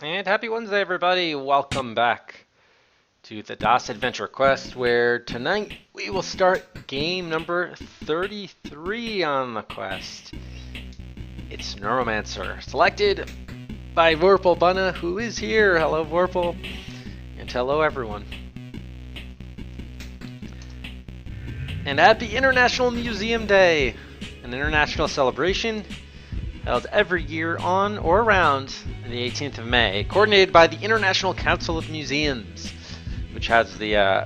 And happy Wednesday, everybody. Welcome back to the DOS Adventure Quest, where tonight we will start game number 33 on the quest. It's Neuromancer, selected by Vorpal Bunna, who is here. Hello, Vorpal. And hello, everyone. And happy International Museum Day, an international celebration held every year on or around the 18th of May, coordinated by the International Council of Museums, which has the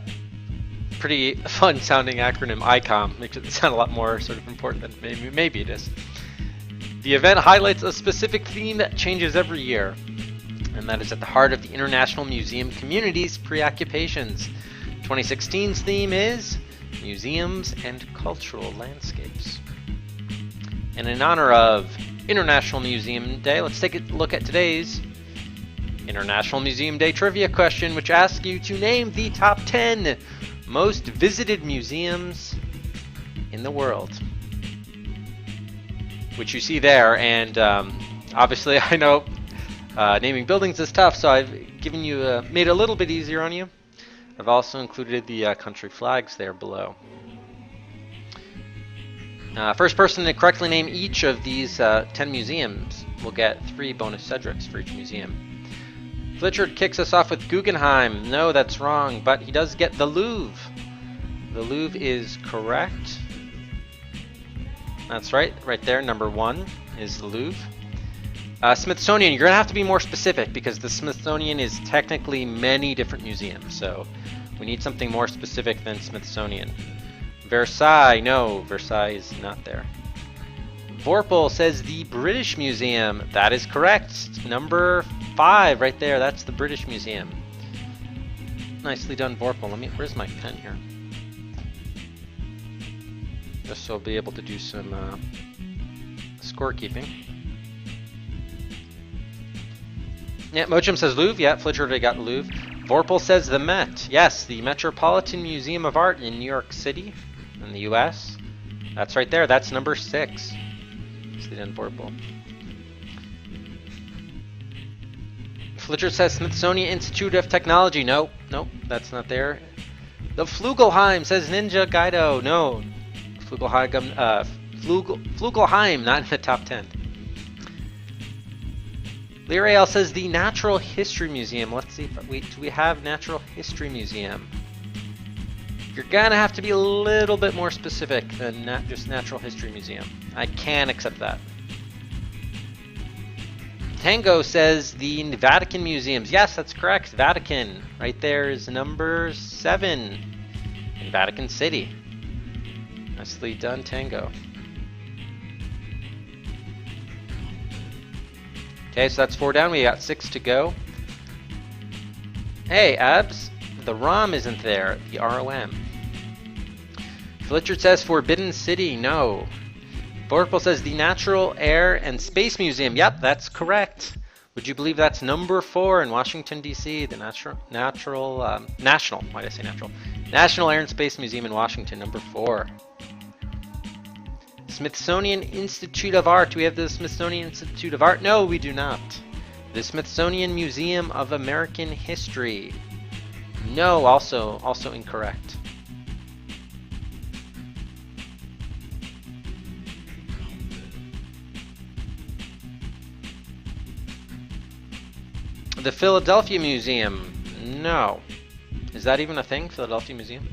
pretty fun-sounding acronym ICOM. Makes it sound a lot more sort of important than maybe it is. The event highlights a specific theme that changes every year, and that is at the heart of the international museum community's preoccupations. 2016's theme is Museums and Cultural Landscapes. And in honor of International Museum Day, let's take a look at today's International Museum Day trivia question, which asks you to name the top 10 most visited museums in the world. Which you see there, and obviously I know naming buildings is tough, so I've given you made it a little bit easier on you. I've also included the country flags there below. First person to correctly name each of these 10 museums will get 3 bonus Cedrics for each museum. Fletcher kicks us off with Guggenheim. No, that's wrong, but he does get the Louvre. The Louvre is correct. That's right there, number 1 is the Louvre. Smithsonian, you're going to have to be more specific because the Smithsonian is technically many different museums, so we need something more specific than Smithsonian. Versailles, no, Versailles is not there. Vorpal says the British Museum. That is correct. Number 5 right there, that's the British Museum. Nicely done, Vorpal. Where's my pen here? Just so I'll be able to do some scorekeeping. Yeah, Mochum says Louvre. Yeah, Fletcher already got Louvre. Vorpal says the Met. Yes, the Metropolitan Museum of Art in New York City in the US. That's right there. That's number 6. See then, Vorpal. Fletcher says Smithsonian Institute of Technology. Nope, that's not there. The Flugelheim says Ninja Gaido. No, Flugelheim, not in the top 10. Lirael says the Natural History Museum. Let's see if do we have Natural History Museum. You're gonna have to be a little bit more specific than just Natural History Museum. I can accept that. Tango says the Vatican Museums. Yes, that's correct. Vatican. Right there is number 7 in Vatican City. Nicely done, Tango. Okay, so that's 4 down. We got 6 to go. Hey, Abs, the ROM isn't there. The ROM. Fletcher says Forbidden City. No. Vorpal says the Natural Air and Space Museum. Yep, that's correct. Would you believe that's number 4 in Washington, D.C., the National, why did I say natural? National Air and Space Museum in Washington, number 4. Smithsonian Institute of Art. Do we have the Smithsonian Institute of Art? No, we do not. The Smithsonian Museum of American History. No, also incorrect. The Philadelphia Museum. No. Is that even a thing, Philadelphia Museum?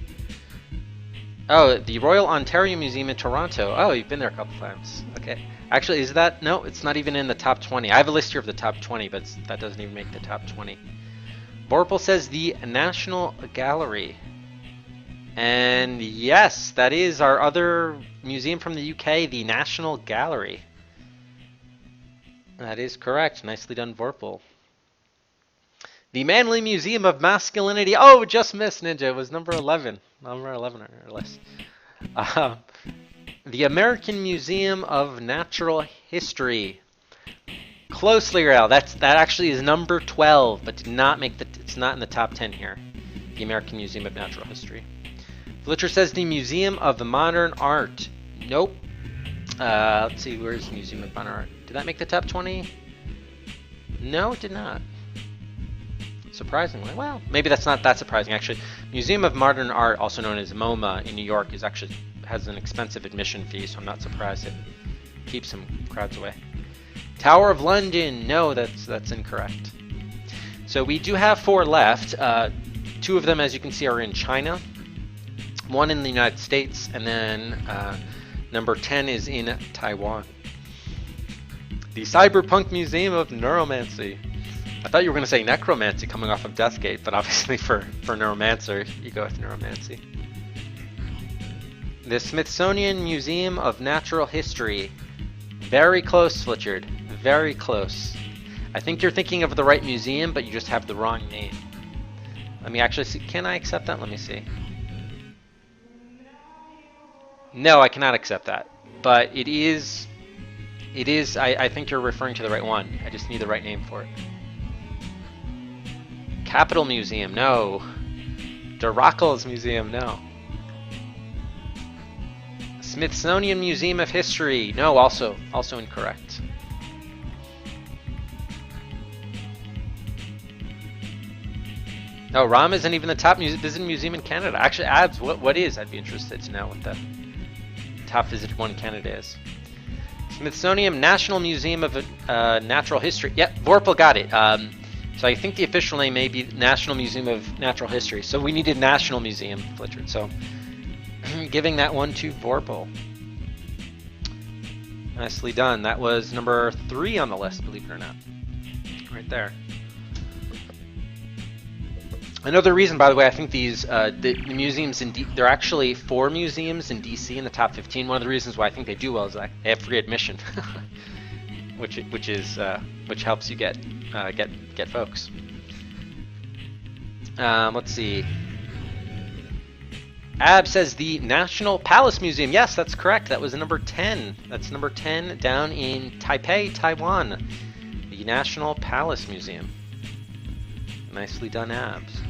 Oh, the Royal Ontario Museum in Toronto. Oh, you've been there a couple times. Okay. Actually, is that... No, it's not even in the top 20. I have a list here of the top 20, but that doesn't even make the top 20. Vorpal says the National Gallery. And yes, that is our other museum from the UK, the National Gallery. That is correct. Nicely done, Vorpal. The Manly Museum of Masculinity. Oh, just missed, Ninja. It was number 11. Number 11 or less. The American Museum of Natural History. Closely, Rail. That actually is number 12, but did not make it's not in the top 10 here. The American Museum of Natural History. Fletcher says the Museum of Modern Art. Nope. Let's see, where's the Museum of Modern Art? Did that make the top 20? No, it did not. surprisingly. Well, maybe that's not that surprising, actually. Museum of Modern Art, also known as MoMA in New York, has an expensive admission fee, so I'm not surprised it keeps some crowds away. Tower of London, no, that's incorrect. So we do have 4 left. 2 of them, as you can see, are in China. 1 in the United States, and then number 10 is in Taiwan. The Cyberpunk Museum of Neuromancy. I thought you were going to say Necromancy coming off of Deathgate, but obviously for Neuromancer, you go with Neuromancy. The Smithsonian Museum of Natural History. Very close, Flitchard. Very close. I think you're thinking of the right museum, but you just have the wrong name. Let me actually see. Can I accept that? Let me see. No, I cannot accept that. But it is, I think you're referring to the right one. I just need the right name for it. Capitol Museum, no. Durackles Museum, no. Smithsonian Museum of History, no, also incorrect. No, ROM isn't even the top visited museum in Canada. Actually, Abs, what is? I'd be interested to know what the top visited one in Canada is. Smithsonian National Museum of Natural History. Yep, Vorpal got it. So I think the official name may be National Museum of Natural History. So we needed National Museum, Flitchard. So giving that one to Vorpal. Nicely done. That was number 3 on the list, believe it or not. Right there. Another reason, by the way, I think these the museums in there are actually 4 museums in DC in the top 15. One of the reasons why I think they do well is that they have free admission, which helps you get folks. Let's see. Ab says the National Palace Museum. Yes, that's correct. That was number 10. That's number 10 down in Taipei, Taiwan. The National Palace Museum. Nicely done, Abs.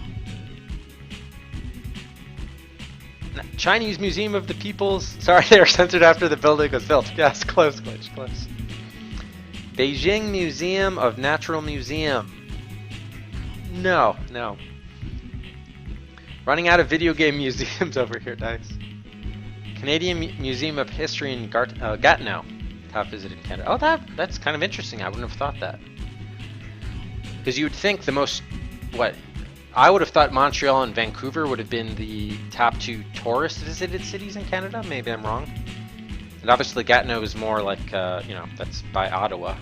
Chinese Museum of the People's... Sorry, they were censored after the building was built. Yes, close, close, close. Beijing Museum of Natural Museum. No, no. Running out of video game museums over here, Dice. Canadian Museum of History in Gatineau. Top visited in Canada. Oh, that's kind of interesting. I wouldn't have thought that. Because you would think the most... What? I would have thought Montreal and Vancouver would have been the top 2 tourist visited cities in Canada. Maybe I'm wrong. And obviously Gatineau is more like, that's by Ottawa.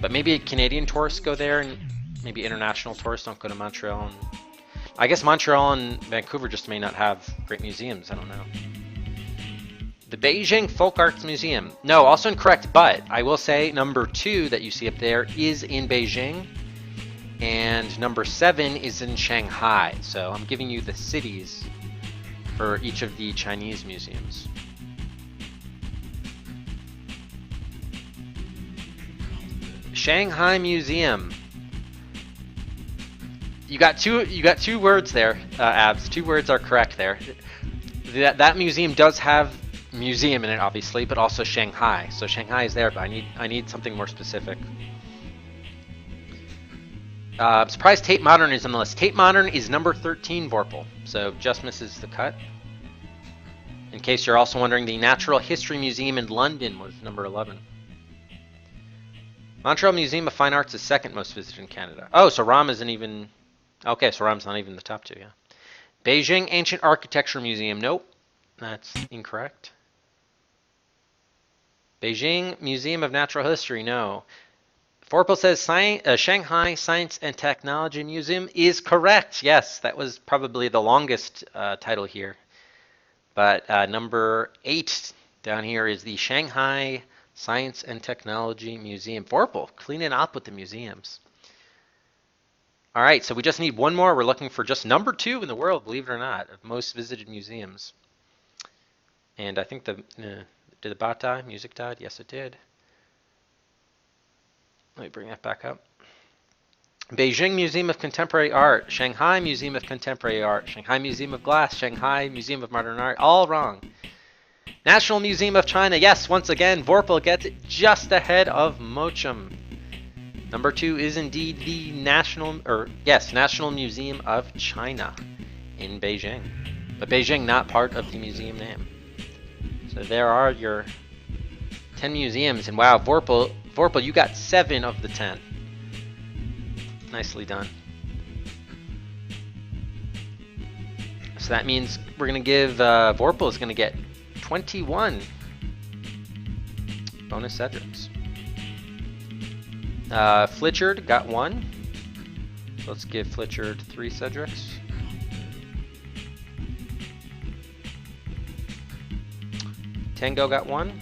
But maybe Canadian tourists go there and maybe international tourists don't go to Montreal. And I guess Montreal and Vancouver just may not have great museums. I don't know. The Beijing Folk Arts Museum. No, also incorrect, but I will say number 2 that you see up there is in Beijing. And number 7 is in Shanghai. So I'm giving you the cities for each of the Chinese museums. Shanghai Museum. You got two words there, Abs. 2 words are correct there. That museum does have museum in it, obviously, but also Shanghai. So Shanghai is there, but I need something more specific. I'm surprised Tate Modern is on the list. Tate Modern is number 13, Vorpal, so just misses the cut. In case you're also wondering, the Natural History Museum in London was number 11. Montreal Museum of Fine Arts is 2nd most visited in Canada. Oh, so ROM isn't even... Okay, so ROM's not even the top 2, yeah. Beijing Ancient Architecture Museum. Nope, that's incorrect. Beijing Museum of Natural History. No. Vorpal says Shanghai Science and Technology Museum is correct. Yes, that was probably the longest title here. But number 8 down here is the Shanghai Science and Technology Museum. Vorpal, cleaning up with the museums. All right, so we just need one more. We're looking for just number 2 in the world, believe it or not, of most visited museums. And I think did the bot die? Music died? Yes, it did. Let me bring that back up. Beijing Museum of Contemporary Art, Shanghai Museum of Contemporary Art, Shanghai Museum of Glass, Shanghai Museum of Modern Art, all wrong. National Museum of China, yes, once again, Vorpal gets it just ahead of Mochum. Number 2 is indeed the National Museum of China in Beijing. But Beijing not part of the museum name. So there are your 10 museums, and wow, Vorpal, you got 7 of the 10. Nicely done. So that means we're going to give, Vorpal is going to get 21 bonus Cedrics. Flitchard got 1. So let's give Flitchard 3 Cedrics. Tango got 1.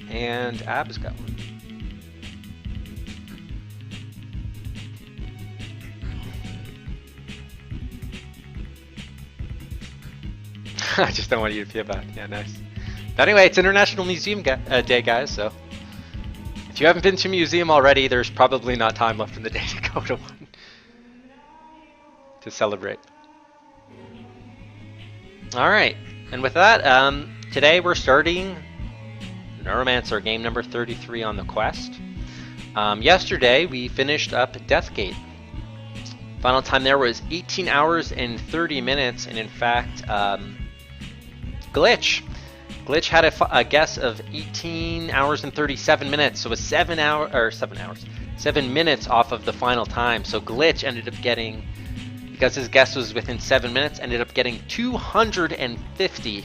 And Abs got 1. I just don't want you to feel bad. Yeah, nice. But anyway, it's International Museum Day, guys, so if you haven't been to a museum already, there's probably not time left in the day to go to one to celebrate. Alright, and with that, today we're starting Neuromancer, game number 33 on the quest. Yesterday we finished up Deathgate. Final time there was 18 hours and 30 minutes, and in fact, Glitch had a guess of 18 hours and 37 minutes, so it was 7 minutes off of the final time. So Glitch ended up getting, because his guess was within 7 minutes, ended up getting 250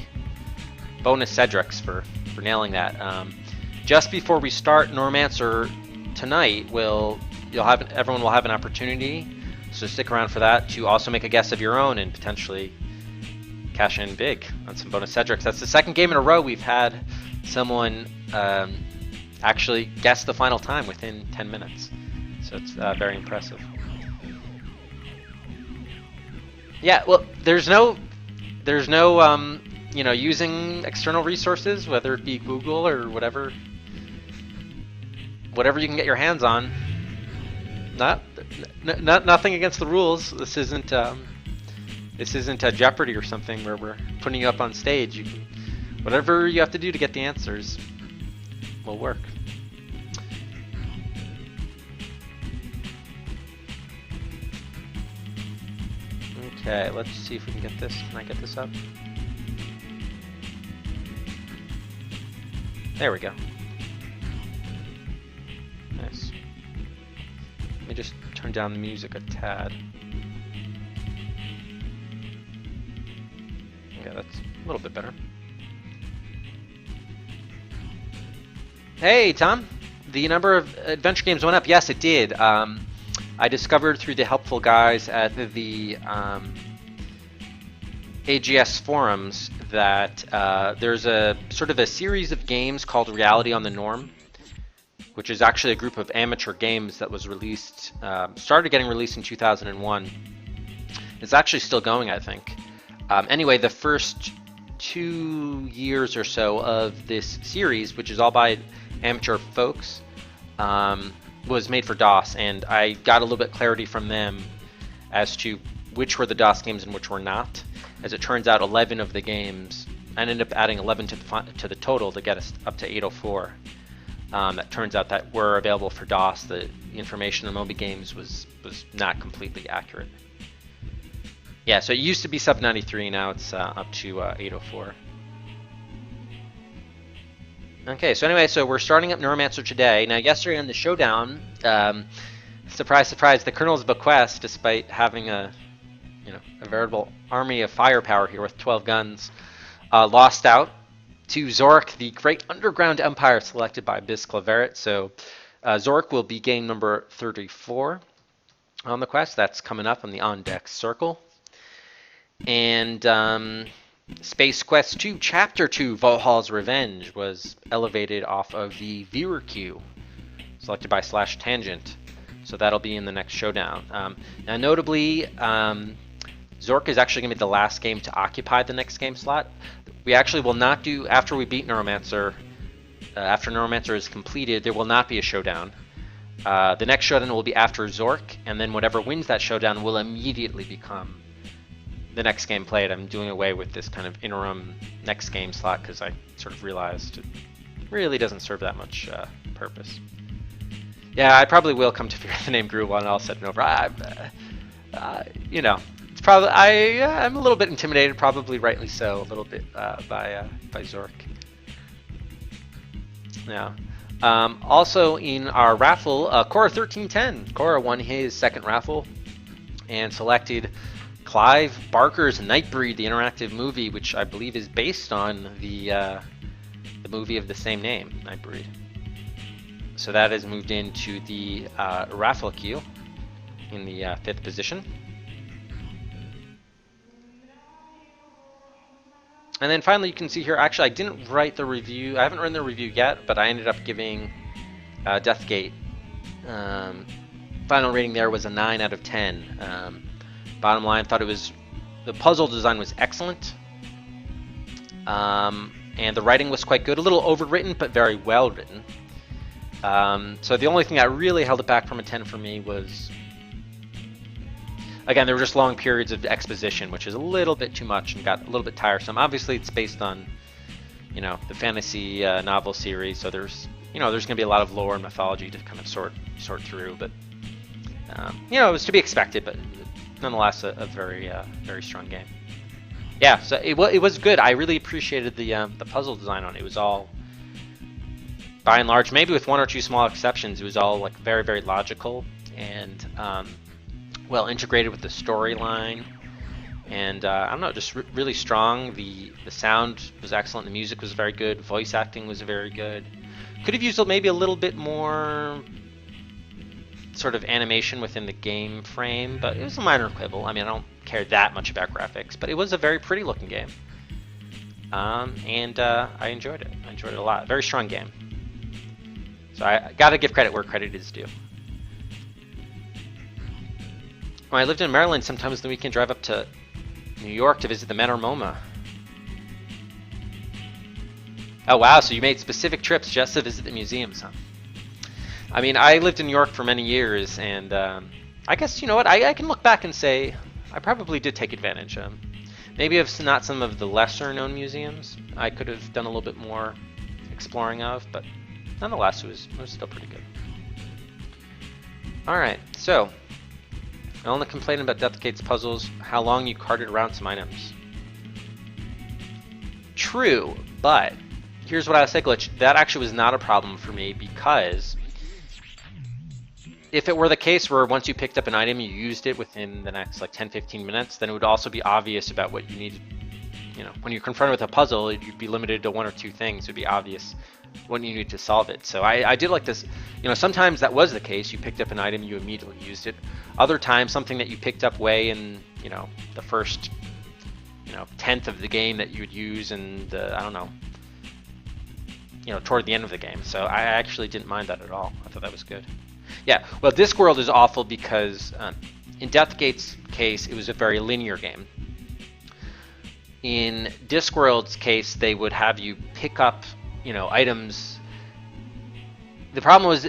bonus Cedrics for nailing that. Just before we start Neuromancer tonight, everyone will have an opportunity, so stick around for that, to also make a guess of your own and potentially cash in big on some bonus Cedrics. That's the second game in a row we've had someone actually guess the final time within 10 minutes. So it's very impressive. Yeah, well, there's no you know, using external resources, whether it be Google or whatever you can get your hands on. Nothing against the rules. This isn't a Jeopardy or something where we're putting you up on stage. You can, whatever you have to do to get the answers will work. Okay, let's see if we can get this. Can I get this up? There we go. Nice. Let me just turn down the music a tad. Yeah, that's a little bit better. Hey, Tom. The number of adventure games went up. Yes, it did. I discovered through the helpful guys at the AGS forums that there's a sort of a series of games called Reality on the Norm, which is actually a group of amateur games that was released, started getting released in 2001. It's actually still going, I think. Anyway, the first 2 years or so of this series, which is all by amateur folks, was made for DOS, and I got a little bit clarity from them as to which were the DOS games and which were not. As it turns out, 11 of the games, I ended up adding 11 to the total to get us up to 804. It turns out that were available for DOS. The information on Moby Games was not completely accurate. Yeah, so it used to be sub 93, now it's up to 804. Okay, so anyway, so we're starting up Neuromancer today. Now, yesterday on the showdown, surprise, surprise, the Colonel's Bequest, despite having a veritable army of firepower here with 12 guns, lost out to Zork, the Great Underground Empire, selected by Biz Claveret. So Zork will be game number 34 on the quest. That's coming up on the on-deck circle. And Space Quest 2, Chapter 2, Valhall's Revenge, was elevated off of the viewer queue, selected by /tangent. So that'll be in the next showdown. Now, notably, Zork is actually going to be the last game to occupy the next game slot. We actually will not do, after we beat Neuromancer, after Neuromancer is completed, there will not be a showdown. The next showdown will be after Zork, and then whatever wins that showdown will immediately become the next game played. I'm doing away with this kind of interim next game slot because I sort of realized it really doesn't serve that much purpose. Yeah, I probably will come to fear the name Gru when all said and over. You know, it's probably I'm a little bit intimidated, probably rightly so, a little bit by Zork. Yeah. Also in our raffle, Cora 1310. Cora won his second raffle and selected Clive Barker's Nightbreed, the interactive movie, which I believe is based on the movie of the same name, Nightbreed. So that has moved into the raffle queue in the 5th position. And then finally, you can see here, actually, I didn't write the review. I haven't written the review yet, but I ended up giving Deathgate. Final rating there was a 9 out of 10. Bottom line, thought the puzzle design was excellent. And the writing was quite good. A little overwritten, but very well written. So the only thing that really held it back from a 10 for me was, again, there were just long periods of exposition, which is a little bit too much and got a little bit tiresome. Obviously, it's based on, the fantasy novel series, so there's going to be a lot of lore and mythology to kind of sort through. But it was to be expected, but nonetheless, a very very strong game. Yeah, so it was good. I really appreciated the puzzle design on it. It was all, by and large, maybe with one or two small exceptions, it was all like very, very logical and well integrated with the storyline. And I don't know, just really strong. The sound was excellent. The music was very good. Voice acting was very good. Could have used maybe a little bit more sort of animation within the game frame, but it was a minor quibble. I mean, I don't care that much about graphics, but it was a very pretty looking game. And I enjoyed it. I enjoyed it a lot. Very strong game. So I gotta give credit where credit is due. When I lived in Maryland, sometimes on the weekend drive up to New York to visit the Manor MoMA. Oh wow, so you made specific trips just to visit the museums, huh? I mean, I lived in New York for many years, and I guess, you know what, I can look back and say I probably did take advantage. Maybe of not some of the lesser known museums I could have done a little bit more exploring of, but nonetheless, it was still pretty good. Alright, so I only complained about Deathgate's puzzles, how long you carted around some items. True, but here's what I would say, Glitch. That actually was not a problem for me, because if it were the case where once you picked up an item, you used it within the next like 10-15 minutes, then it would also be obvious about what you needed. When you're confronted with a puzzle, you'd be limited to one or two things. It would be obvious when you need to solve it. So I did like this. Sometimes that was the case. You picked up an item, you immediately used it. Other times, something that you picked up way in, the first, 10th of the game that you would use, and I don't know, toward the end of the game. So I actually didn't mind that at all. I thought that was good. Yeah, well, Discworld is awful because in Deathgate's case, it was a very linear game. In Discworld's case, they would have you pick up, items. The problem was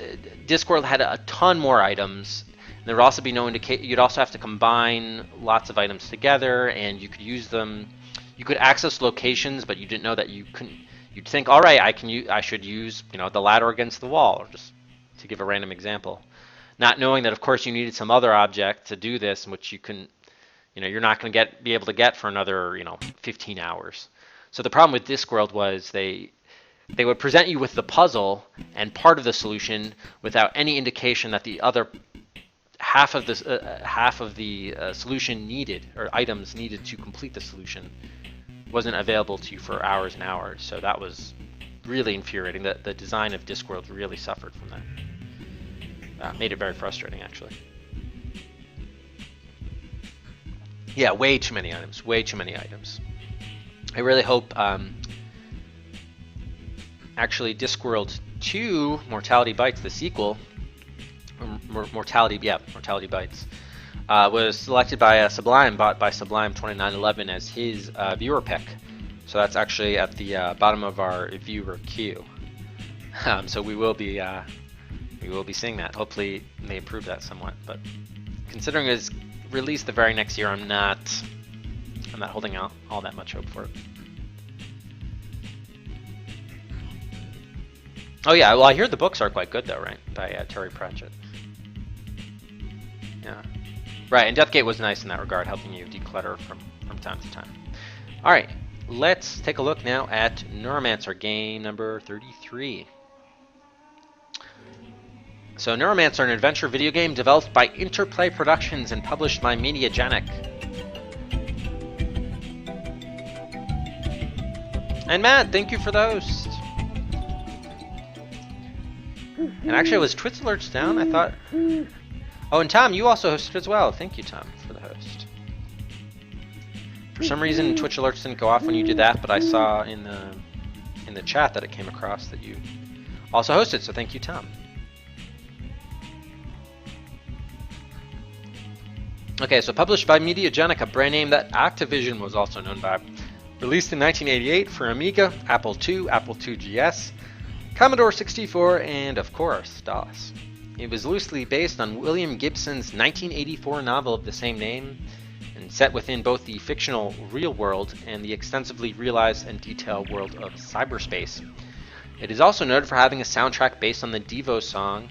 Discworld had a ton more items. There would also be no indication. You'd also have to combine lots of items together, and you could use them. You could access locations, but you didn't know that you couldn't. You'd think, all right, I should use, the ladder against the wall, or just to give a random example, not knowing that of course you needed some other object to do this, which you couldn't, you're not going to be able to get for another 15 hours. So the problem with Discworld was they would present you with the puzzle and part of the solution without any indication that the other half of the solution needed, or items needed to complete the solution, wasn't available to you for hours and hours. So that was really infuriating. The design of Discworld really suffered from that. Made it very frustrating, actually. Yeah, way too many items. Way too many items. I really hope, actually, Discworld 2, Mortality Bites, the sequel, Mortality Bites, was selected by Sublime, bought by Sublime 2911 as his viewer pick. So that's actually at the bottom of our viewer queue. So we will be seeing that. Hopefully they improve that somewhat. But considering it's released the very next year, I'm not holding out all that much hope for it. Oh yeah, well I hear the books are quite good though, right? By Terry Pratchett. Yeah. Right, and Deathgate was nice in that regard, helping you declutter from time to time. Alright, let's take a look now at Neuromancer, game number 33. So Neuromancer, an adventure video game developed by Interplay Productions and published by Mediagenic. And Matt, thank you for the host. And actually, was Twitch Alerts down? I thought... Oh, and Tom, you also hosted as well. Thank you, Tom, for the host. For some reason, Twitch Alerts didn't go off when you did that, but I saw in the chat that it came across that you also hosted, so thank you, Tom. Okay, so published by Mediagenic, a brand name that Activision was also known by. Released in 1988 for Amiga, Apple II, Apple II GS, Commodore 64, and of course, DOS. It was loosely based on William Gibson's 1984 novel of the same name, and set within both the fictional real world and the extensively realized and detailed world of cyberspace. It is also noted for having a soundtrack based on the Devo song.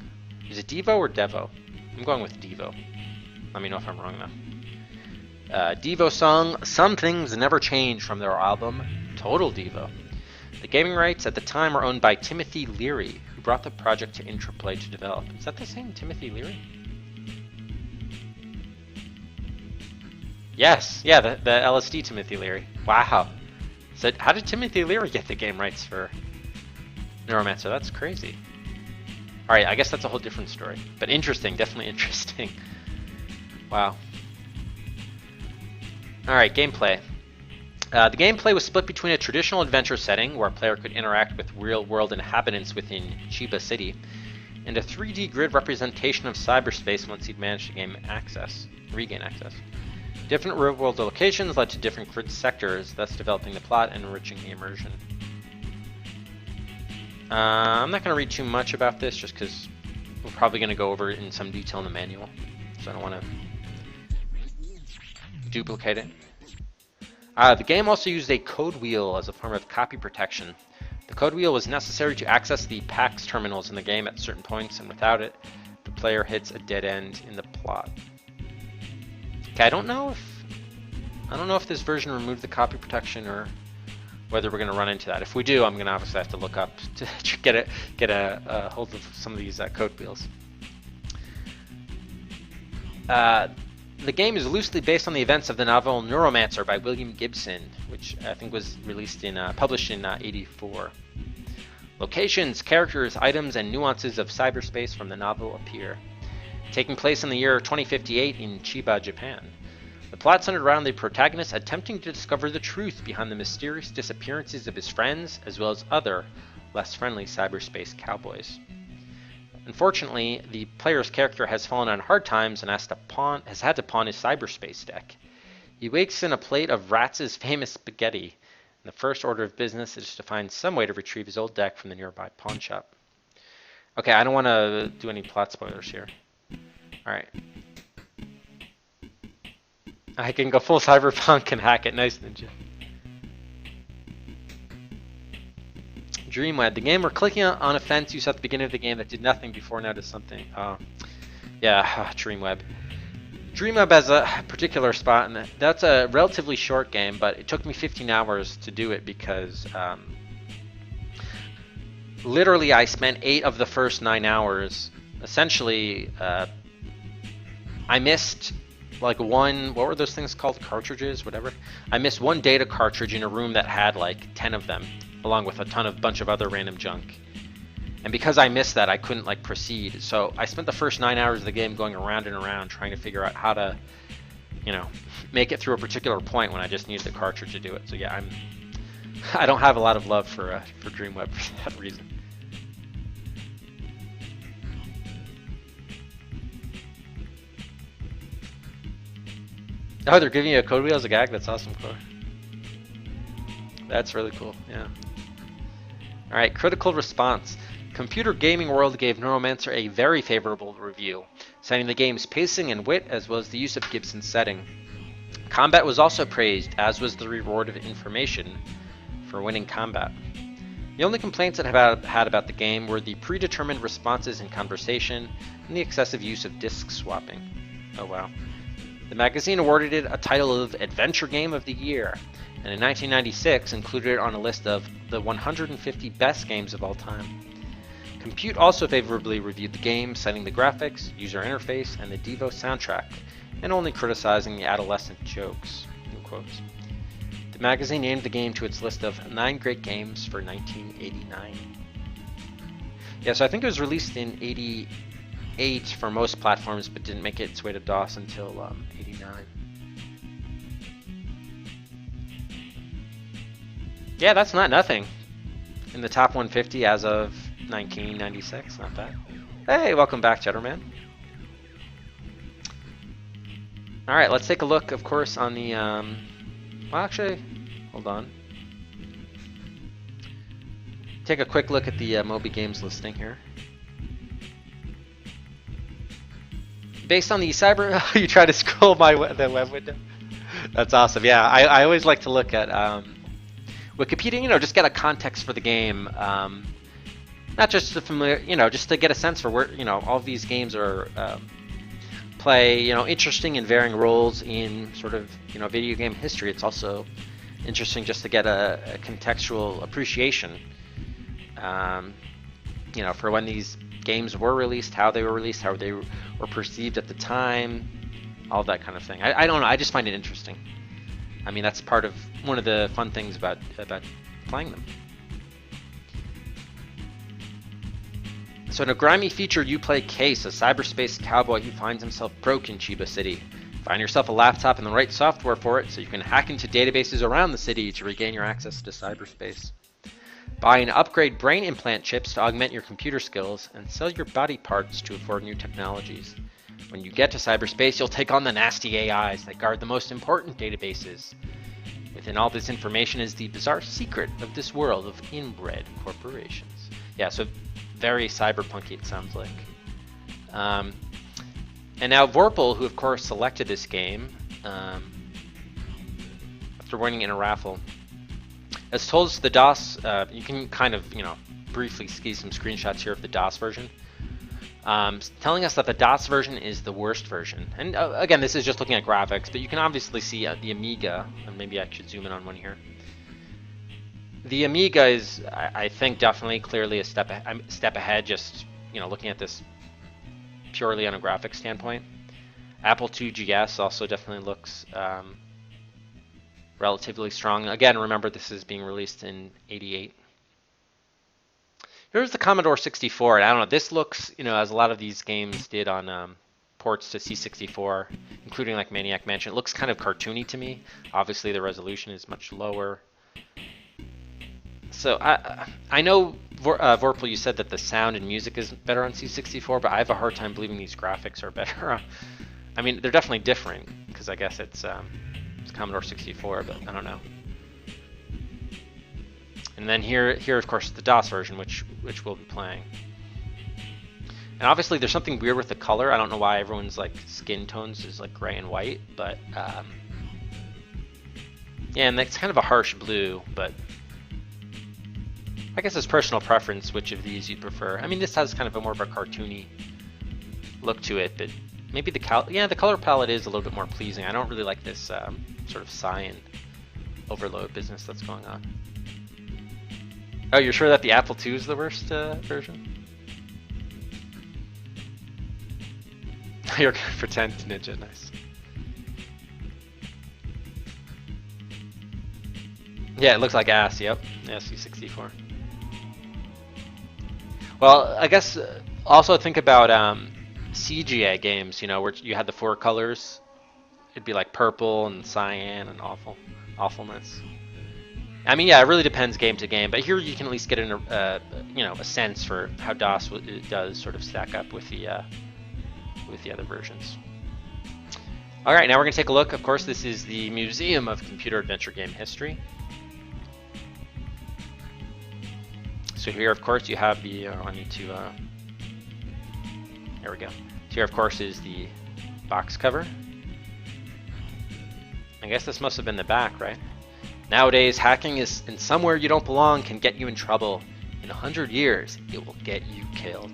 Is it Devo or Devo? I'm going with Devo. Let me know if I'm wrong though. Devo song, Some Things Never Change, from their album Total Devo. The gaming rights at the time were owned by Timothy Leary, who brought the project to Interplay to develop. Is that the same Timothy Leary? Yes, yeah, the LSD Timothy Leary. Wow. So how did Timothy Leary get the game rights for Neuromancer? That's crazy. Alright, I guess that's a whole different story. But interesting, definitely interesting. Wow. Alright, gameplay. The gameplay was split between a traditional adventure setting, where a player could interact with real-world inhabitants within Chiba City, and a 3D grid representation of cyberspace once he'd managed to regain access. Different real-world locations led to different grid sectors, thus developing the plot and enriching the immersion. I'm not going to read too much about this, just because we're probably going to go over it in some detail in the manual, so I don't want to duplicate it. The game also used a code wheel as a form of copy protection. The code wheel was necessary to access the PAX terminals in the game at certain points, and without it, the player hits a dead end in the plot. Okay, I don't know if this version removed the copy protection or whether we're going to run into that. If we do, I'm going to obviously have to look up to get a hold of some of these code wheels. The game is loosely based on the events of the novel Neuromancer by William Gibson, which I think was published in '84. Locations, characters, items, and nuances of cyberspace from the novel appear. Taking place in the year 2058 in Chiba, Japan. The plot centered around the protagonist attempting to discover the truth behind the mysterious disappearances of his friends, as well as other, less friendly cyberspace cowboys. Unfortunately, the player's character has fallen on hard times and has had to pawn his cyberspace deck. He wakes in a plate of Ratz's famous spaghetti, and the first order of business is to find some way to retrieve his old deck from the nearby pawn shop. Okay, I don't want to do any plot spoilers here. Alright. I can go full cyberpunk and hack it. Nice, Ninja. Dreamweb, the game where clicking on a fence you saw at the beginning of the game that did nothing before now does something. Yeah, Dreamweb. Dreamweb has a particular spot, and that's a relatively short game, but it took me 15 hours to do it because literally I spent 8 of the first 9 hours. Essentially, I missed like what were those things called? Cartridges, whatever. I missed one data cartridge in a room that had like 10 of them, along with a bunch of other random junk. And because I missed that, I couldn't like proceed. So I spent the first 9 hours of the game going around and around trying to figure out how to, make it through a particular point when I just needed the cartridge to do it. So yeah, I don't have a lot of love for Dreamweb for that reason. Oh, they're giving you a code wheel as a gag? That's awesome, Core. That's really cool, yeah. Alright, critical response. Computer Gaming World gave Neuromancer a very favorable review, citing the game's pacing and wit as well as the use of Gibson's setting. Combat was also praised, as was the reward of information for winning combat. The only complaints it had about the game were the predetermined responses in conversation and the excessive use of disc swapping. Oh wow. The magazine awarded it a title of Adventure Game of the Year, and in 1996 included it on a list of the 150 best games of all time. Compute also favorably reviewed the game, citing the graphics, user interface, and the Devo soundtrack, and only criticizing the adolescent jokes. In quotes. The magazine named the game to its list of 9 great games for 1989. Yeah, so I think it was released in 88 for most platforms, but didn't make its way to DOS until 89. Yeah, that's not nothing. In the top 150 as of 1996, not bad. Hey, welcome back, Jetterman. All right, let's take a look, of course, on the, well, actually, hold on. Take a quick look at the Moby Games listing here. Based on the cyber, you try to scroll the web window. That's awesome. Yeah, I always like to look at Wikipedia, you know, just get a context for the game. Not just to familiar, you know, just to get a sense for where, you know, all of these games are play, you know, interesting and varying roles in sort of, you know, video game history. It's also interesting just to get a contextual appreciation, you know, for when these games were released, how they were released, how they were perceived at the time, all that kind of thing. I don't know. I just find it interesting. I mean, that's part of one of the fun things about playing them. So in a grimy feature, you play Case, a cyberspace cowboy who finds himself broke in Chiba City. Find yourself a laptop and the right software for it so you can hack into databases around the city to regain your access to cyberspace. Buy and upgrade brain implant chips to augment your computer skills, and sell your body parts to afford new technologies. When you get to cyberspace, you'll take on the nasty AIs that guard the most important databases. Within all this information is the bizarre secret of this world of inbred corporations. Yeah, so very cyberpunky it sounds like. And now Vorpal, who of course selected this game after winning in a raffle, has told us the DOS, you can kind of, you know, briefly see some screenshots here of the DOS version, telling us that the DOS version is the worst version. And again, this is just looking at graphics, but you can obviously see the Amiga, and maybe I should zoom in on one here. The Amiga is, I think, definitely clearly a step ahead, just, you know, looking at this purely on a graphics standpoint. Apple II GS also definitely looks relatively strong. Again, remember this is being released in '88. Here's the Commodore 64, and I don't know, this looks, you know, as a lot of these games did on ports to C64, including like Maniac Mansion, it looks kind of cartoony to me. Obviously the resolution is much lower. So I know, Vorpal, you said that the sound and music is better on C64, but I have a hard time believing these graphics are better. I mean, they're definitely different, because I guess it's Commodore 64, but I don't know. And then here of course, the DOS version, which we'll be playing. And obviously there's something weird with the color. I don't know why everyone's like skin tones is like gray and white, but yeah, and it's kind of a harsh blue, but I guess it's personal preference which of these you'd prefer. I mean, this has kind of a more of a cartoony look to it, but maybe the color palette is a little bit more pleasing. I don't really like this sort of cyan overload business that's going on. Oh, you're sure that the Apple II is the worst version? You're gonna pretend Ninja, nice. Yeah, it looks like ass, yep. Yeah, C64. Well, I guess also think about CGA games, you know, where you had the 4 colors. It'd be like purple and cyan and awfulness. I mean, yeah, it really depends game to game, but here you can at least get you know, a sense for how DOS does sort of stack up with the other versions. All right, now we're gonna take a look. Of course, this is the Museum of Computer Adventure Game History. So here, of course, you have the, I need to, there we go. So here, of course, is the box cover. I guess this must have been the back, right? Nowadays, hacking is in somewhere you don't belong can get you in trouble. In 100 years, it will get you killed.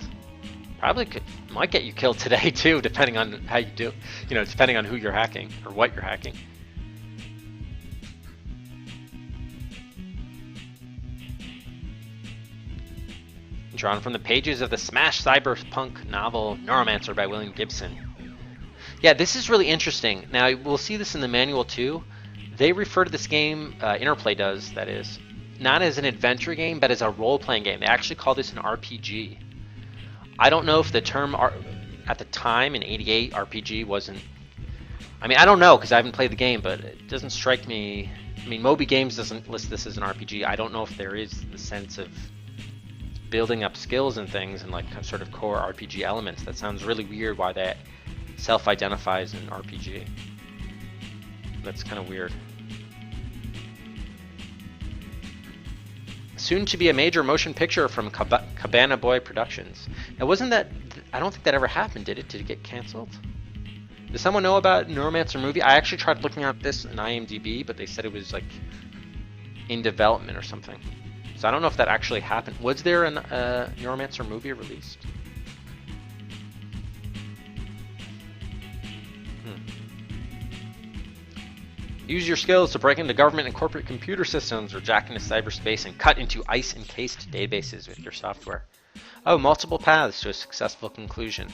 Might get you killed today too, depending on how you do. Depending on who you're hacking or what you're hacking. Drawn from the pages of the smash cyberpunk novel Neuromancer by William Gibson. Yeah, this is really interesting. Now, we'll see this in the manual too. They refer to this game, Interplay does, that is, not as an adventure game, but as a role-playing game. They actually call this an RPG. I don't know if the term, at the time, in '88, RPG wasn't... I mean, I don't know, because I haven't played the game, but it doesn't strike me... I mean, Moby Games doesn't list this as an RPG. I don't know if there is the sense of building up skills and things and like sort of core RPG elements. That sounds really weird why that self-identifies an RPG. That's kind of weird. Soon to be a major motion picture from Cabana Boy Productions. Now, wasn't that... I don't think that ever happened, did it? Did it get canceled? Does someone know about Neuromancer movie? I actually tried looking at this in IMDb, but they said it was like in development or something. So I don't know if that actually happened. Was there a Neuromancer movie released? Use your skills to break into government and corporate computer systems or jack into cyberspace and cut into ice-encased databases with your software. Oh, multiple paths to a successful conclusion.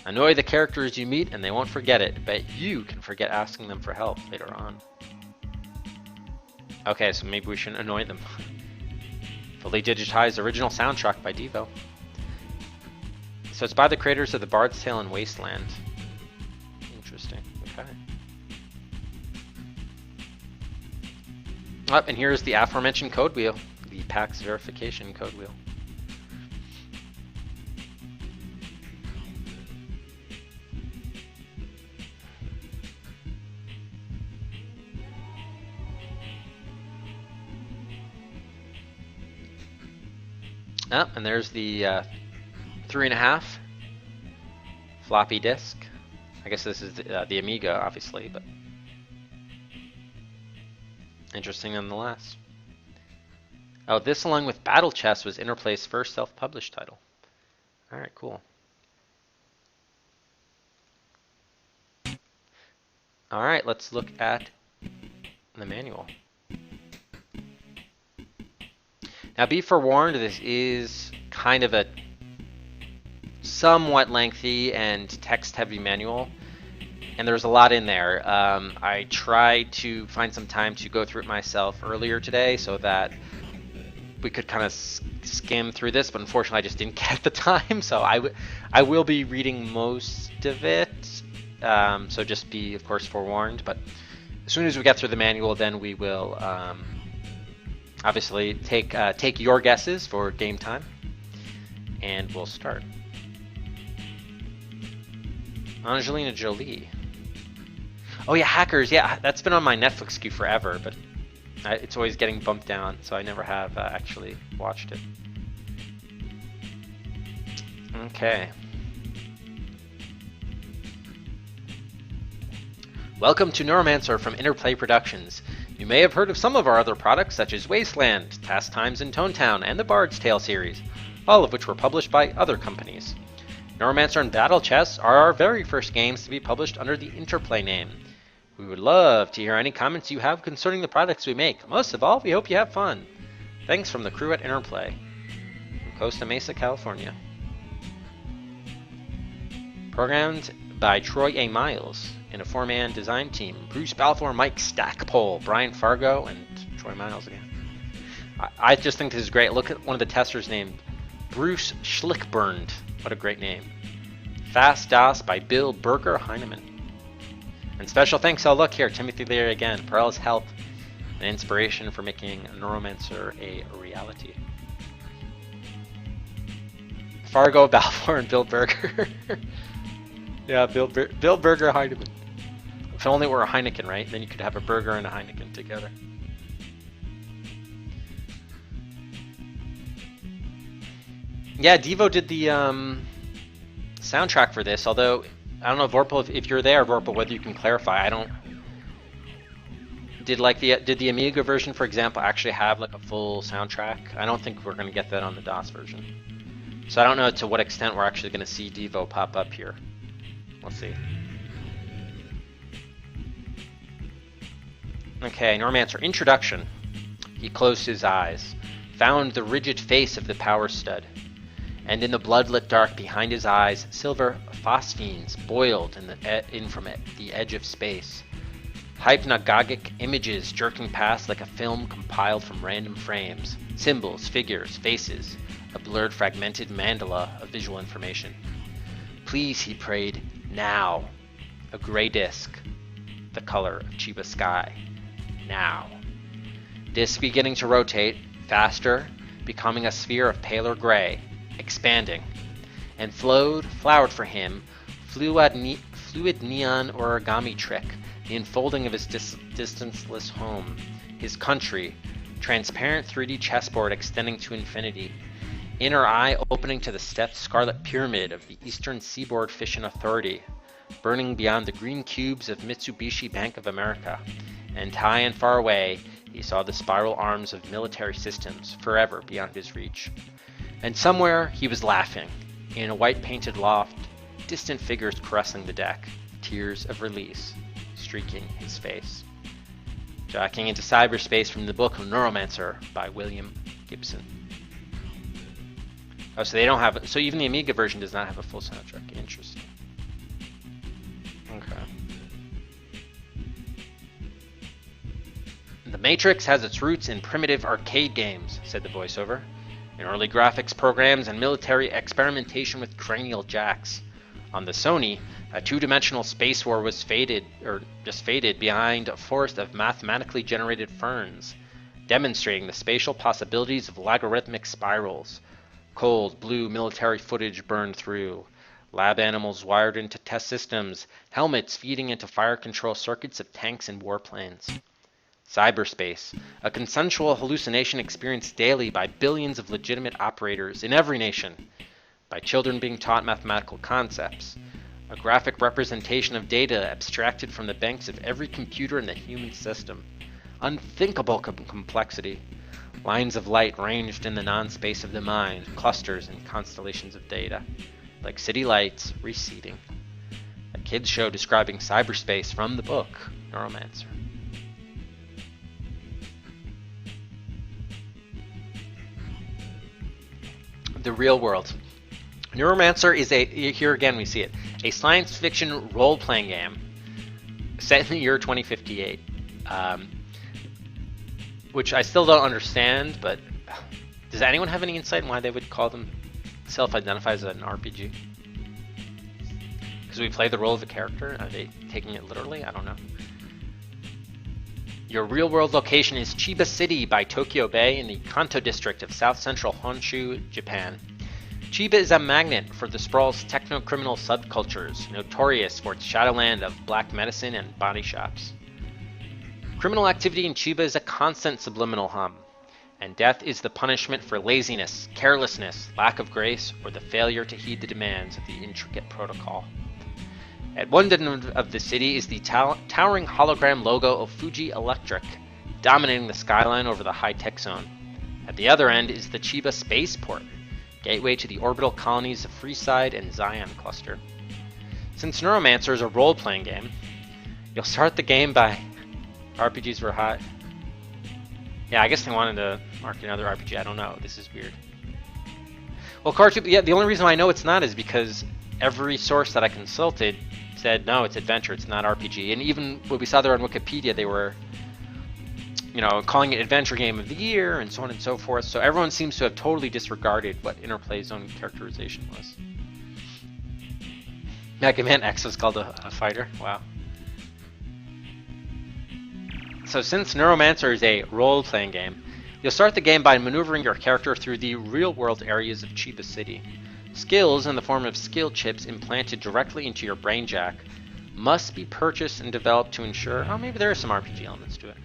Annoy the characters you meet and they won't forget it, but you can forget asking them for help later on. Okay, so maybe we shouldn't annoy them. Fully digitized original soundtrack by Devo. So it's by the creators of The Bard's Tale and Wasteland. Interesting. Okay. Oh, and here's the aforementioned code wheel, the PAX verification code wheel. Oh, and there's the 3.5 floppy disk. I guess this is the Amiga, obviously, but interesting nonetheless. Oh, this along with Battle Chess was Interplay's first self-published title. Alright, cool. Alright, let's look at the manual. Now, be forewarned, this is kind of a somewhat lengthy and text-heavy manual, and there's a lot in there. I tried to find some time to go through it myself earlier today so that we could kind of skim through this, but unfortunately I just didn't get the time, so I will be reading most of it, so just be, of course, forewarned. But as soon as we get through the manual, then we will... obviously, take your guesses for game time, and we'll start. Angelina Jolie. Oh yeah, Hackers. Yeah, that's been on my Netflix queue forever, but it's always getting bumped down, so I never have actually watched it. Okay. Welcome to Neuromancer from Interplay Productions. You may have heard of some of our other products, such as Wasteland, Task Times in Tonetown, and the Bard's Tale series, all of which were published by other companies. Neuromancer and Battle Chess are our very first games to be published under the Interplay name. We would love to hear any comments you have concerning the products we make. Most of all, we hope you have fun. Thanks from the crew at Interplay, from Costa Mesa, California. Programmed by Troy A. Miles in a four-man design team. Bruce Balfour, Mike Stackpole, Brian Fargo, and Troy Miles again. I just think this is great. Look at one of the testers named Bruce Schlickburned. What a great name. Fast DOS by Bill Berger Heinemann. And special thanks, oh look here, Timothy Leary again, for all his help and inspiration for making Neuromancer a reality. Fargo, Balfour, and Bill Berger. Yeah, Bill Berger Heinemann. If only it were a Heineken, right? Then you could have a burger and a Heineken together. Yeah, Devo did the soundtrack for this, although I don't know, Vorpal, if you're there, Vorpal, whether you can clarify. did the Amiga version, for example, actually have like a full soundtrack? I don't think we're going to get that on the DOS version. So I don't know to what extent we're actually going to see Devo pop up here. We'll see. Okay, Neuromancer introduction. He closed his eyes, found the rigid face of the power stud, and in the blood-lit dark behind his eyes, silver phosphenes boiled in from the edge of space. Hypnagogic images jerking past like a film compiled from random frames. Symbols, figures, faces, a blurred fragmented mandala of visual information. Please, he prayed, now. A gray disk, the color of Chiba sky. Now. Disk beginning to rotate, faster, becoming a sphere of paler gray, expanding, and flowered for him, fluid neon origami trick, the enfolding of his distanceless home, his country, transparent 3D chessboard extending to infinity, inner eye opening to the stepped scarlet pyramid of the Eastern Seaboard Fishing Authority, burning beyond the green cubes of Mitsubishi Bank of America, and high and far away, he saw the spiral arms of military systems, forever beyond his reach. And somewhere he was laughing, in a white-painted loft, distant figures caressing the deck, tears of release streaking his face. Jacking into cyberspace from the book of Neuromancer by William Gibson. Oh, so they don't have, so even the Amiga version does not have a full soundtrack. Interesting. Okay. The Matrix has its roots in primitive arcade games, said the voiceover, in early graphics programs and military experimentation with cranial jacks. On the Sony, a two-dimensional space war was faded behind a forest of mathematically generated ferns, demonstrating the spatial possibilities of logarithmic spirals. Cold, blue military footage burned through. Lab animals wired into test systems, helmets feeding into fire control circuits of tanks and warplanes. Cyberspace, a consensual hallucination experienced daily by billions of legitimate operators in every nation, by children being taught mathematical concepts, a graphic representation of data abstracted from the banks of every computer in the human system. Unthinkable complexity. Lines of light ranged in the non-space of the mind, clusters and constellations of data, like city lights receding. A kids' show describing cyberspace from the book, Neuromancer. The real world. Neuromancer is here again we see it, a science fiction role-playing game set in the year 2058, which I still don't understand, but does anyone have any insight on why they would call them self-identify as an RPG? Because we play the role of a character? Are they taking it literally? I don't know. Your real-world location is Chiba City by Tokyo Bay in the Kanto district of south-central Honshu, Japan. Chiba is a magnet for the sprawl's techno-criminal subcultures, notorious for its shadowland of black medicine and body shops. Criminal activity in Chiba is a constant subliminal hum, and death is the punishment for laziness, carelessness, lack of grace, or the failure to heed the demands of the intricate protocol. At one end of the city is the towering hologram logo of Fuji Electric, dominating the skyline over the high-tech zone. At the other end is the Chiba Spaceport, gateway to the orbital colonies of Freeside and Zion Cluster. Since Neuromancer is a role-playing game, you'll start the game by... RPGs were hot. Yeah, I guess they wanted to market another RPG. I don't know. This is weird. Well, cartoon. Yeah, the only reason I know it's not is because every source that I consulted said no, it's adventure. It's not RPG. And even what we saw there on Wikipedia, they were, calling it Adventure Game of the Year and so on and so forth. So everyone seems to have totally disregarded what Interplay's own characterization was. Mega Man X was called a fighter. Wow. So since Neuromancer is a role-playing game, you'll start the game by maneuvering your character through the real-world areas of Chiba City. Skills, in the form of skill chips implanted directly into your brain jack, must be purchased and developed to ensure... Oh, maybe there are some RPG elements to it.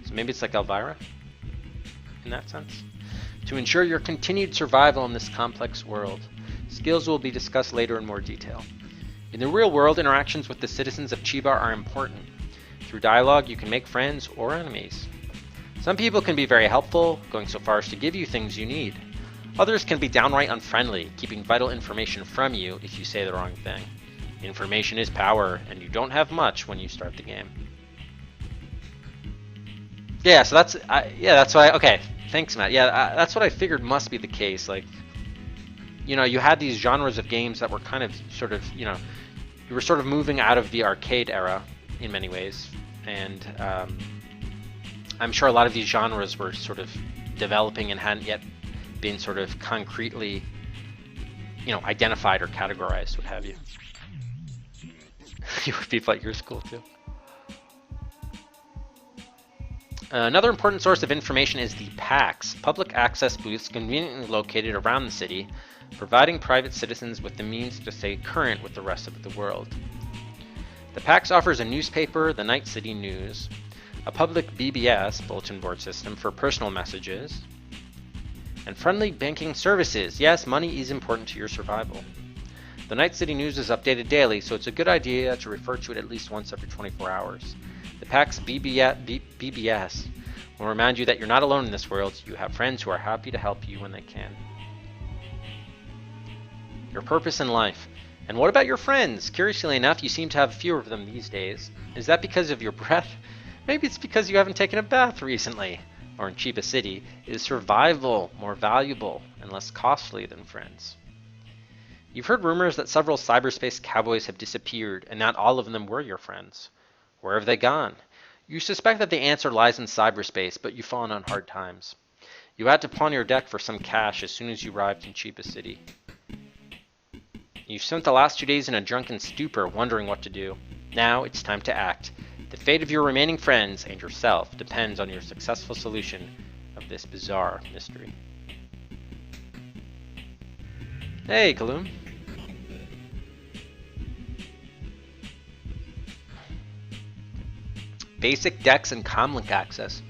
So maybe it's like Elvira, in that sense. To ensure your continued survival in this complex world. Skills will be discussed later in more detail. In the real world, interactions with the citizens of Chiba are important. Through dialogue, you can make friends or enemies. Some people can be very helpful, going so far as to give you things you need. Others can be downright unfriendly, keeping vital information from you if you say the wrong thing. Information is power, and you don't have much when you start the game. Yeah, so that's okay. Thanks, Matt. Yeah, that's what I figured must be the case. Like, you know, you had these genres of games that were kind of sort of, you know, you were sort of moving out of the arcade era in many ways, and I'm sure a lot of these genres were sort of developing and hadn't yet been sort of concretely, you know, identified or categorized, what have you. You would people at your school too. Another important source of information is the PAX, public access booths conveniently located around the city, providing private citizens with the means to stay current with the rest of the world. The PAX offers a newspaper, the Night City News, a public BBS, bulletin board system, for personal messages, and friendly banking services. Yes, money is important to your survival. The Night City News is updated daily, so it's a good idea to refer to it at least once every 24 hours. The PAX BBS will remind you that you're not alone in this world. You have friends who are happy to help you when they can. Your purpose in life. And what about your friends? Curiously enough, you seem to have fewer of them these days. Is that because of your breath? Maybe it's because you haven't taken a bath recently. Or in Chiba City, is survival more valuable and less costly than friends? You've heard rumors that several cyberspace cowboys have disappeared, and not all of them were your friends. Where have they gone? You suspect that the answer lies in cyberspace, but you've fallen on hard times. You had to pawn your deck for some cash as soon as you arrived in Chiba City. You spent the last 2 days in a drunken stupor, wondering what to do. Now it's time to act. The fate of your remaining friends and yourself depends on your successful solution of this bizarre mystery. Hey, Kaloom. Basic decks and comlink access.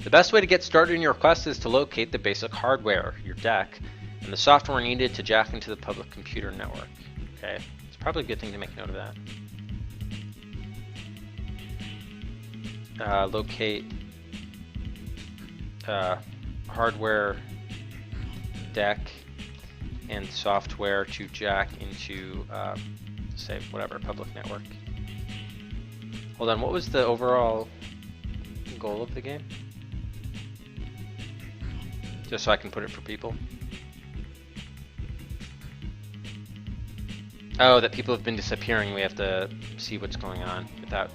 The best way to get started in your quest is to locate the basic hardware, your deck, and the software needed to jack into the public computer network. Okay, it's probably a good thing to make note of that. Locate hardware, deck, and software to jack into, say, whatever, public network. Hold on, what was the overall goal of the game? Just so I can put it for people. Oh, that people have been disappearing. We have to see what's going on without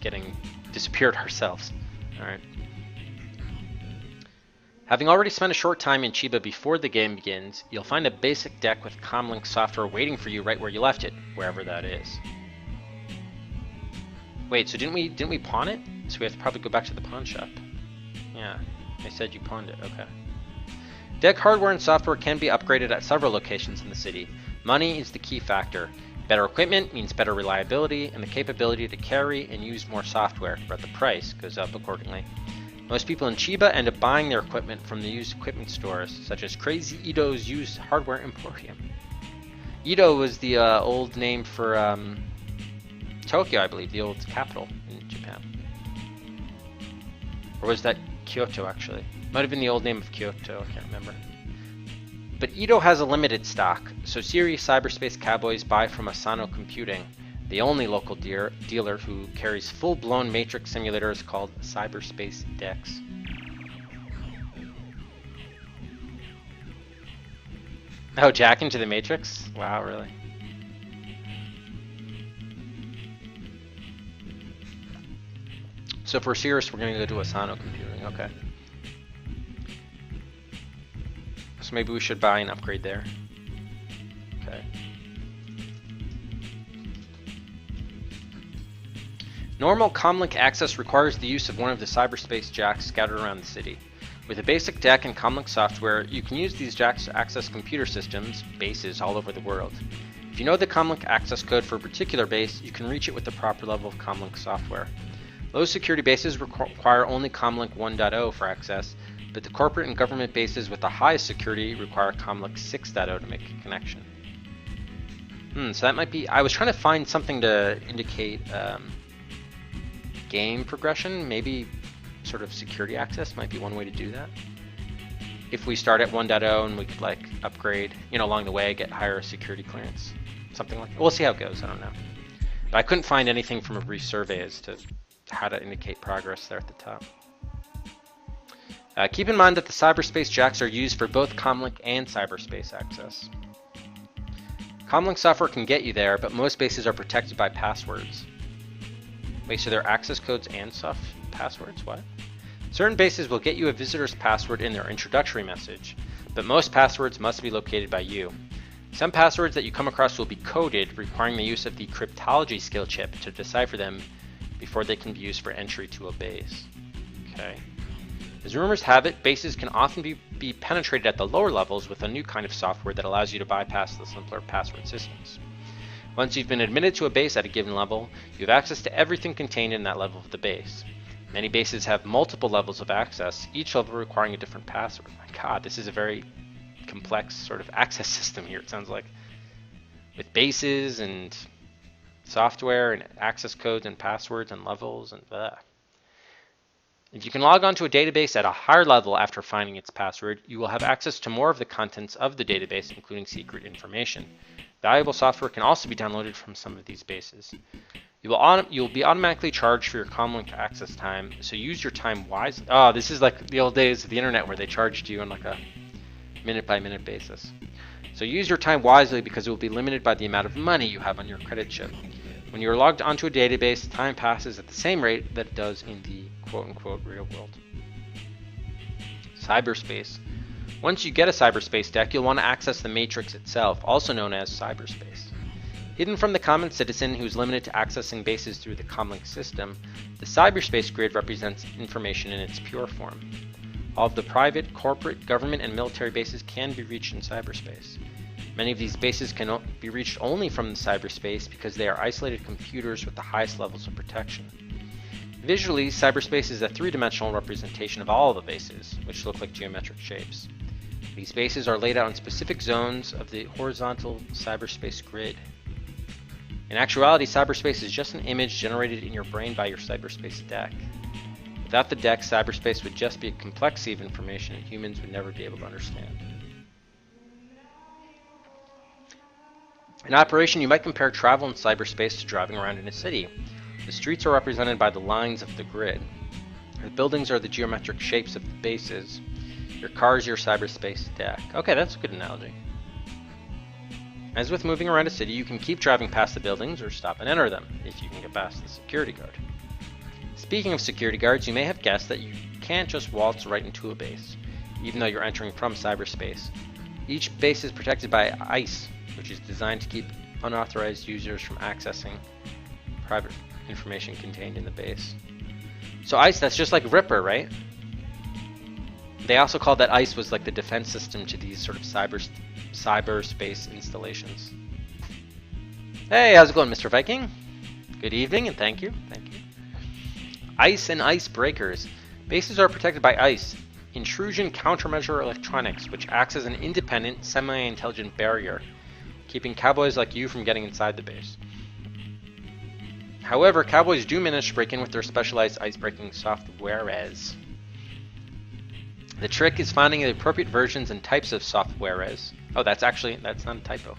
getting disappeared ourselves. Alright. Having already spent a short time in Chiba before the game begins, you'll find a basic deck with comlink software waiting for you right where you left it, wherever that is. Wait, so didn't we pawn it? So we have to probably go back to the pawn shop. Yeah, they said you pawned it, okay. Deck hardware and software can be upgraded at several locations in the city. Money is the key factor. Better equipment means better reliability and the capability to carry and use more software, but the price goes up accordingly. Most people in Chiba end up buying their equipment from the used equipment stores, such as Crazy Ito's Used Hardware Emporium. Ito was the old name for Tokyo, I believe, the old capital in Japan. Or was that Kyoto, actually? Might have been the old name of Kyoto, I can't remember. But Ito has a limited stock, so serious cyberspace cowboys buy from Asano Computing, the only local dealer who carries full-blown matrix simulators called cyberspace decks. Oh, jack into the matrix? Wow, really? So if we're serious, we're going to go to Asano Computing, okay. So maybe we should buy and upgrade there. Okay. Normal comlink access requires the use of one of the cyberspace jacks scattered around the city. With a basic deck and comlink software, you can use these jacks to access computer systems, bases all over the world. If you know the comlink access code for a particular base, you can reach it with the proper level of comlink software. Low security bases require only comlink 1.0 for access, but the corporate and government bases with the highest security require comlink 6.0 to make a connection. So that might be... I was trying to find something to indicate game progression, maybe sort of security access might be one way to do that. If we start at 1.0 and we could like upgrade, along the way, get higher security clearance, something like that. We'll see how it goes. I don't know. But I couldn't find anything from a brief survey as to how to indicate progress there at the top. Keep in mind that the cyberspace jacks are used for both comlink and cyberspace access. Comlink software can get you there, but most bases are protected by passwords. Wait, so they're access codes and soft passwords? What? Certain bases will get you a visitor's password in their introductory message, but most passwords must be located by you. Some passwords that you come across will be coded, requiring the use of the cryptology skill chip to decipher them before they can be used for entry to a base. Okay. As rumors have it, bases can often be penetrated at the lower levels with a new kind of software that allows you to bypass the simpler password systems. Once you've been admitted to a base at a given level, you have access to everything contained in that level of the base. Many bases have multiple levels of access, each level requiring a different password. My God, this is a very complex sort of access system here, it sounds like. With bases and software and access codes and passwords and levels and blah. If you can log on to a database at a higher level after finding its password, you will have access to more of the contents of the database, including secret information. Valuable software can also be downloaded from some of these bases. You'll be automatically charged for your comlink access time, so use your time wisely. Oh, this is like the old days of the internet where they charged you on like a minute-by-minute basis. So use your time wisely because it will be limited by the amount of money you have on your credit chip. When you are logged onto a database, time passes at the same rate that it does in the quote-unquote real world. Cyberspace. Once you get a cyberspace deck, you'll want to access the matrix itself, also known as cyberspace. Hidden from the common citizen who is limited to accessing bases through the comlink system, the cyberspace grid represents information in its pure form. All of the private, corporate, government, and military bases can be reached in cyberspace. Many of these bases can be reached only from the cyberspace because they are isolated computers with the highest levels of protection. Visually, cyberspace is a three-dimensional representation of all of the bases, which look like geometric shapes. These bases are laid out in specific zones of the horizontal cyberspace grid. In actuality, cyberspace is just an image generated in your brain by your cyberspace deck. Without the deck, cyberspace would just be a complexity of information that humans would never be able to understand. In operation, you might compare travel in cyberspace to driving around in a city. The streets are represented by the lines of the grid. The buildings are the geometric shapes of the bases. Your car is your cyberspace deck. Okay, that's a good analogy. As with moving around a city, you can keep driving past the buildings or stop and enter them if you can get past the security guard. Speaking of security guards, you may have guessed that you can't just waltz right into a base, even though you're entering from cyberspace. Each base is protected by ICE, which is designed to keep unauthorized users from accessing private information contained in the base. So ICE, that's just like Ripper, right? They also called that ICE was like the defense system to these sort of cyberspace installations. Hey, how's it going, Mr. Viking? Good evening, and thank you. ICE and ICE breakers. Bases are protected by ICE, intrusion countermeasure electronics, which acts as an independent, semi-intelligent barrier, keeping cowboys like you from getting inside the base. However, cowboys do manage to break in with their specialized ice-breaking softwares. The trick is finding the appropriate versions and types of softwares. Oh, that's not a typo.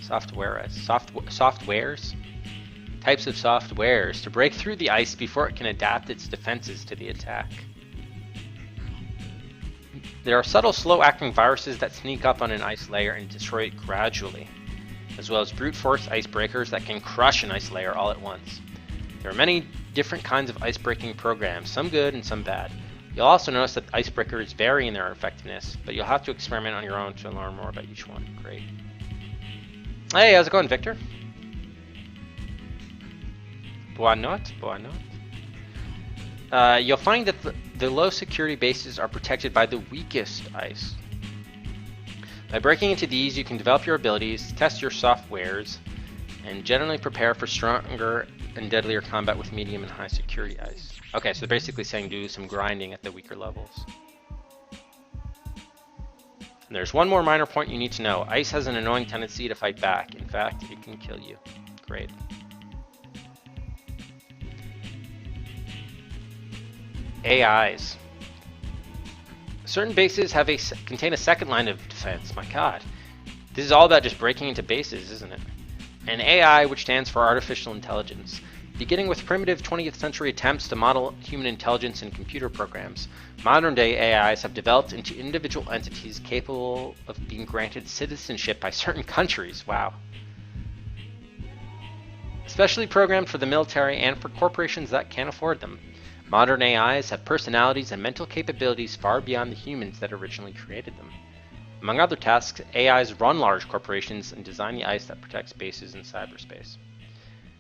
Softwares. Types of softwares to break through the ice before it can adapt its defenses to the attack. There are subtle, slow-acting viruses that sneak up on an ice layer and destroy it gradually, as well as brute force icebreakers that can crush an ice layer all at once. There are many different kinds of ice-breaking programs, some good and some bad. You'll also notice that icebreakers vary in their effectiveness, but you'll have to experiment on your own to learn more about each one. Great. Hey, how's it going, Victor? Boa noite. You'll find that the low security bases are protected by the weakest ice. By breaking into these, you can develop your abilities, test your softwares, and generally prepare for stronger and deadlier combat with medium and high security ice. Okay, so they're basically saying do some grinding at the weaker levels. And there's one more minor point you need to know. Ice has an annoying tendency to fight back. In fact, it can kill you. Great. AIs. Certain bases contain a second line of defense. My god. This is all about just breaking into bases, isn't it? An AI, which stands for artificial intelligence. Beginning with primitive 20th century attempts to model human intelligence in computer programs, modern-day AIs have developed into individual entities capable of being granted citizenship by certain countries. Wow. Specially programmed for the military and for corporations that can't afford them. Modern AIs have personalities and mental capabilities far beyond the humans that originally created them. Among other tasks, AIs run large corporations and design the ice that protects bases in cyberspace.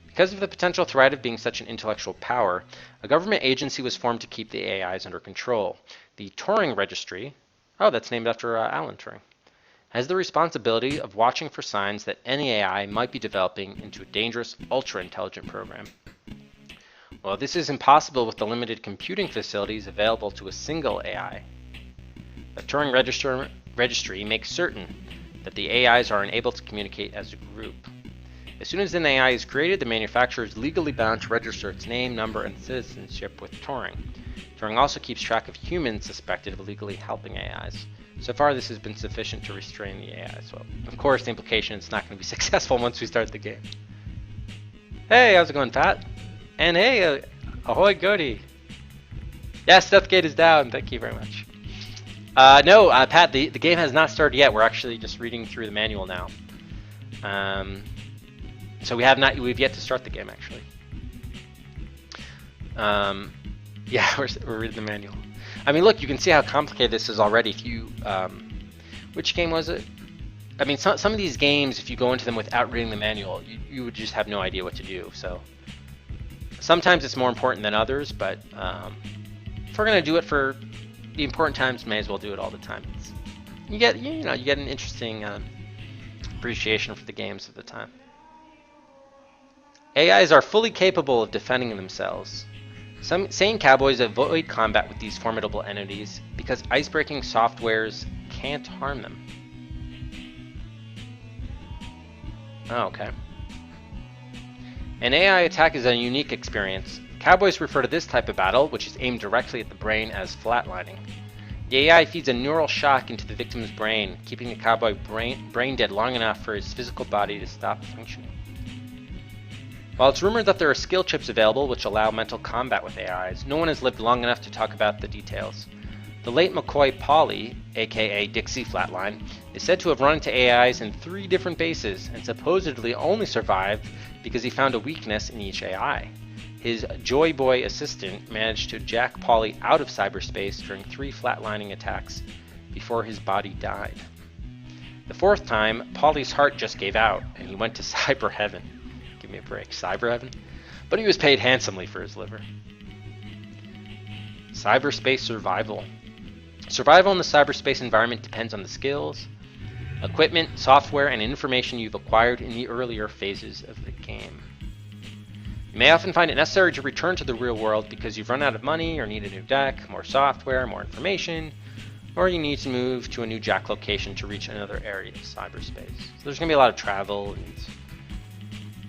Because of the potential threat of being such an intellectual power, a government agency was formed to keep the AIs under control. The Turing Registry, that's named after Alan Turing, has the responsibility of watching for signs that any AI might be developing into a dangerous, ultra-intelligent program. Well, this is impossible with the limited computing facilities available to a single AI. The Turing Registry makes certain that the AIs are unable to communicate as a group. As soon as an AI is created, the manufacturer is legally bound to register its name, number, and citizenship with Turing. Turing also keeps track of humans suspected of illegally helping AIs. So far, this has been sufficient to restrain the AIs. So, of course, the implication is it's not going to be successful once we start the game. Hey, how's it going, Pat? And hey, ahoy, Goaty. Yes, Deathgate is down. Thank you very much. No, Pat, the game has not started yet. We're actually just reading through the manual now. So we've yet to start the game, actually. Yeah, we're reading the manual. I mean, look, you can see how complicated this is already. If you, which game was it? I mean, some of these games, if you go into them without reading the manual, you would just have no idea what to do. So sometimes it's more important than others, but if we're gonna do it for the important times, may as well do it all the time. You get an interesting appreciation for the games of the time. AIs are fully capable of defending themselves. Some sane cowboys avoid combat with these formidable entities because ice-breaking softwares can't harm them. Oh, okay. An AI attack is a unique experience. Cowboys refer to this type of battle, which is aimed directly at the brain, as flatlining. The AI feeds a neural shock into the victim's brain, keeping the cowboy brain dead long enough for his physical body to stop functioning. While it's rumored that there are skill chips available which allow mental combat with AIs, no one has lived long enough to talk about the details. The late McCoy Polly, aka Dixie Flatline, is said to have run into AIs in 3 different bases and supposedly only survived because he found a weakness in each AI. His Joy Boy assistant managed to jack Polly out of cyberspace during 3 flatlining attacks before his body died. The 4th time, Polly's heart just gave out and he went to cyber heaven. Give me a break, cyber heaven? But he was paid handsomely for his liver. Cyberspace survival. Survival in the cyberspace environment depends on the skills, equipment, software, and information you've acquired in the earlier phases of the game. You may often find it necessary to return to the real world because you've run out of money or need a new deck, more software, more information, or you need to move to a new jack location to reach another area of cyberspace. So there's going to be a lot of travel and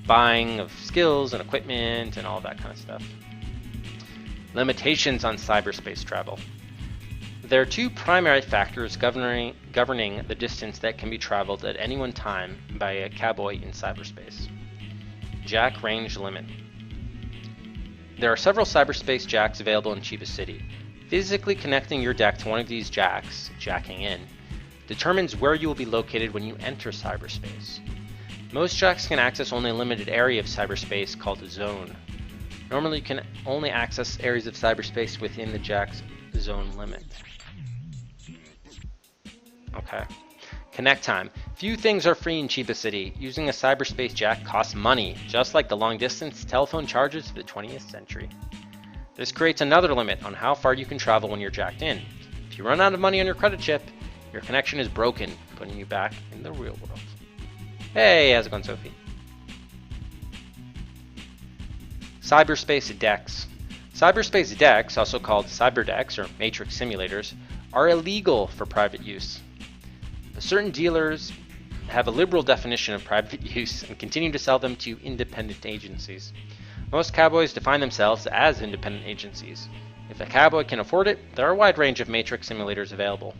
buying of skills and equipment and all that kind of stuff. Limitations on cyberspace travel. There are 2 primary factors governing the distance that can be traveled at any one time by a cowboy in cyberspace. Jack range limit. There are several cyberspace jacks available in Chiba City. Physically connecting your deck to one of these jacks, jacking in, determines where you will be located when you enter cyberspace. Most jacks can access only a limited area of cyberspace called a zone. Normally you can only access areas of cyberspace within the jack's zone limit. Okay. Connect time. Few things are free in Chiba City. Using a cyberspace jack costs money, just like the long-distance telephone charges of the 20th century. This creates another limit on how far you can travel when you're jacked in. If you run out of money on your credit chip, your connection is broken, putting you back in the real world. Hey, how's it going, Sophie? Cyberspace decks. Cyberspace decks, also called cyber decks or matrix simulators, are illegal for private use. But certain dealers have a liberal definition of private use and continue to sell them to independent agencies. Most cowboys define themselves as independent agencies. If a cowboy can afford it, there are a wide range of matrix simulators available.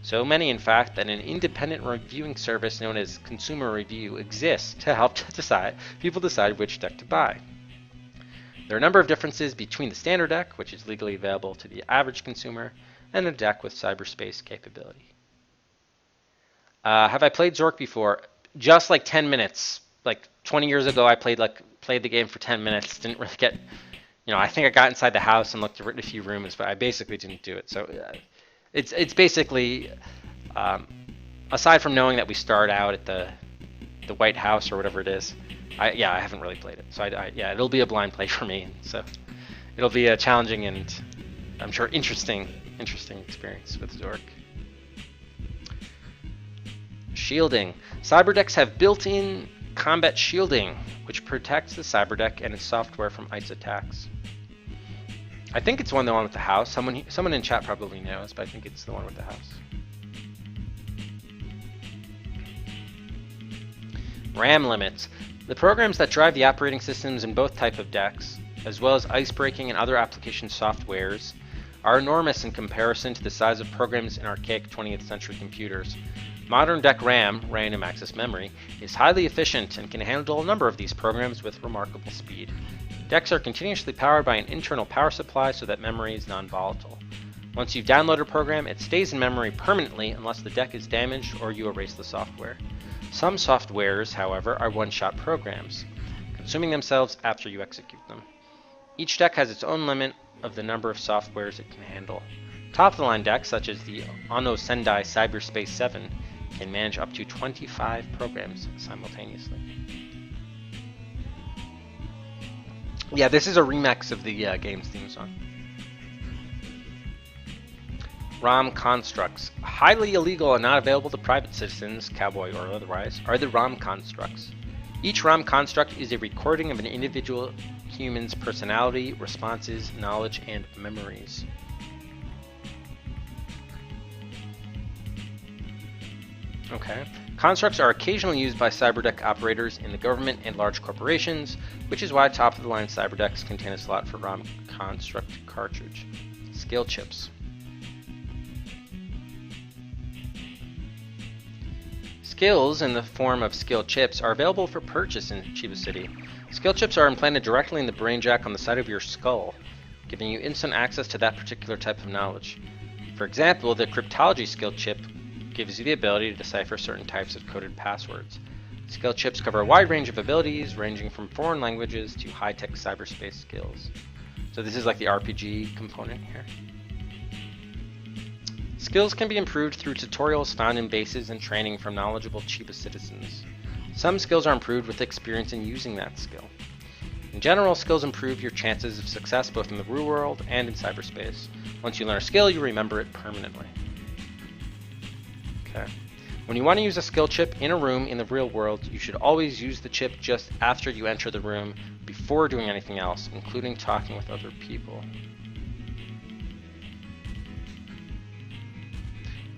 So many, in fact, that an independent reviewing service known as Consumer Review exists to help people decide which deck to buy. There are a number of differences between the standard deck, which is legally available to the average consumer, and a deck with cyberspace capability. Have I played Zork before? Just like 10 minutes. Like 20 years ago, I played the game for 10 minutes. Didn't really get, I think I got inside the house and looked at a few rooms, but I basically didn't do it. So it's basically, aside from knowing that we start out at the White House or whatever it is, I haven't really played it. So it'll be a blind play for me. So it'll be a challenging and I'm sure interesting experience with Zork. Shielding. Cyberdecks have built-in combat shielding, which protects the cyberdeck and its software from ice attacks. I think it's the one with the house. Someone in chat probably knows, but I think it's the one with the house. RAM limits. The programs that drive the operating systems in both types of decks, as well as icebreaking and other application softwares, are enormous in comparison to the size of programs in archaic 20th century computers. Modern deck RAM, random access memory, is highly efficient and can handle a number of these programs with remarkable speed. Decks are continuously powered by an internal power supply so that memory is non-volatile. Once you've downloaded a program, it stays in memory permanently unless the deck is damaged or you erase the software. Some softwares, however, are one-shot programs, consuming themselves after you execute them. Each deck has its own limit of the number of softwares it can handle. Top-of-the-line decks, such as the Ono Sendai Cyberspace 7, can manage up to 25 programs simultaneously. Yeah, this is a remix of the game's theme song. ROM constructs. Highly illegal and not available to private citizens, cowboy or otherwise, are the ROM constructs. Each ROM construct is a recording of an individual human's personality, responses, knowledge, and memories. Okay. Constructs are occasionally used by cyberdeck operators in the government and large corporations, which is why top-of-the-line cyberdecks contain a slot for ROM construct cartridge. Skill chips. Skills in the form of skill chips are available for purchase in Chiba City. Skill chips are implanted directly in the brain jack on the side of your skull, giving you instant access to that particular type of knowledge. For example, the cryptology skill chip gives you the ability to decipher certain types of coded passwords. Skill chips cover a wide range of abilities, ranging from foreign languages to high-tech cyberspace skills. So this is like the RPG component here. Skills can be improved through tutorials found in bases and training from knowledgeable Chiba citizens. Some skills are improved with experience in using that skill. In general, skills improve your chances of success both in the real world and in cyberspace. Once you learn a skill, you remember it permanently. Okay. When you want to use a skill chip in a room in the real world, you should always use the chip just after you enter the room, before doing anything else, including talking with other people.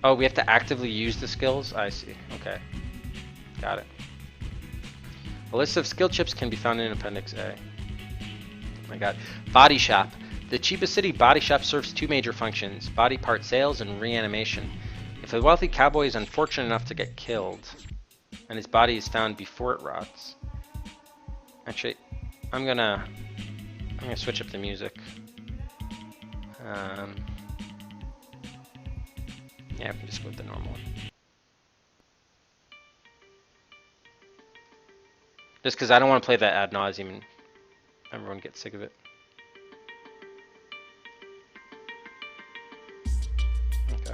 Oh, we have to actively use the skills? I see. Okay. Got it. A list of skill chips can be found in Appendix A. Oh my god. Body Shop. The Chiba City Body Shop serves two major functions: body part sales and reanimation. If a wealthy cowboy is unfortunate enough to get killed, and his body is found before it rots. Actually, I'm gonna switch up the music. Yeah, we can just go with the normal one. Just because I don't want to play that ad nauseum and everyone gets sick of it. Okay.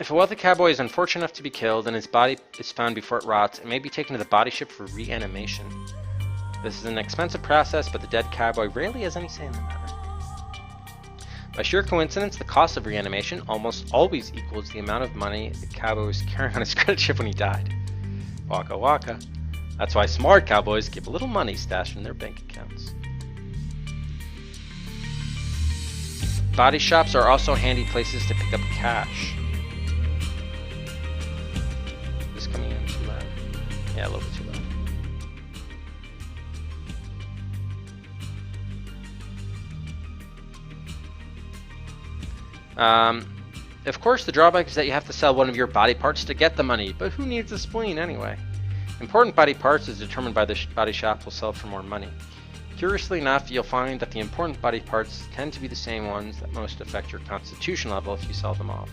If a wealthy cowboy is unfortunate enough to be killed and his body is found before it rots, it may be taken to the body ship for reanimation. This is an expensive process, but the dead cowboy rarely has any say in the matter. By sheer coincidence, the cost of reanimation almost always equals the amount of money the cowboy was carrying on his credit chip when he died. Waka waka. That's why smart cowboys keep a little money stashed in their bank accounts. Body shops are also handy places to pick up cash. Is this coming in too loud? Yeah, a little bit too loud. Of course, the drawback is that you have to sell one of your body parts to get the money, but who needs a spleen anyway? Important body parts is determined by the body shop will sell for more money. Curiously enough, you'll find that the important body parts tend to be the same ones that most affect your constitution level if you sell them off.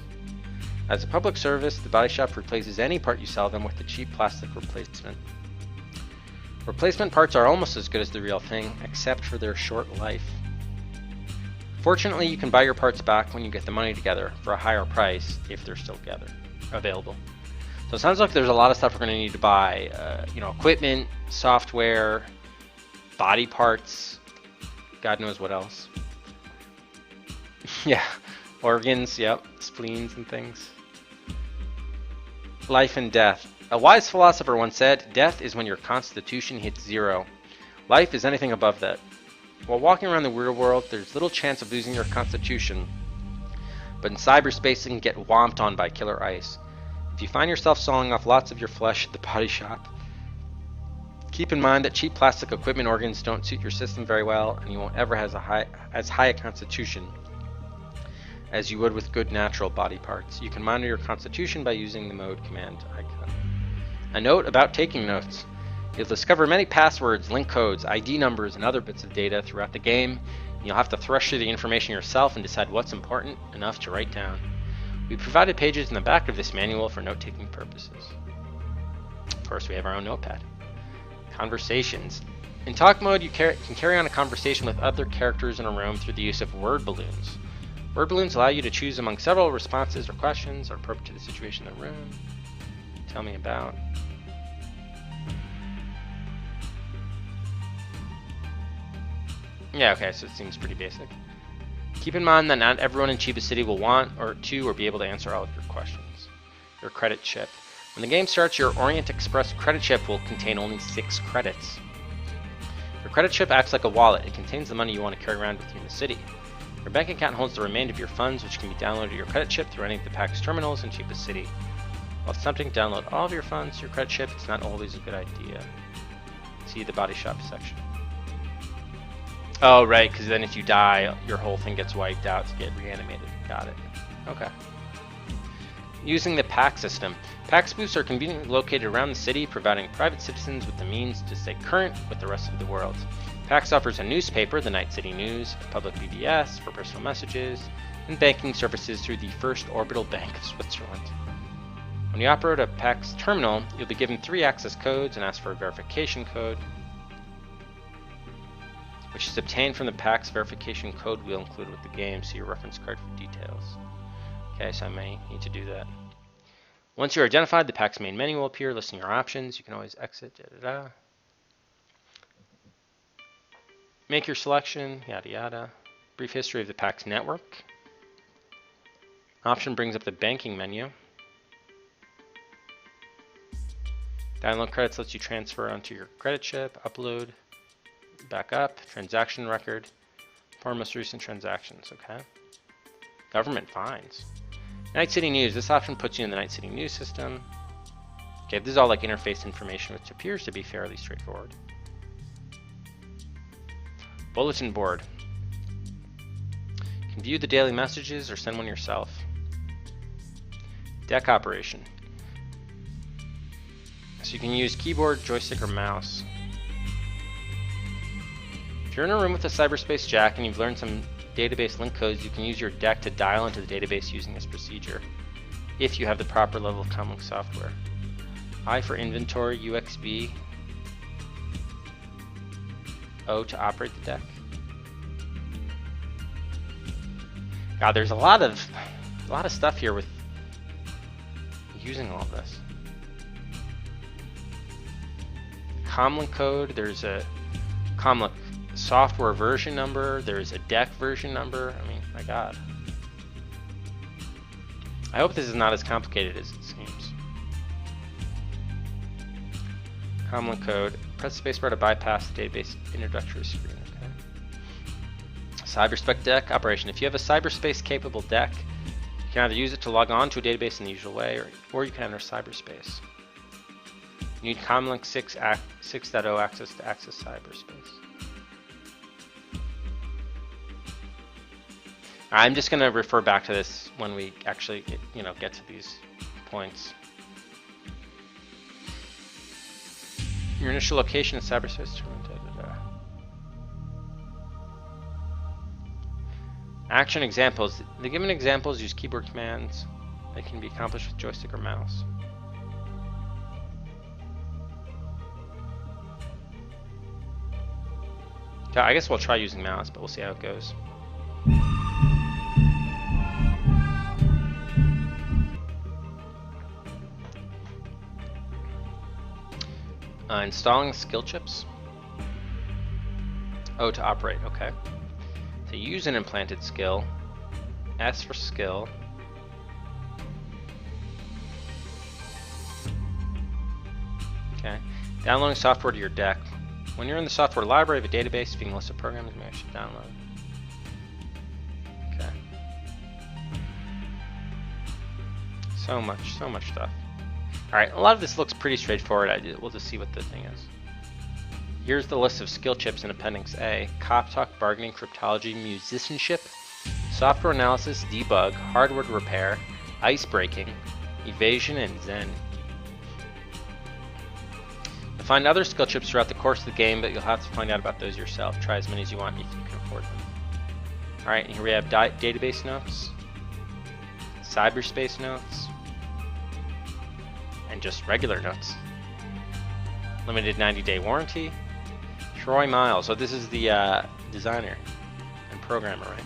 As a public service, the body shop replaces any part you sell them with a cheap plastic replacement. Replacement parts are almost as good as the real thing, except for their short life. Fortunately, you can buy your parts back when you get the money together for a higher price if they're still available. So it sounds like there's a lot of stuff we're going to need to buy. Equipment, software, body parts, God knows what else. Yeah, organs, yep, spleens and things. Life and death. A wise philosopher once said, "Death is when your constitution hits 0. Life is anything above that." While walking around the real world, there's little chance of losing your constitution, but in cyberspace it can get whomped on by killer ice. If you find yourself sawing off lots of your flesh at the body shop, keep in mind that cheap plastic equipment organs don't suit your system very well, and you won't ever have as high a constitution as you would with good natural body parts. You can monitor your constitution by using the mode command icon. A note about taking notes. You'll discover many passwords, link codes, ID numbers, and other bits of data throughout the game. You'll have to thresh through the information yourself and decide what's important enough to write down. We provided pages in the back of this manual for note-taking purposes. Of course, we have our own notepad. Conversations. In talk mode, you can carry on a conversation with other characters in a room through the use of word balloons. Word balloons allow you to choose among several responses or questions or appropriate to the situation in the room. Tell me about. Yeah, okay, so it seems pretty basic. Keep in mind that not everyone in Chiba City will want or be able to answer all of your questions. Your credit chip. When the game starts, your Orient Express credit chip will contain only 6 credits. Your credit chip acts like a wallet. It contains the money you want to carry around with you in the city. Your bank account holds the remainder of your funds, which can be downloaded to your credit chip through any of the PAX terminals in Chiba City. While it's tempting to download all of your funds to your credit chip, it's not always a good idea. See the body shop section. Oh, right, because then if you die, your whole thing gets wiped out to get reanimated. Got it. Okay. Using the PAX system. PAX booths are conveniently located around the city, providing private citizens with the means to stay current with the rest of the world. PAX offers a newspaper, the Night City News, a public BBS for personal messages, and banking services through the First Orbital Bank of Switzerland. When you operate a PAX terminal, you'll be given 3 access codes and asked for a verification code, which is obtained from the PAX verification code wheel included with the game. See your reference card for details. Okay, so I may need to do that. Once you're identified, the PAX main menu will appear listing your options. You can always exit, Make your selection, yada yada. Brief history of the PAX network. Option brings up the banking menu. Download credits lets you transfer onto your credit chip, upload, backup, transaction record, for most recent transactions, okay? Government fines. Night City News, this option puts you in the Night City News system. Okay, this is all like interface information, which appears to be fairly straightforward. Bulletin board. You can view the daily messages or send one yourself. Deck operation. So you can use keyboard, joystick, or mouse. If you're in a room with a cyberspace jack and you've learned some database link codes, you can use your deck to dial into the database using this procedure, if you have the proper level of comlink software. I for inventory, UXB, O to operate the deck. God, there's a lot of stuff here with using all of this. Comlink code, there's a comlink software version number, there's a deck version number. I mean, my God. I hope this is not as complicated as it seems. Comlink code. Press spacebar to bypass the database introductory screen. Okay. Cyberspec deck operation. If you have a cyberspace capable deck, you can either use it to log on to a database in the usual way, or you can enter cyberspace. You need Comlink 6.0 access to access cyberspace. I'm just gonna refer back to this when we actually get to these points. Your initial location in cyberspace. Action examples. The given examples use keyboard commands. They can be accomplished with joystick or mouse. Okay, I guess we'll try using mouse, but we'll see how it goes. Installing skill chips. Oh, to operate, okay. To use an implanted skill. S for skill. Okay. Downloading software to your deck. When you're in the software library of a database, viewing a list of programs, maybe I should download. Okay. So much stuff. Alright, a lot of this looks pretty straightforward. We'll just see what the thing is. Here's the list of skill chips in Appendix A. Cop talk, bargaining, cryptology, musicianship, software analysis, debug, hardware repair, ice breaking, evasion, and zen. You'll find other skill chips throughout the course of the game, but you'll have to find out about those yourself. Try as many as you want if you can afford them. Alright, here we have database notes, cyberspace notes, and just regular notes. Limited 90-day warranty. Troy Miles. So this is the designer and programmer, right?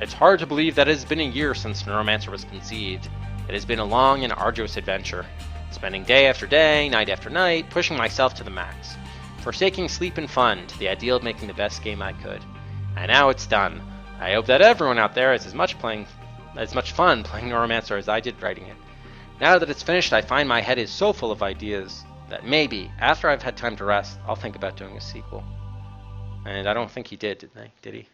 It's hard to believe that it has been a year since Neuromancer was conceived. It has been a long and arduous adventure, spending day after day, night after night, pushing myself to the max, forsaking sleep and fun to the ideal of making the best game I could. And now it's done. I hope that everyone out there has as much fun playing Neuromancer as I did writing it. Now that it's finished, I find my head is so full of ideas that maybe, after I've had time to rest, I'll think about doing a sequel. And I don't think he did he?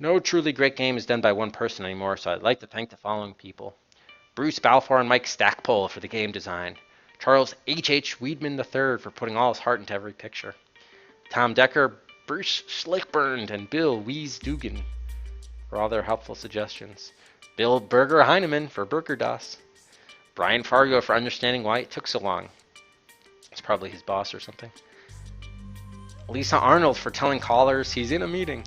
No truly great game is done by one person anymore, so I'd like to thank the following people. Bruce Balfour and Mike Stackpole for the game design. Charles H.H. Weedman III for putting all his heart into every picture. Tom Decker, Bruce Schlickburn, and Bill Wees Dugan for all their helpful suggestions. Bill Berger Heinemann for Burger Das. Brian Fargo for understanding why it took so long. It's probably his boss or something. Lisa Arnold for telling callers he's in a meeting.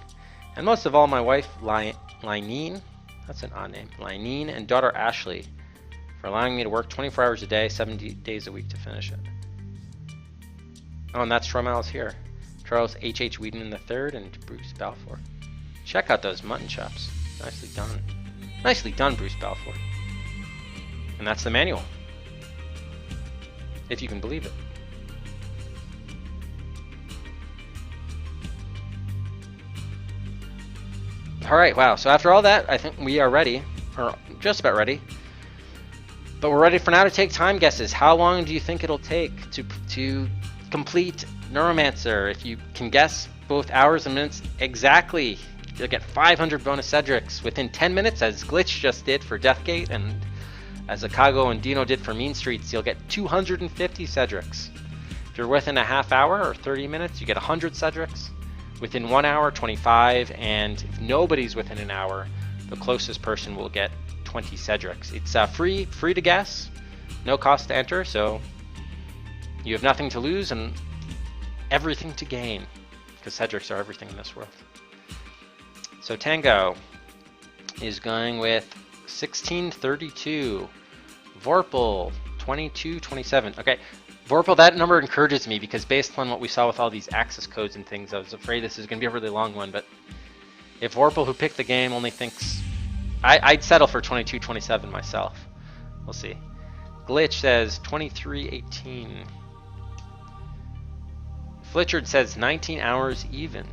And most of all, my wife, Lineen, that's an odd name, Lineen, and daughter Ashley for allowing me to work 24 hours a day, 7 days a week to finish it. Oh, and that's Troy Miles here. Charles H.H. Weedman III and Bruce Balfour. Check out those mutton chops. Nicely done. Nicely done, Bruce Balfour. And that's the manual. If you can believe it. Alright, wow. So after all that, I think we are ready. Or just about ready. But we're ready for now to take time guesses. How long do you think it'll take to complete Neuromancer? If you can guess both hours and minutes exactly, you'll get 500 bonus Cedrics within 10 minutes, as Glitch just did for Deathgate, and as Akago and Dino did for Mean Streets, you'll get 250 Cedrics. If you're within a half hour or 30 minutes, you get 100 Cedrics. Within 1 hour, 25, and if nobody's within an hour, the closest person will get 20 Cedrics. It's free to guess, no cost to enter, so you have nothing to lose and everything to gain, because Cedrics are everything in this world. So Tango is going with 1632. Vorpal 2227. Okay, Vorpal, that number encourages me because based on what we saw with all these access codes and things, I was afraid this is going to be a really long one. But if Vorpal, who picked the game, only thinks, I'd settle for 2227 myself. We'll see. Glitch says 2318. Flitchard says 19 hours even.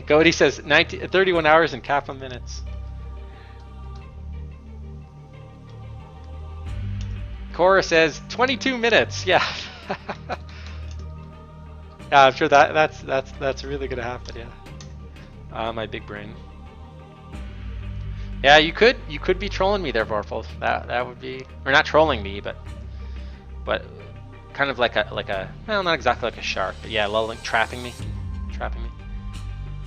Cody says 31 hours and Kappa minutes. Cora says 22 minutes. Yeah. Yeah, I'm sure that's really gonna happen. Yeah. My big brain. Yeah, you could be trolling me there, Vorpal. That would be, or not trolling me, but kind of like a well, not exactly like a shark, but yeah, lulling, trapping me.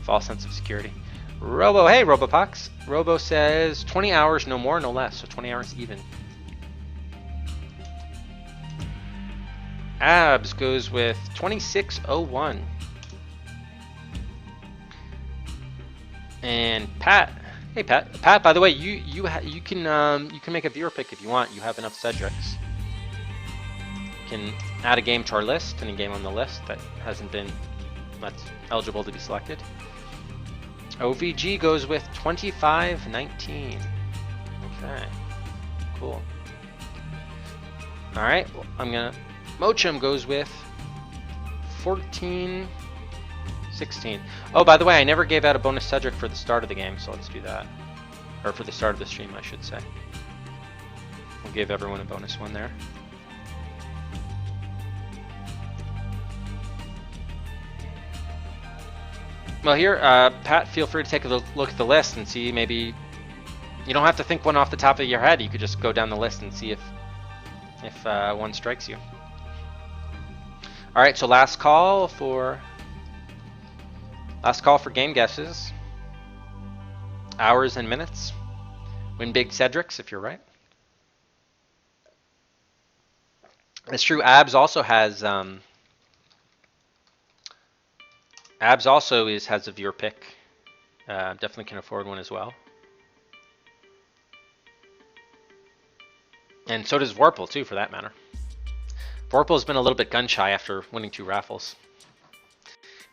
False sense of security. Robo, hey Robopox. Robo says 20 hours, no more, no less. So 20 hours even. Abs goes with 2601. And Pat, hey Pat. Pat, by the way, you can make a viewer pick if you want. You have enough Cedrics. You can add a game to our list, any game on the list that hasn't been that's eligible to be selected. OVG goes with 2519. Okay, cool. All right, well, I'm gonna. Mochum goes with 1416. Oh, by the way, I never gave out a bonus Cedric for the start of the game, so let's do that. Or for the start of the stream, I should say. We'll give everyone a bonus one there. Well, here, Pat, feel free to take a look at the list and see maybe. You don't have to think one off the top of your head. You could just go down the list and see if one strikes you. All right, so last call for game guesses. Hours and minutes. Win big Cedrics if you're right. It's true. Abs also has has a viewer pick. Definitely can afford one as well. And so does Vorpal too, for that matter. Vorpal's been a little bit gun shy after winning 2 raffles.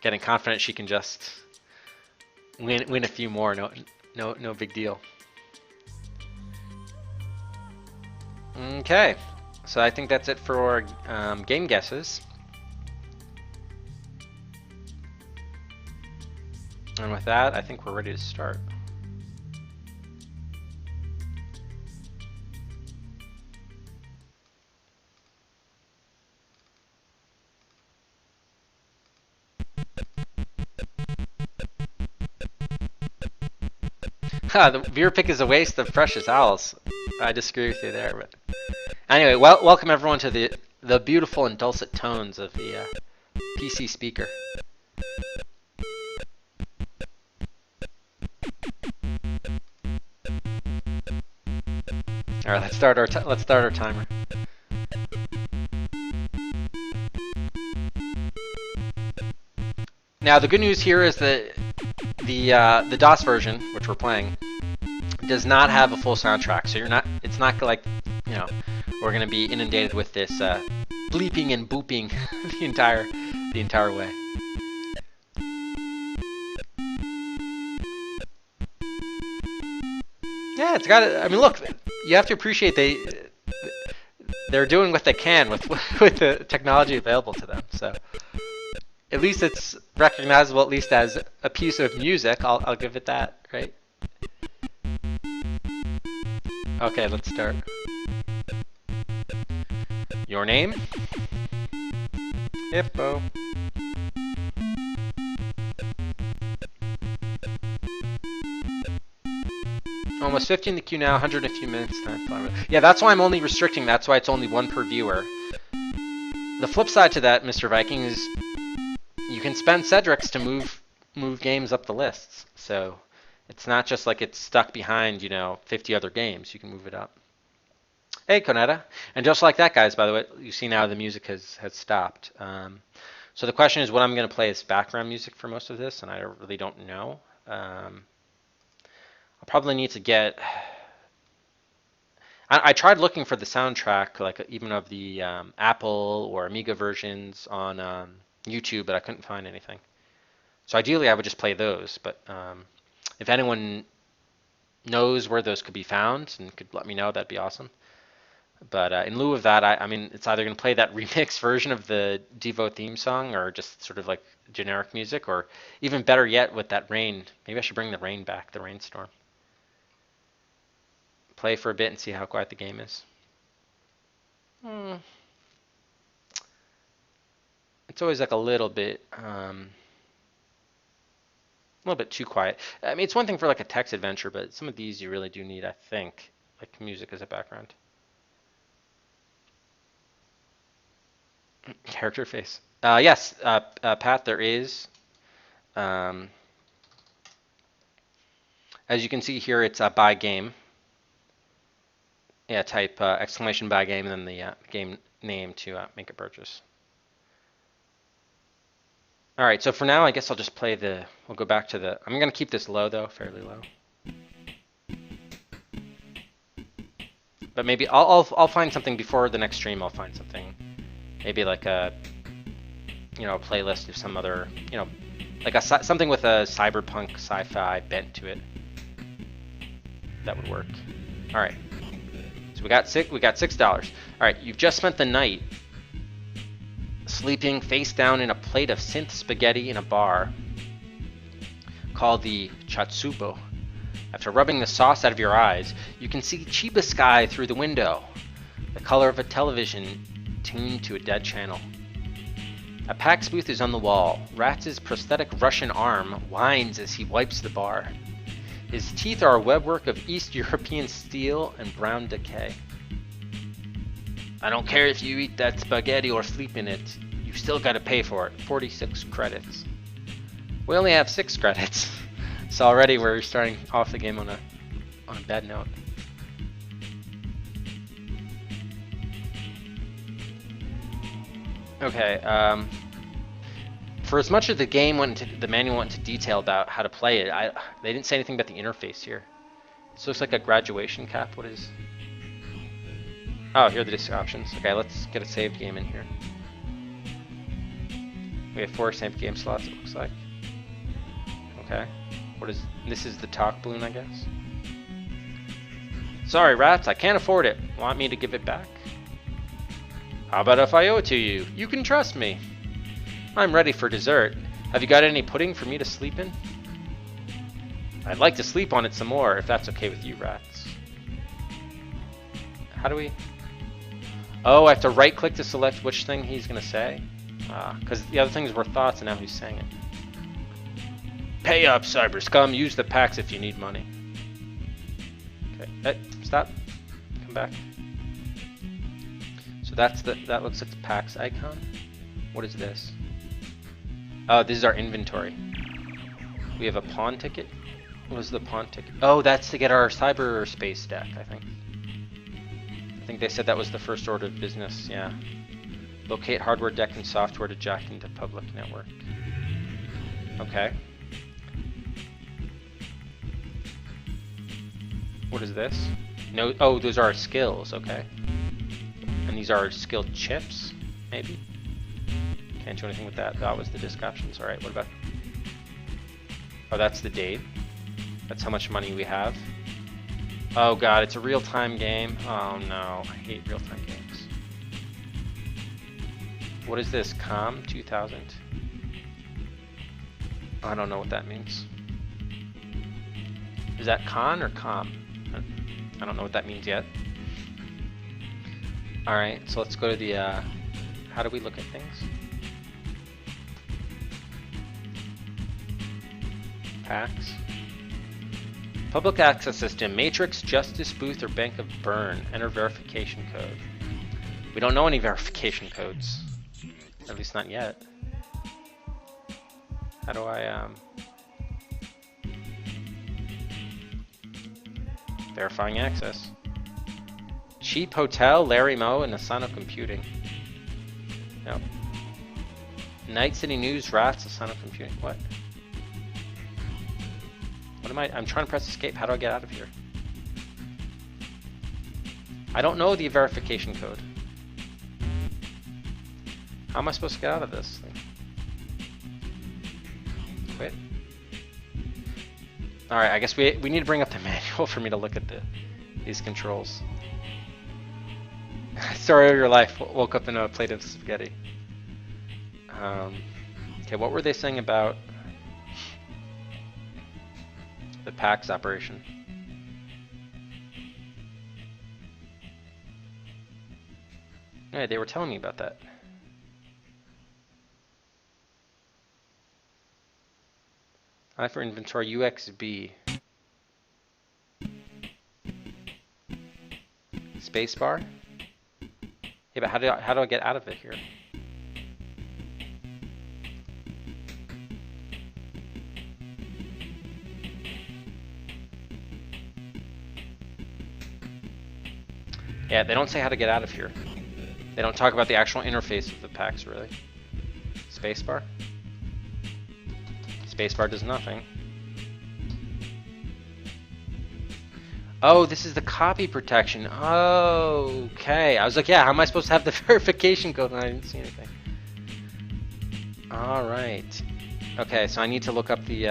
Getting confident she can just win a few more. No big deal. Okay, so I think that's it for game guesses. And with that, I think we're ready to start. The viewer pick is a waste of precious owls. I disagree with you there, but anyway, welcome everyone to the beautiful and dulcet tones of the PC speaker. All right, let's start our timer. Now the good news here is that the DOS version, which we're playing, does not have a full soundtrack. So it's not like, you know, we're gonna be inundated with this bleeping and booping the entire way. Yeah, it's got it. I mean, look, you have to appreciate they're doing what they can with the technology available to them. So at least it's recognizable, at least as a piece of music. I'll give it that, right? Okay, let's start. Your name? Hippo. Almost 50 in the queue now, 100 in a few minutes. Yeah, that's why I'm only restricting. That's why it's only 1 per viewer. The flip side to that, Mr. Viking, is you can spend Cedrics to move games up the lists. So it's not just like it's stuck behind, 50 other games. You can move it up. Hey, Conetta. And just like that, guys, by the way, you see now the music has stopped. So the question is what I'm going to play as background music for most of this, and I really don't know. I'll probably need to get... I tried looking for the soundtrack, like even of the Apple or Amiga versions on YouTube, but I couldn't find anything. So ideally, I would just play those. But if anyone knows where those could be found and could let me know, that'd be awesome. But in lieu of that, I mean, it's either going to play that remix version of the Devo theme song or just sort of like generic music, or even better yet with that rain. Maybe I should bring the rain back, the rainstorm. Play for a bit and see how quiet the game is. It's always like a little bit too quiet. I mean, it's one thing for like a text adventure, but some of these you really do need, I think, like music as a background. Character face. Yes, Pat, there is. As you can see here, it's a buy game. Yeah, type exclamation buy game and then the game name to make a purchase. All right, so for now, I guess I'll just play we'll go back to I'm gonna keep this low though, fairly low. But maybe I'll find something before the next stream. I'll find something, maybe like a playlist of some other, like something with a cyberpunk sci-fi bent to it. That would work. All right. So we got $6. All right, you've just spent the night sleeping face down in a plate of synth spaghetti in a bar called the Chatsubo. After rubbing the sauce out of your eyes, you can see Chiba sky through the window, the color of a television tuned to a dead channel. A PAX booth is on the wall. Ratz's prosthetic Russian arm whines as he wipes the bar. His teeth are a webwork of East European steel and brown decay. I don't care if you eat that spaghetti or sleep in it. You've still got to pay for it. 46 credits. We only have 6 credits. So already we're starting off the game on a bad note. Okay, for as much of the game the manual went into detail about how to play it, they didn't say anything about the interface here. This looks like a graduation cap. What is? Oh, here are the disc options. Okay, let's get a saved game in here. We have 4 saved game slots, it looks like. Okay. This is the talk balloon, I guess. Sorry, rats, I can't afford it. Want me to give it back? How about if I owe it to you? You can trust me. I'm ready for dessert. Have you got any pudding for me to sleep in? I'd like to sleep on it some more, if that's okay with you, rats. How do we... Oh, I have to right-click to select which thing he's going to say? Because the other things were thoughts, and now he's saying it. Pay up, cyber scum. Use the PAX if you need money. Okay. Hey, stop. Come back. So that looks like the PAX icon. What is this? Oh, this is our inventory. We have a pawn ticket. What was the pawn ticket? Oh, that's to get our cyberspace deck, I think. I think they said that was the first order of business, yeah. Locate hardware deck and software to jack into public network. Okay. What is this? No. Oh, those are our skills. Okay. And these are our skill chips, maybe. Can't do anything with that. That was the disc options. All right. What about? Oh, that's the date. That's how much money we have. Oh God, it's a real-time game. Oh no, I hate real-time games. What is this? COM 2000. I don't know what that means. Is that con or com? I don't know what that means yet. Alright, so let's go to the, how do we look at things? PAX. Public access system, Matrix, Justice Booth, or Bank of Bern. Enter verification code. We don't know any verification codes. At least not yet. How do I, verifying access. Cheap Hotel, Larry Moe, and Asano Computing. Nope. Night City News, Rats, Asano Computing. What? What am I? I'm trying to press escape. How do I get out of here? I don't know the verification code. How am I supposed to get out of this thing? Quit. Alright, I guess we need to bring up the manual for me to look at these controls. Story of your life. Woke up in a plate of spaghetti. Okay, what were they saying about the PAX operation? Yeah, they were telling me about that. I for inventory UXB. Spacebar? Yeah, but how do I get out of it here? Yeah, they don't say how to get out of here. They don't talk about the actual interface of the packs, really. Spacebar? Spacebar does nothing. Oh, this is the copy protection. Oh, okay. I was like, yeah, how am I supposed to have the verification code when I didn't see anything? All right. Okay, so I need to look up the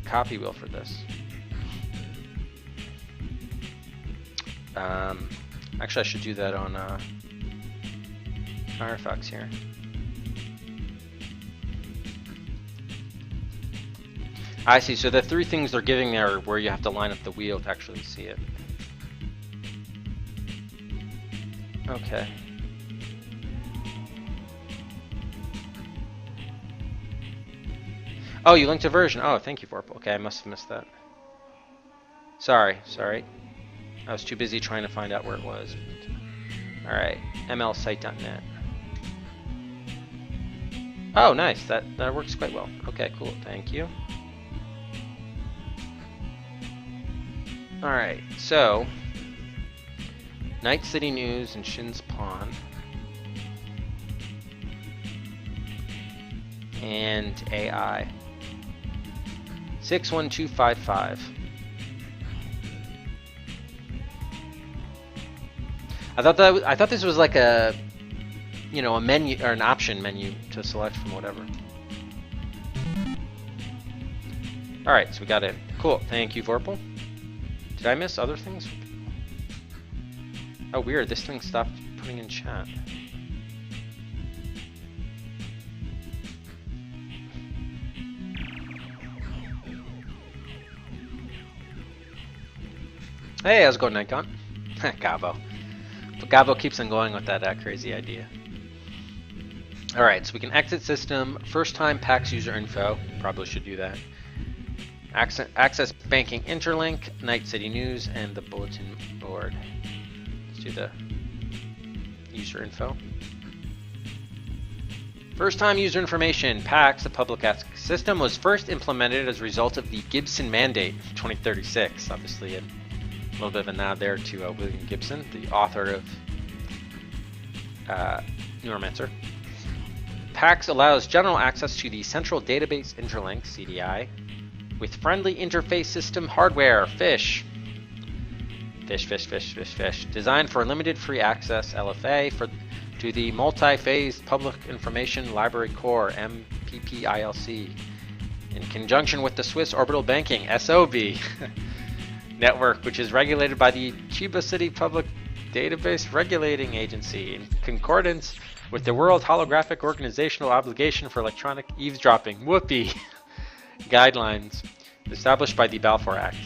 copy wheel for this. Actually, I should do that on Firefox here. I see. So the three things they're giving there are where you have to line up the wheel to actually see it. Okay. Oh, you linked a version. Oh, thank you, Vorpal. Okay, I must have missed that. Sorry. I was too busy trying to find out where it was. All right, mlsite.net. Oh, nice. That works quite well. Okay, cool. Thank you. All right, so Night City News and Shin's Pawn. And AI. 61255. I thought this was like a, you know, a menu or an option menu to select from whatever. All right, so we got it. Cool. Thank you, Vorpal. Did I miss other things? Oh, weird. This thing stopped putting in chat. Hey, how's it going, Nikon? Gabo. But Gabo keeps on going with that crazy idea. Alright, so we can exit system, first time PAX user info. Probably should do that. Access banking interlink, Night City News, and the bulletin board. Let's do the user info. First time user information. PAX, the public access system, was first implemented as a result of the Gibson mandate, 2036. Obviously, a little bit of a nod there to William Gibson, the author of Neuromancer. PAX allows general access to the Central Database Interlink, CDI, with friendly interface system hardware, FISH. FISH. Designed for limited free access, LFA, to the multi-phased Public Information Library Core, MPPILC, in conjunction with the Swiss Orbital Banking, SOB, network, which is regulated by the Chiba City Public Database Regulating Agency, in concordance with the World Holographic Organizational Obligation for Electronic Eavesdropping, whoopee, guidelines established by the Balfour Act.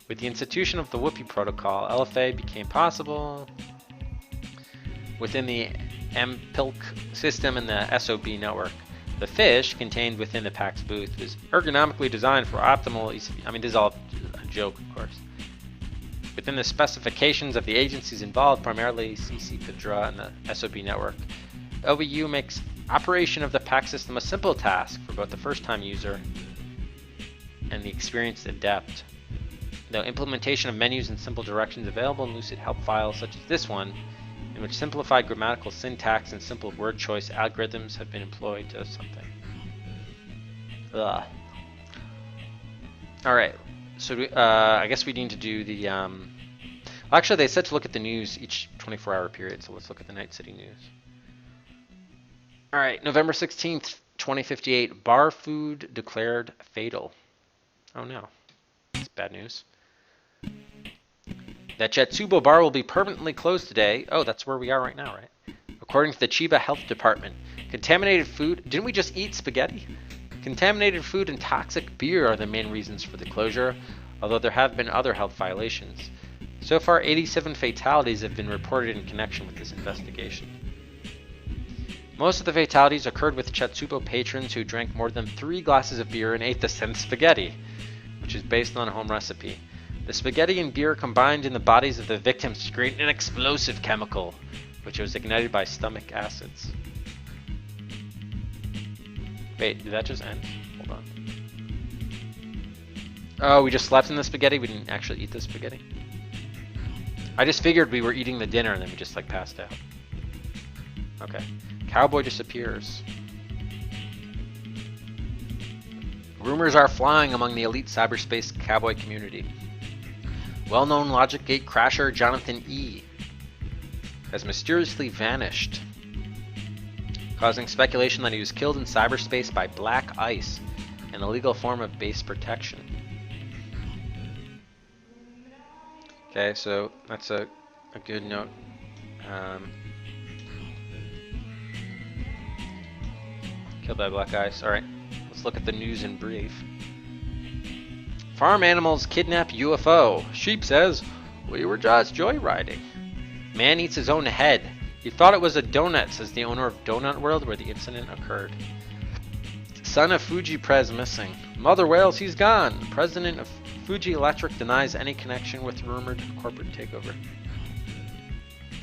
With the institution of the Whoopee Protocol, LFA became possible within the MPILC system and the SOB network. The FISH contained within the PAX booth was ergonomically designed for optimal ECB. I mean, this is all a joke, of course. Within the specifications of the agencies involved, primarily CC Cadra and the SOB network, OVU makes operation of the PAX system a simple task for both the first-time user and the experienced adept. The implementation of menus and simple directions available in Lucid help files such as this one, in which simplified grammatical syntax and simple word choice algorithms have been employed to something. Ugh. All right, so I guess we need to do the. Actually, they said to look at the news each 24-hour period, so let's look at the Night City News. All right, November 16th, 2058. Bar food declared fatal. Oh no, that's bad news. That Chetsubo bar will be permanently closed today. Oh, that's where we are right now, right? According to the Chiba Health Department. Contaminated food. Didn't we just eat spaghetti? Contaminated food and toxic beer are the main reasons for the closure, although there have been other health violations. So far, 87 fatalities have been reported in connection with this investigation. Most of the fatalities occurred with Chetsubo patrons who drank more than 3 glasses of beer and ate the synth spaghetti, which is based on a home recipe. The spaghetti and beer combined in the bodies of the victims to create an explosive chemical, which was ignited by stomach acids. Wait, did that just end? Hold on. Oh, we just slept in the spaghetti? We didn't actually eat the spaghetti? I just figured we were eating the dinner and then we just like passed out. Okay. Cowboy disappears. Rumors are flying among the elite cyberspace cowboy community. Well-known Logic Gate crasher Jonathan E. has mysteriously vanished, causing speculation that he was killed in cyberspace by black ice, an illegal form of base protection. Okay, so that's a good note. Killed by black ice. Alright, let's look at the news in brief. Farm animals kidnap UFO. Sheep says, we were just joyriding. Man eats his own head. He thought it was a donut, says the owner of Donut World where the incident occurred. Son of Fuji Prez missing. Mother whales, he's gone. President of Fuji Electric denies any connection with rumored corporate takeover.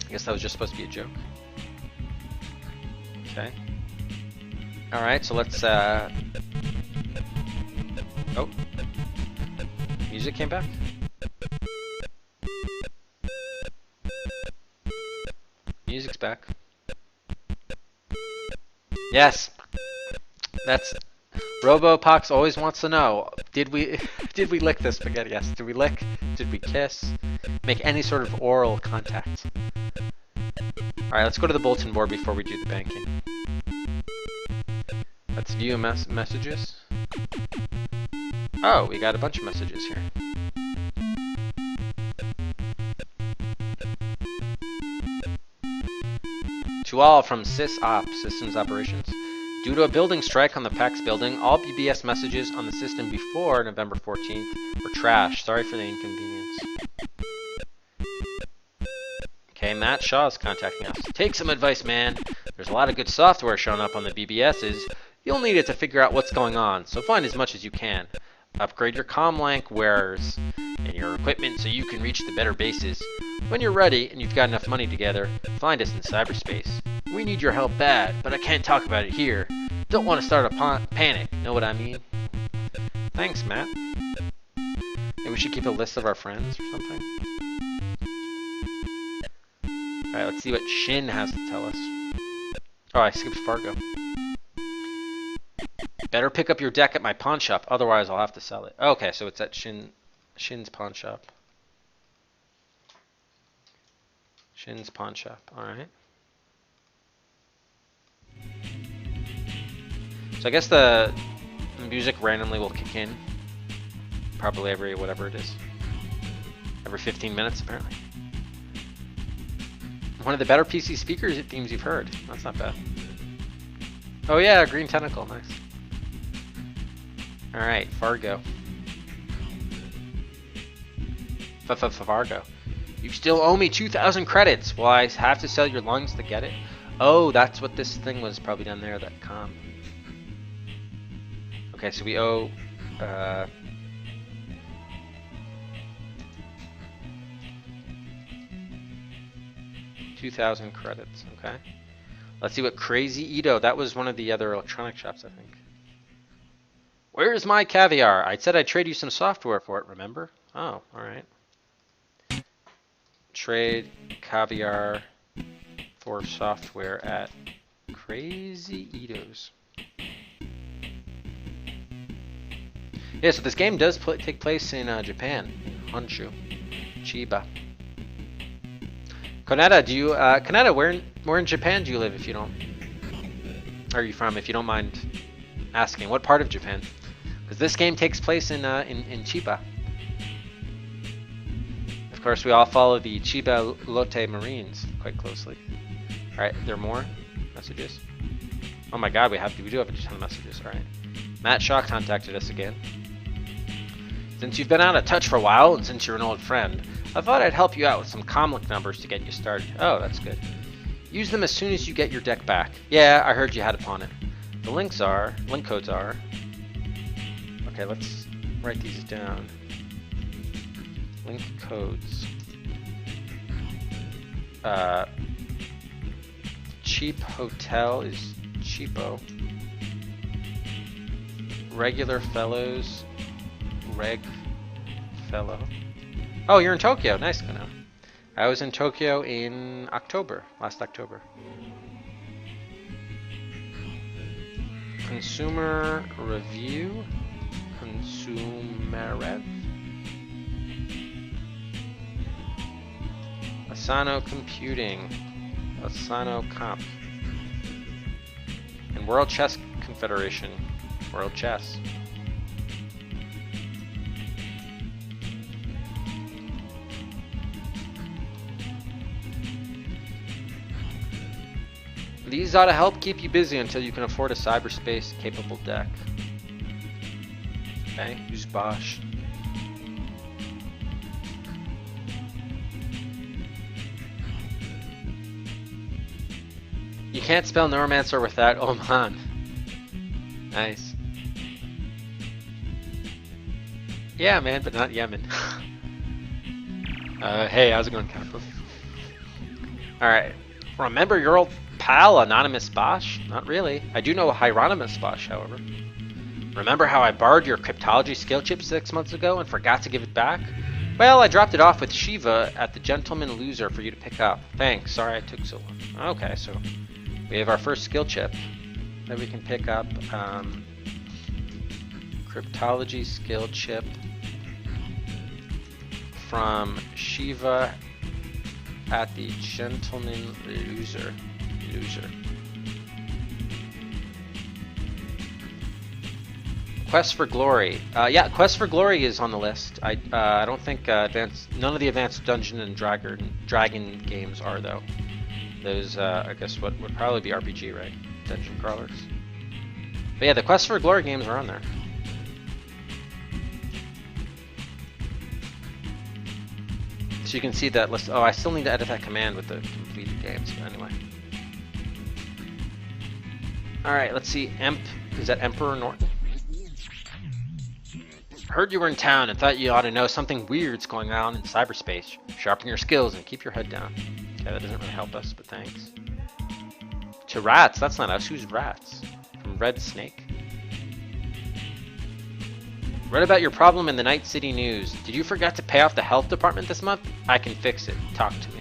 I guess that was just supposed to be a joke. Okay. Alright, so let's oh. Music came back? Music's back. Yes! That's... RoboPox always wants to know, did we lick this spaghetti? Yes. Did we lick? Did we kiss? Make any sort of oral contact? Alright, let's go to the bulletin board before we do the banking. Let's view messages. Oh, we got a bunch of messages here. To all from SysOp, Systems Operations. Due to a building strike on the PAX building, all BBS messages on the system before November 14th were trashed. Sorry for the inconvenience. Okay, Matt Shaw is contacting us. Take some advice, man. There's a lot of good software showing up on the BBSs. You'll need it to figure out what's going on, so find as much as you can. Upgrade your comlink wearers and your equipment so you can reach the better bases. When you're ready and you've got enough money together, find us in cyberspace. We need your help bad, but I can't talk about it here. Don't want to start a panic, know what I mean? Thanks, Matt. Maybe we should keep a list of our friends or something. Alright, let's see what Shin has to tell us. Oh, I skipped Fargo. Better pick up your deck at my pawn shop, otherwise I'll have to sell it. Okay, so it's at Shin's pawn shop. Shin's pawn shop, alright. So I guess the music randomly will kick in. Probably every whatever it is. Every 15 minutes, apparently. One of the better PC speakers themes you've heard. That's not bad. Oh yeah, green tentacle, nice. Alright, Fargo. Fargo. You still owe me 2,000 credits. Will I have to sell your lungs to get it? Oh, that's what this thing was probably down there, that com. Okay, so we owe... 2,000 credits, okay. Let's see what Crazy Ito, that was one of the other electronic shops, I think. Where's my caviar? I said I'd trade you some software for it, remember? Oh, alright. Trade caviar for software at Crazy Ito's. Yeah, so this game does take place in Japan, Honshu, Chiba. Koneda, do you, Koneda, where in Japan do you live if you don't, are you from, if you don't mind asking? What part of Japan? Because this game takes place in Chiba. Of course, we all follow the Chiba Lotte Marines quite closely. Alright, there are more messages? Oh my god, we do have a ton of messages, alright. Matt Shaw contacted us again. Since you've been out of touch for a while, and since you're an old friend, I thought I'd help you out with some comlink numbers to get you started. Oh, that's good. Use them as soon as you get your deck back. Yeah, I heard you had upon it. The link codes are... Okay, let's write these down. Link codes. Cheap hotel is cheapo. Regular fellows, reg fellow. Oh, you're in Tokyo. Nice, Kono. I was in Tokyo in October, last October. Consumer review. Consumerev. Asano Computing. Asano Comp. And World Chess Confederation. World Chess. These ought to help keep you busy until you can afford a cyberspace capable deck. Okay, use Bosch. You can't spell Neuromancer without Oman. Nice. Yeah, man, but not Yemen. Hey, how's it going, Kappa? Alright. Remember your old pal, Anonymous Bosch? Not really. I do know Hieronymus Bosch, however. Remember how I borrowed your cryptology skill chip 6 months ago and forgot to give it back? Well, I dropped it off with Shiva at the Gentleman Loser for you to pick up. Thanks. Sorry I took so long. Okay, so we have our first skill chip that we can pick up. Cryptology skill chip from Shiva at the Gentleman Loser. Quest for Glory. Yeah, Quest for Glory is on the list. I don't think none of the advanced Dungeon and Dragon games are, though. Those, I guess, what would probably be RPG, right? Dungeon crawlers. But yeah, the Quest for Glory games are on there. So you can see that list. Oh, I still need to edit that command with the completed games, but anyway. Alright, let's see. Is that Emperor Norton? Heard you were in town and thought you ought to know something weird's going on in cyberspace. Sharpen your skills and keep your head down. Okay, that doesn't really help us, but thanks. To Rats, that's not us. Who's Rats? From Red Snake. Read about your problem in the Night City News. Did you forget to pay off the health department this month? I can fix it. Talk to me.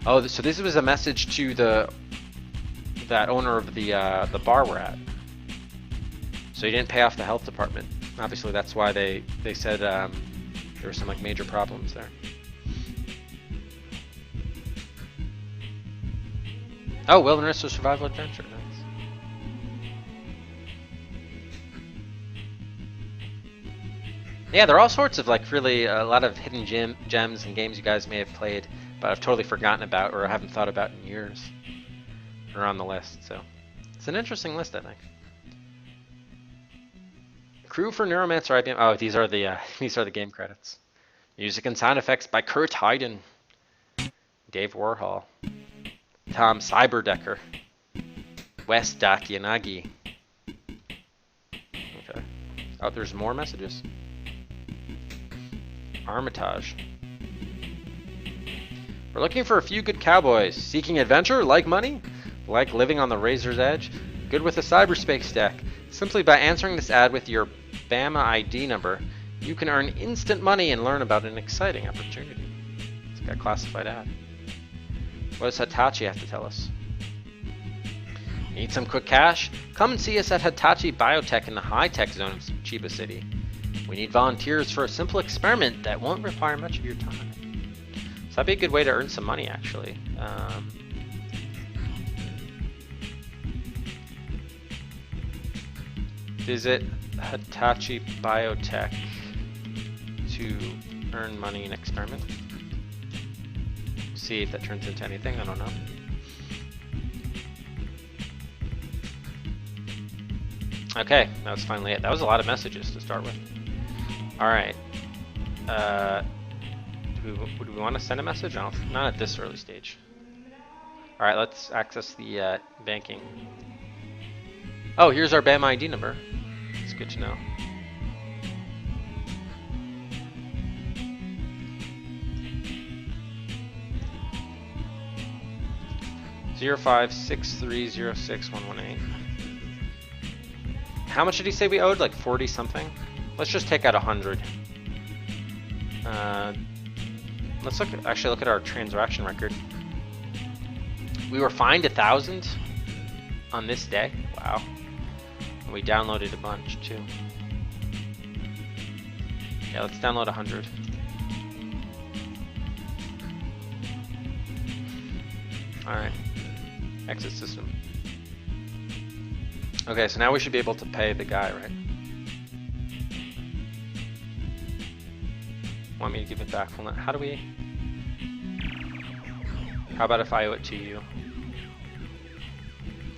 Oh, so this was a message to that owner of the bar we're at. So he didn't pay off the health department. Obviously, that's why they said there were some like major problems there. Oh, Wilderness or Survival Adventure. Nice. Yeah, there are all sorts of like really a lot of hidden gems and games you guys may have played, but I've totally forgotten about or haven't thought about in years. Are on the list, so it's an interesting list, I think. Crew for Neuromancer IBM. Oh, these are the game credits. Music and sound effects by Kurt Hayden, Dave Warhol, Tom Cyberdecker, Wes Dakianagi. Okay. Oh, there's more messages. Armitage. We're looking for a few good cowboys. Seeking adventure? Like money? Like living on the razor's edge? Good with a cyberspace deck. Simply by answering this ad with your BAMA ID number, you can earn instant money and learn about an exciting opportunity. It's got a classified ad. What does Hitachi have to tell us? Need some quick cash? Come and see us at Hitachi Biotech in the high-tech zone of Chiba City. We need volunteers for a simple experiment that won't require much of your time. So that'd be a good way to earn some money, actually. Visit Hitachi Biotech to earn money and experiment. See if that turns into anything, I don't know. Okay, that was finally it. That was a lot of messages to start with. Alright. Would we want to send a message? Not at this early stage. Alright, let's access the banking. Oh, here's our BAM ID number. It's good to know. Zero 5630611. How much did he say we owed? Like 40 something? Let's just take out 100. Let's actually look at our transaction record. We were fined 1,000 on this day. Wow. And we downloaded a bunch too. Yeah, let's download 100. Alright. Exit system. Okay, so now we should be able to pay the guy, right? Want me to give it back? How do we... How about if I owe it to you?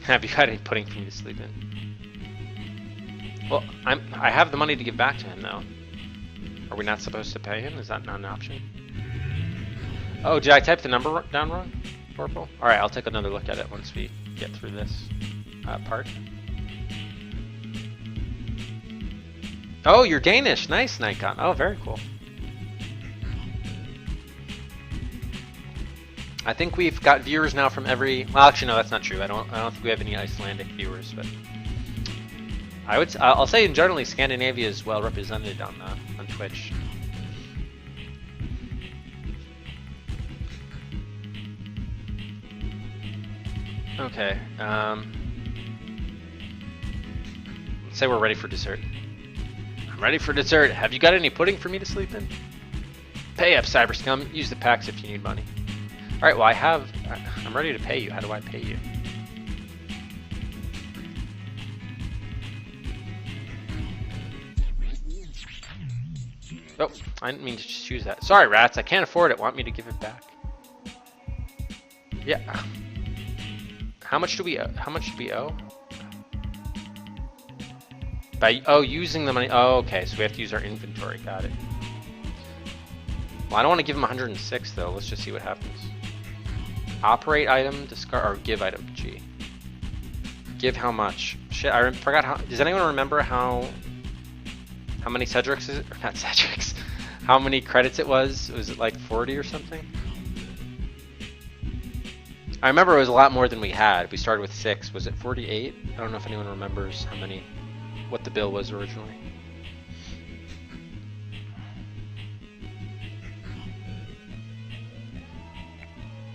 Have you got any pudding for me to sleep in? Well, I have the money to give back to him, though. Are we not supposed to pay him? Is that not an option? Oh, did I type the number down wrong? Purple? Alright, I'll take another look at it once we get through this part. Oh, you're Danish. Nice, Nikon. Oh, very cool. I think we've got viewers now from every... Well, actually, no, that's not true. I don't think we have any Icelandic viewers, but I'll say generally Scandinavia is well represented on Twitch. Okay. Let's say we're ready for dessert. I'm ready for dessert. Have you got any pudding for me to sleep in? Pay up, Cyber Scum. Use the packs if you need money. Alright, well I'm ready to pay you. How do I pay you? Oh, I didn't mean to just use that. Sorry, rats, I can't afford it. Want me to give it back? Yeah. How much do we owe? Using the money. Oh, okay, so we have to use our inventory. Got it. Well, I don't want to give him 106 though. Let's just see what happens. Operate item, discard, or give item. G. Give how much? Shit, I forgot how. Does anyone remember how many Cedrics is it? Or not Cedrics. How many credits it was? Was it like 40 or something? I remember it was a lot more than we had. We started with 6. Was it 48? I don't know if anyone remembers what the bill was originally.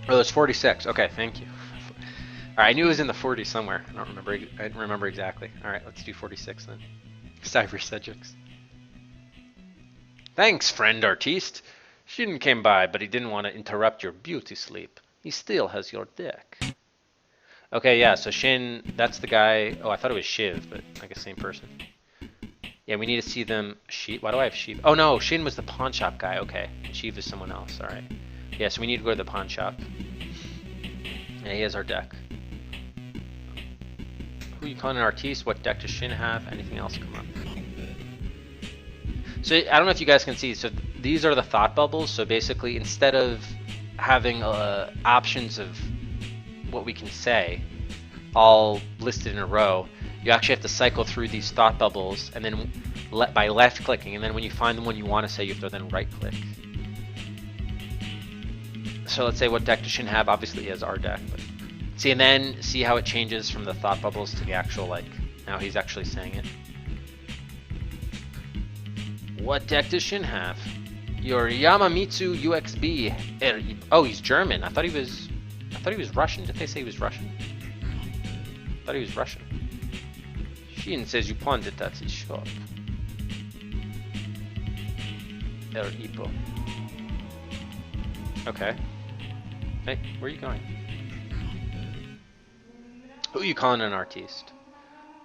Oh, it's 46. Okay, thank you. Alright, I knew it was in the 40s somewhere. I didn't remember exactly. Alright, let's do 46 then. Cyber Cedrics. Thanks, friend artiste. Shin came by, but he didn't want to interrupt your beauty sleep. He still has your deck. Okay, yeah, so Shin, that's the guy. Oh, I thought it was Shiv, but I guess same person. Yeah, we need to see them. Why do I have Shiv? Oh no, Shin was the pawn shop guy. Okay, Shiv is someone else. Alright. Yeah, so we need to go to the pawn shop. Yeah, he has our deck. Who you calling an artiste? What deck does Shin have? Anything else come up? So I don't know if you guys can see. So these are the thought bubbles. So basically, instead of having options of what we can say all listed in a row, you actually have to cycle through these thought bubbles, and then by left clicking, and then when you find the one you want to say, you have to then right click. So let's say what deck does Shin have? Obviously he has our deck, but see, and then see how it changes from the thought bubbles to the actual, like, now he's actually saying it. What deck does Shin have? Your Yamamitsu UXB. Oh, he's German. I thought he was Russian. Did they say he was Russian? I thought he was Russian. Shin says you pawned it at his shop. El Hippo. Okay. Hey, where are you going? Who are you calling an artiste?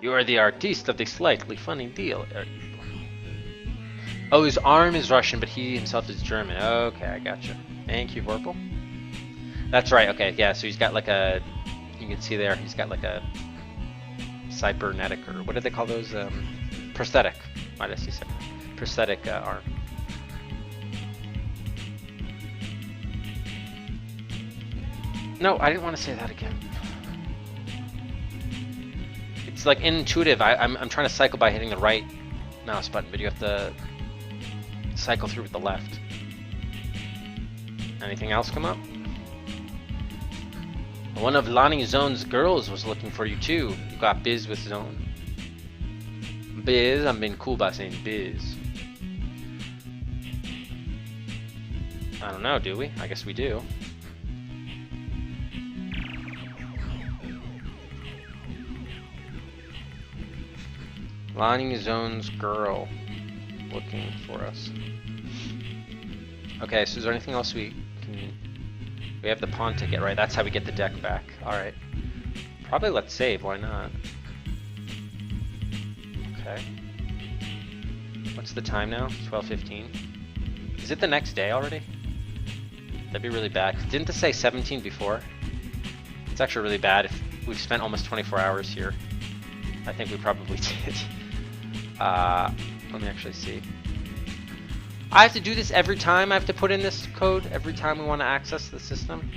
You are the artiste of the slightly funny deal, El Hippo. Oh, his arm is Russian, but he himself is German. Okay, I gotcha. Thank you, Vorpal. That's right, okay, yeah, so he's got like a... You can see there, he's got like a... cybernetic, or what do they call those? Prosthetic. Why did I say cyber? Prosthetic arm. No, I didn't want to say that again. It's like intuitive. I'm trying to cycle by hitting the right mouse button, but you have to cycle through with the left. Anything else come up? One of Lonnie Zone's girls was looking for you too. You got biz with Zone. Biz, I'm being cool by saying biz. I don't know, do we? I guess we do. Lining Zone's girl looking for us. Okay, so is there anything else we can... We have the pawn ticket, right? That's how we get the deck back. Alright. Probably let's save, why not? Okay. What's the time now? 12:15. Is it the next day already? That'd be really bad. Didn't this say 17 before? It's actually really bad if we've spent almost 24 hours here. I think we probably did. Let me actually see. I have to do this every time I have to put in this code? Every time we want to access the system?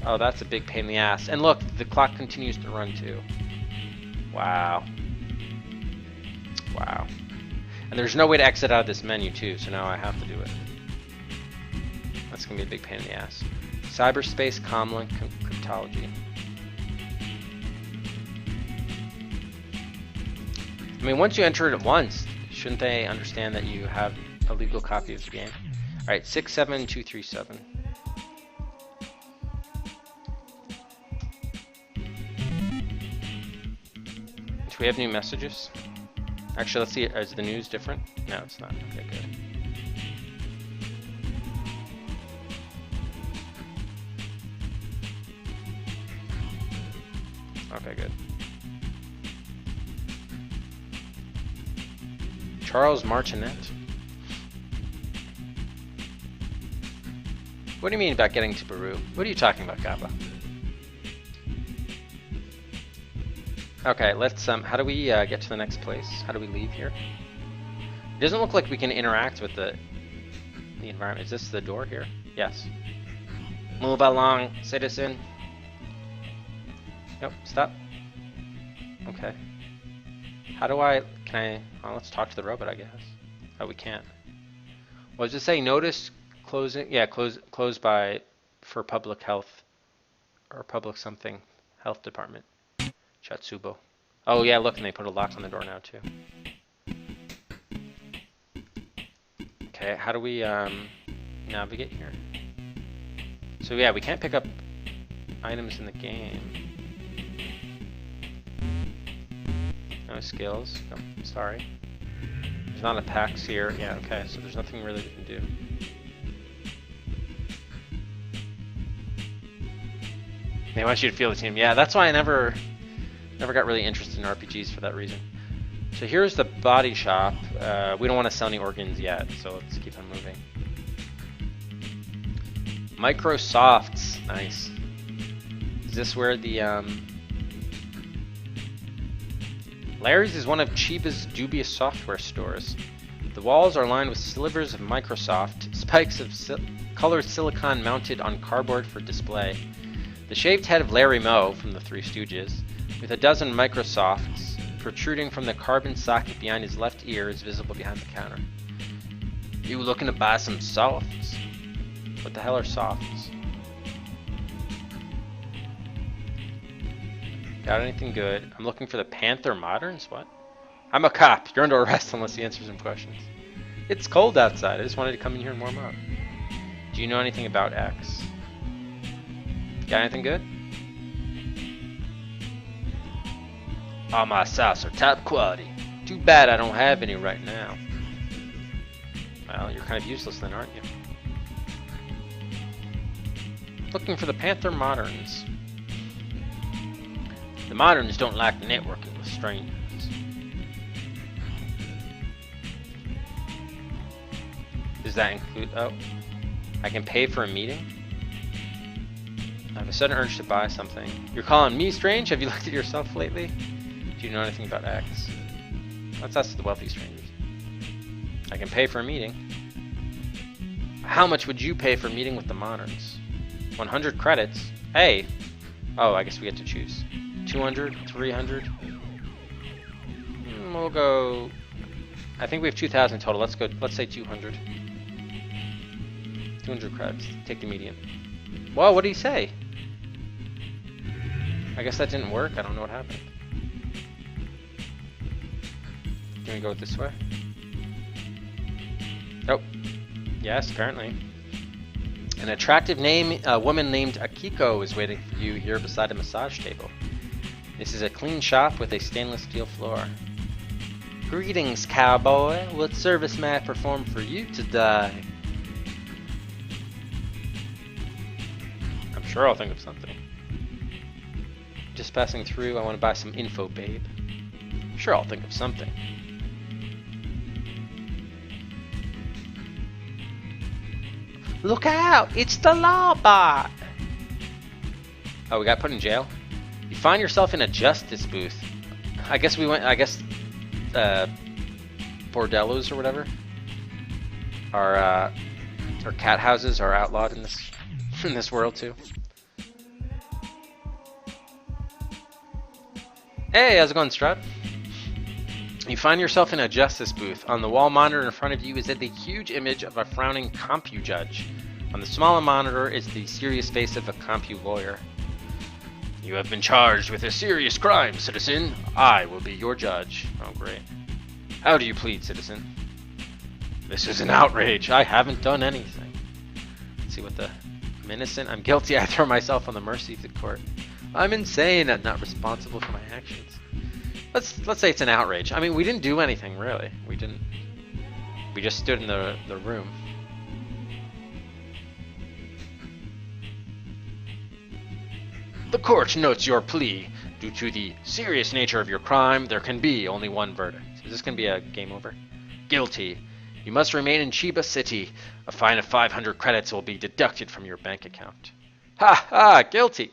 Oh, that's a big pain in the ass. And look, the clock continues to run too. Wow. Wow. And there's no way to exit out of this menu too, so now I have to do it. That's going to be a big pain in the ass. Cyberspace, comlink, cryptology. I mean, once you enter it once, shouldn't they understand that you have a legal copy of the game? Alright, 67237. Do we have new messages? Actually, let's see. Is the news different? No, it's not. Okay, good. Okay, good. Charles Martinet. What do you mean about getting to Peru? What are you talking about, Kappa? Okay, let's how do we get to the next place? How do we leave here? It doesn't look like we can interact with the environment. Is this the door here? Yes. Move along, citizen. Nope, stop. Okay. How do I, well, let's talk to the robot, I guess. Oh, we can't. What does it say? Notice closing, yeah, close by, for public health, or public something, health department. Chatsubo. Oh yeah, look, and they put a lock on the door now too. Okay, how do we navigate here? So yeah, we can't pick up items in the game. No skills. No, sorry. There's not a PAX here. Yeah, okay, so there's nothing really we can do. They want you to feel the team. Yeah, that's why I never got really interested in RPGs for that reason. So here's the body shop. We don't want to sell any organs yet, so let's keep on moving. Microsofts. Nice. Is this where the... Larry's is one of Chiba's dubious software stores. The walls are lined with slivers of Microsoft, spikes of colored silicon mounted on cardboard for display. The shaved head of Larry Moe from the Three Stooges, with a dozen Microsofts protruding from the carbon socket behind his left ear, is visible behind the counter. You looking to buy some softs? What the hell are softs? Got anything good? I'm looking for the Panther Moderns? What? I'm a cop. You're under arrest unless you answer some questions. It's cold outside. I just wanted to come in here and warm up. Do you know anything about X? Got anything good? All my sauce are top quality. Too bad I don't have any right now. Well, you're kind of useless then, aren't you? Looking for the Panther Moderns. The Moderns don't like networking with strangers. Does that include... Oh. I can pay for a meeting? I have a sudden urge to buy something. You're calling me strange? Have you looked at yourself lately? Do you know anything about X? Let's ask the wealthy strangers. I can pay for a meeting. How much would you pay for a meeting with the Moderns? 100 credits? Hey! Oh, I guess we get to choose. 200? 300? We'll go... I think we have 2,000 total. Let's go. Let's say 200. 200 credits. Take the median. Whoa, what did he say? I guess that didn't work. I don't know what happened. Can we go this way? Oh. Yes, apparently. An attractive woman named Akiko is waiting for you here beside a massage table. This is a clean shop with a stainless steel floor. Greetings, cowboy. What service may I perform for you today? I'm sure I'll think of something. Just passing through, I want to buy some info, babe. Sure, I'll think of something. Look out! It's the Lawbot! Oh, we got put in jail? You find yourself in a justice booth. I guess bordellos or whatever are cat houses are outlawed in this world too. Hey, how's it going, Strut? You find yourself in a justice booth. On the wall monitor in front of you is the huge image of a frowning compu judge. On the smaller monitor is the serious face of a compu lawyer. You have been charged with a serious crime, citizen. I will be your judge. Oh, great. How do you plead, citizen? This is an outrage. I haven't done anything. Let's see what I'm innocent. I'm guilty. I throw myself on the mercy of the court. I'm insane. I'm not responsible for my actions. Let's say it's an outrage. I mean, we didn't do anything, really. We didn't. We just stood in the room. The court notes your plea. Due to the serious nature of your crime, there can be only one verdict. Is this going to be a game over? Guilty. You must remain in Chiba City. A fine of 500 credits will be deducted from your bank account. Ha ha! Guilty.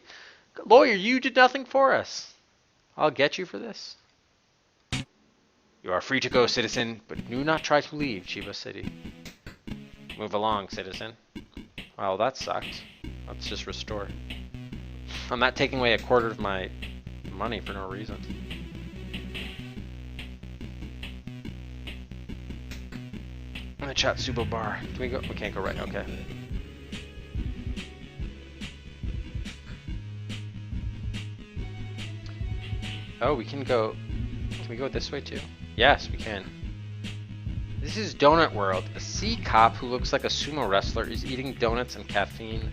Lawyer, you did nothing for us. I'll get you for this. You are free to go, citizen, but do not try to leave Chiba City. Move along, citizen. Well, that sucked. Let's just restore. I'm not taking away a quarter of my money for no reason. The Chatsubo bar. Can we go? We can't go right. Okay. Oh, we can go. Can we go this way too? Yes, we can. This is Donut World. A sea cop who looks like a sumo wrestler is eating donuts and caffeine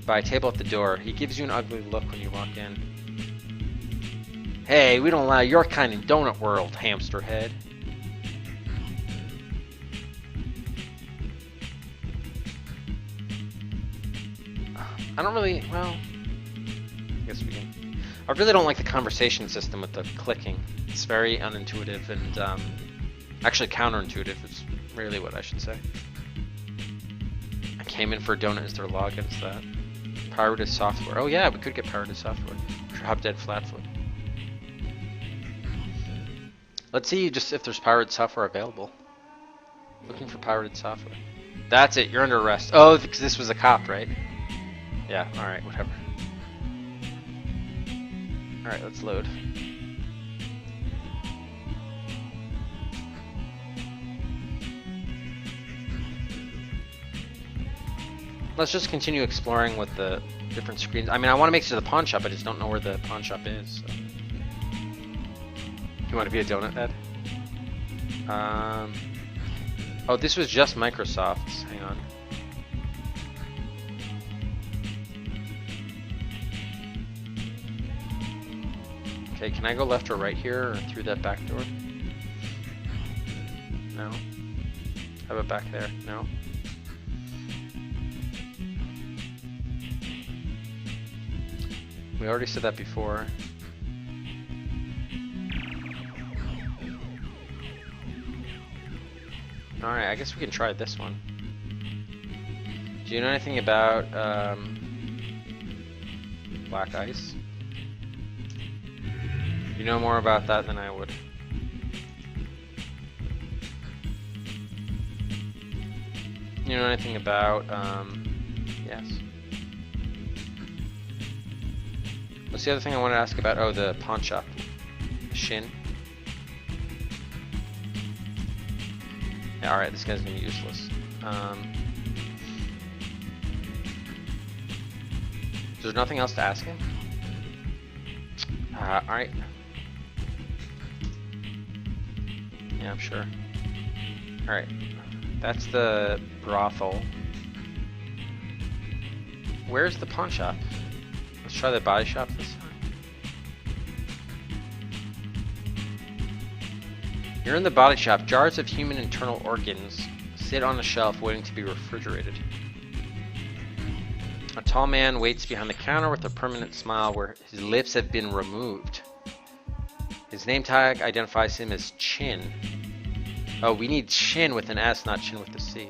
by a table at the door. He gives you an ugly look when you walk in. Hey, we don't allow your kind in Donut World, hamster head. I don't really, well, I guess we can. I really don't like the conversation system with the clicking. It's very unintuitive and actually counterintuitive is really what I should say. I came in for a donut. Is there login? Is that pirated software? Oh yeah, we could get pirated software. Drop dead flatfoot. Let's see just if there's pirated software available. Looking for pirated software. That's it. You're under arrest. Oh, because this was a cop, right? Yeah. All right. Whatever. All right. Let's load. Let's just continue exploring with the different screens. I mean, I want to make it to the pawn shop. I just don't know where the pawn shop is. So. You want to be a donut head? Oh, this was just Microsoft's. Hang on. Okay, can I go left or right here or through that back door? No. How about back there? No. We already said that before. Alright, I guess we can try this one. Do you know anything about black ice? You know more about that than I would. You know anything about yes. What's the other thing I wanted to ask about? Oh, the pawn shop. Shin. Yeah, alright, this guy's gonna be useless. There's nothing else to ask him? Alright. Yeah, I'm sure. Alright. That's the brothel. Where's the pawn shop? Let's try the body shop this time. You're in the body shop. Jars of human internal organs sit on a shelf waiting to be refrigerated. A tall man waits behind the counter with a permanent smile where his lips have been removed. His name tag identifies him as Chin. Oh, we need Chin with an S, not Chin with a C.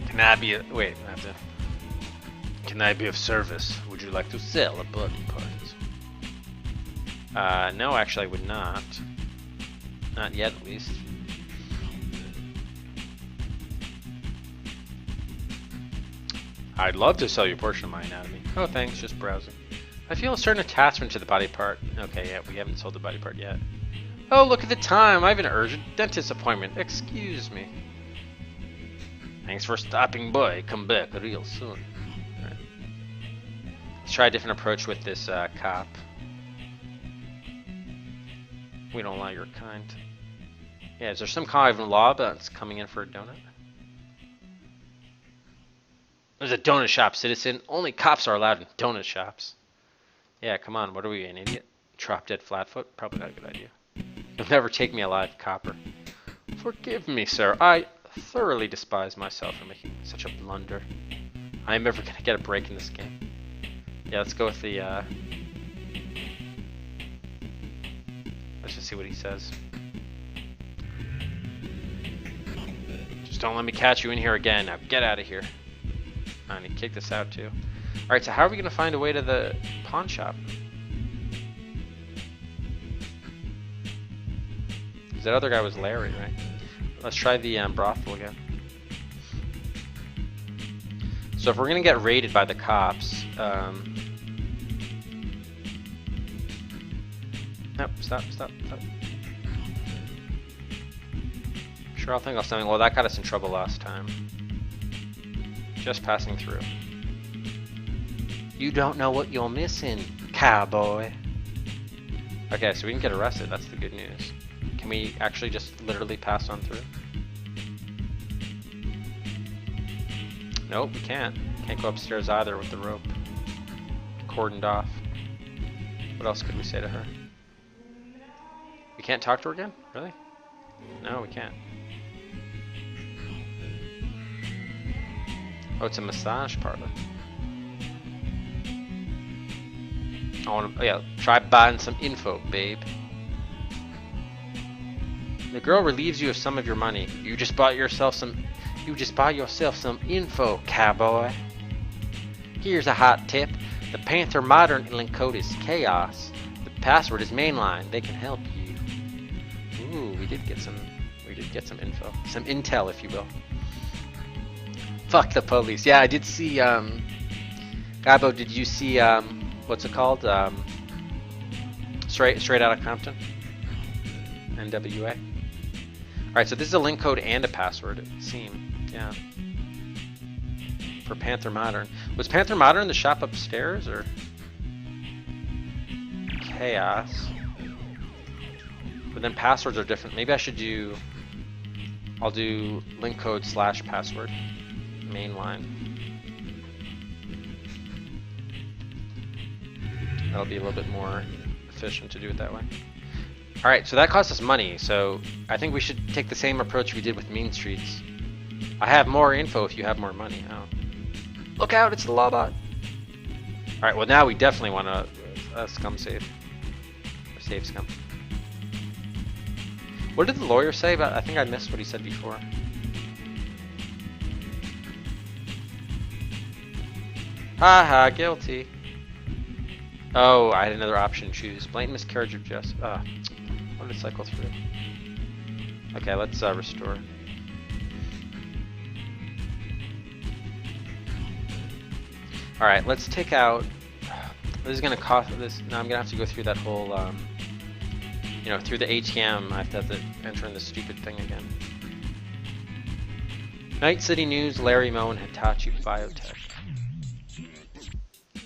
Can I be wait, I have to. Can I be of service? Would you like to sell a body part? No, actually I would not. Not yet, at least. I'd love to sell you a portion of my anatomy. Oh, thanks, just browsing. I feel a certain attachment to the body part. Okay, yeah, we haven't sold the body part yet. Oh, look at the time. I have an urgent dentist appointment. Excuse me. Thanks for stopping by. Come back real soon. Right. Let's try a different approach with this cop. We don't allow your kind. Yeah, is there some kind of law that's coming in for a donut? There's a donut shop, citizen. Only cops are allowed in donut shops. Yeah, come on. What are we, an idiot? Drop dead flatfoot? Probably not a good idea. You'll never take me alive, copper. Forgive me, sir. I thoroughly despise myself for making such a blunder. I'm never gonna get a break in this game. Yeah, let's go with the, let's just see what he says. Just don't let me catch you in here again. Now get out of here. Oh, and he kicked us out too. Alright, so how are we going to find a way to the pawn shop? That other guy was Larry, right? Let's try the brothel again. So if we're going to get raided by the cops... Nope, stop. Sure, I'll think of something. Well, that got us in trouble last time. Just passing through. You don't know what you're missing, cowboy. Okay, so we can get arrested. That's the good news. Can we actually just literally pass on through? Nope, we can't. Can't go upstairs either with the rope cordoned off. What else could we say to her? We can't talk to her again? Really? No, we can't. Oh, it's a massage parlor. I want to, oh yeah, try buying some info, babe. The girl relieves you of some of your money. You just buy yourself some info, cowboy. Here's a hot tip. The Panther Modern link code is chaos. The password is mainline. They can help you. Ooh, we did get some info. Some intel, if you will. Fuck the police. Yeah, I did see, Gabo, did you see, what's it called? Straight Outta Compton? NWA? Alright, so this is a link code and a password, it seems. Yeah. For Panther Modern. Was Panther Modern the shop upstairs, or? Chaos. But then passwords are different. Maybe I should do... I'll do link code / password. Mainline. That'll be a little bit more efficient to do it that way. Alright, so that cost us money, so I think we should take the same approach we did with Mean Streets. I have more info if you have more money. Oh. Look out, it's the Lawbot. Alright, well now we definitely want a scum save. Or save scum. What did the lawyer say about, I think I missed what he said before. Haha, guilty. Oh, I had another option. Choose. Blatant miscarriage of justice. What did it cycle through? Okay, let's restore. Alright, let's take out... This is going to cost... this. Now I'm going to have to go through that whole... you know, through the ATM. I have to enter in this stupid thing again. Night City News, Larry Moe and Hitachi Biotech.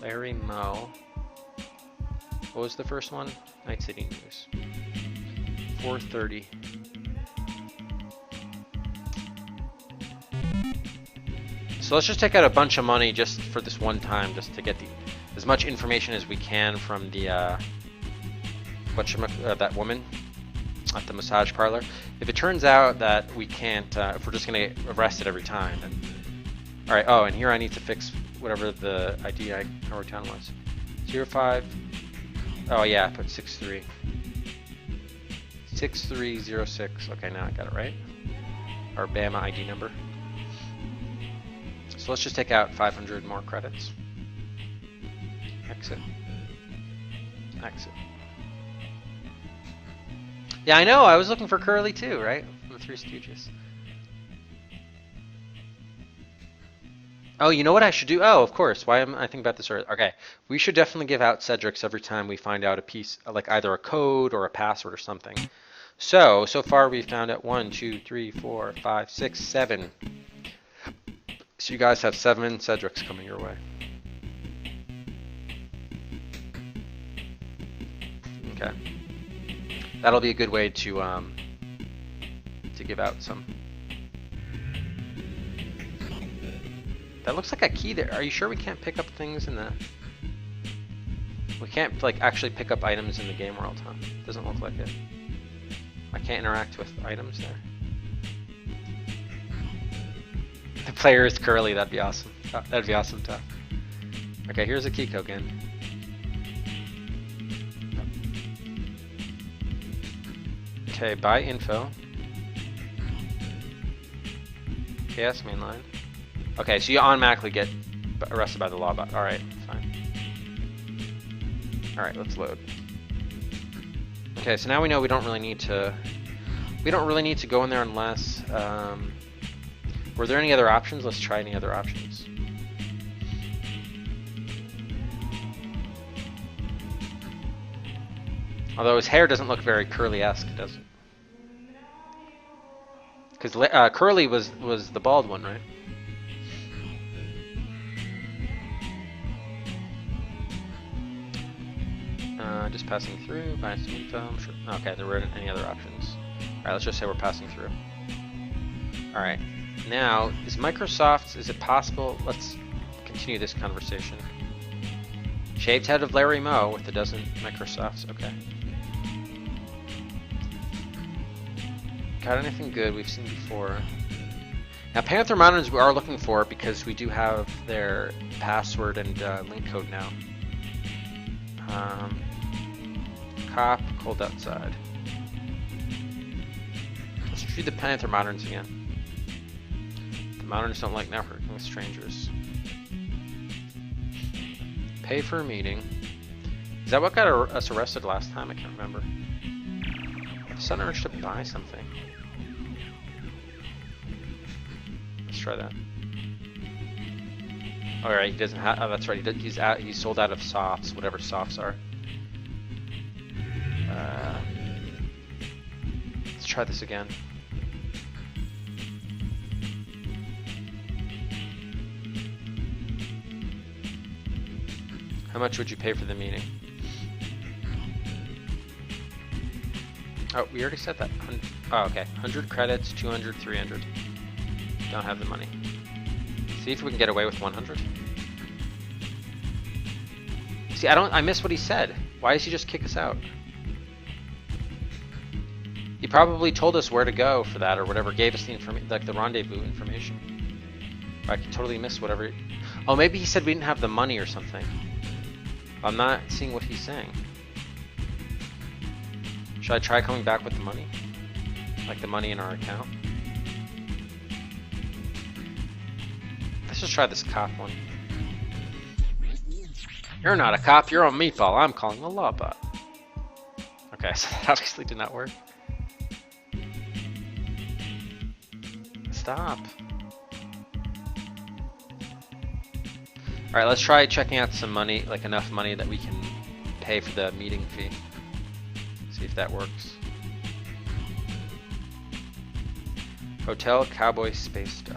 Larry Moe. What was the first one? Night City News. 4:30. So let's just take out a bunch of money just for this one time, just to get as much information as we can from the that woman at the massage parlor. If it turns out that we can't, if we're just gonna get arrested every time, then all right. Oh, and here I need to fix whatever the ID I wrote down was. 05. Oh yeah, I put 63. 6306. Okay, now I got it right. Our Bama ID number. So let's just take out 500 more credits. Exit. Exit. Yeah, I know. I was looking for Curly too, right? From the Three Stooges. Oh, you know what I should do? Oh, of course. Why am I thinking about this earlier? Okay, we should definitely give out Cedrics every time we find out a piece, like either a code or a password or something. So far we've found out 1, 2, 3, 4, 5, 6, 7. So you guys have 7 Cedrics coming your way. Okay. That'll be a good way to give out some. That looks like a key there. Are you sure we can't pick up things in the... We can't like actually pick up items in the game world, huh? Doesn't look like it. I can't interact with items there. The player is Curly. That'd be awesome. That'd be awesome, Tough. Okay, here's a key code again. Okay, buy info. KS mainline. Okay, so you automatically get arrested by the law bot. Alright, fine. Alright, let's load. Okay, so now we know we don't really need to go in there unless were there any other options? Let's try any other options. Although his hair doesn't look very Curly-esque, does it? Because Curly was the bald one, right? Just passing through, buying some info. I'm sure. Okay, there weren't any other options. Alright, let's just say we're passing through. Alright, now, is it possible? Let's continue this conversation. Shaved head of Larry Moe with a dozen Microsofts. Okay. Got anything good we've seen before? Now, Panther Moderns we are looking for because we do have their password and link code now. Cop, cold outside. Let's do the Panther Moderns again. The Moderns don't like networking with strangers. Pay for a meeting. Is that what got us arrested last time? I can't remember. A sudden urge to buy something. Let's try that. Alright, he doesn't have. Oh, that's right. He's sold out of softs, whatever softs are. Let's try this again. How much would you pay for the meeting? Oh, we already said that. Oh, okay. 100 credits, 200, 300. Don't have the money. See if we can get away with 100. See, I missed what he said. Why does he just kick us out? He probably told us where to go for that or whatever, gave us the information, like the rendezvous information. I could totally miss whatever. Oh, maybe he said we didn't have the money or something. I'm not seeing what he's saying. Should I try coming back with the money? Like the money in our account? Let's just try this cop one. You're not a cop, you're a meatball. I'm calling the law bot. Okay, so that obviously did not work. Stop. Alright, let's try checking out some money, like enough money that we can pay for the meeting fee. See if that works. Hotel Cowboy Space Dock.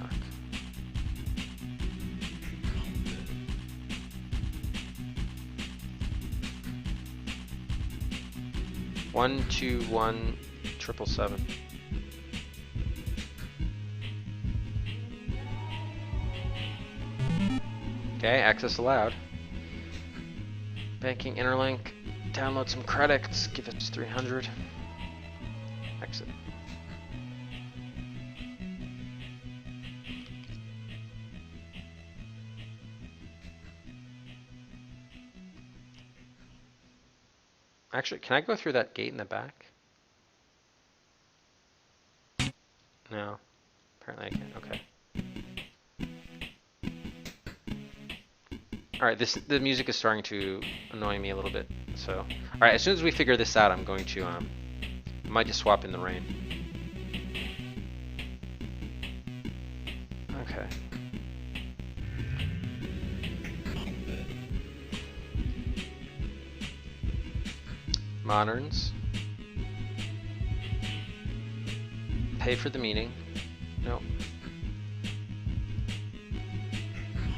One, 2, 1, 777. Okay, access allowed. Banking interlink. Download some credits. Give it 300. Exit. Actually, can I go through that gate in the back? No. Apparently I can't. Okay. Alright, the music is starting to annoy me a little bit. So, alright, as soon as we figure this out, I'm going to, I might just swap in the rain. Okay. Moderns. Pay for the meeting. No.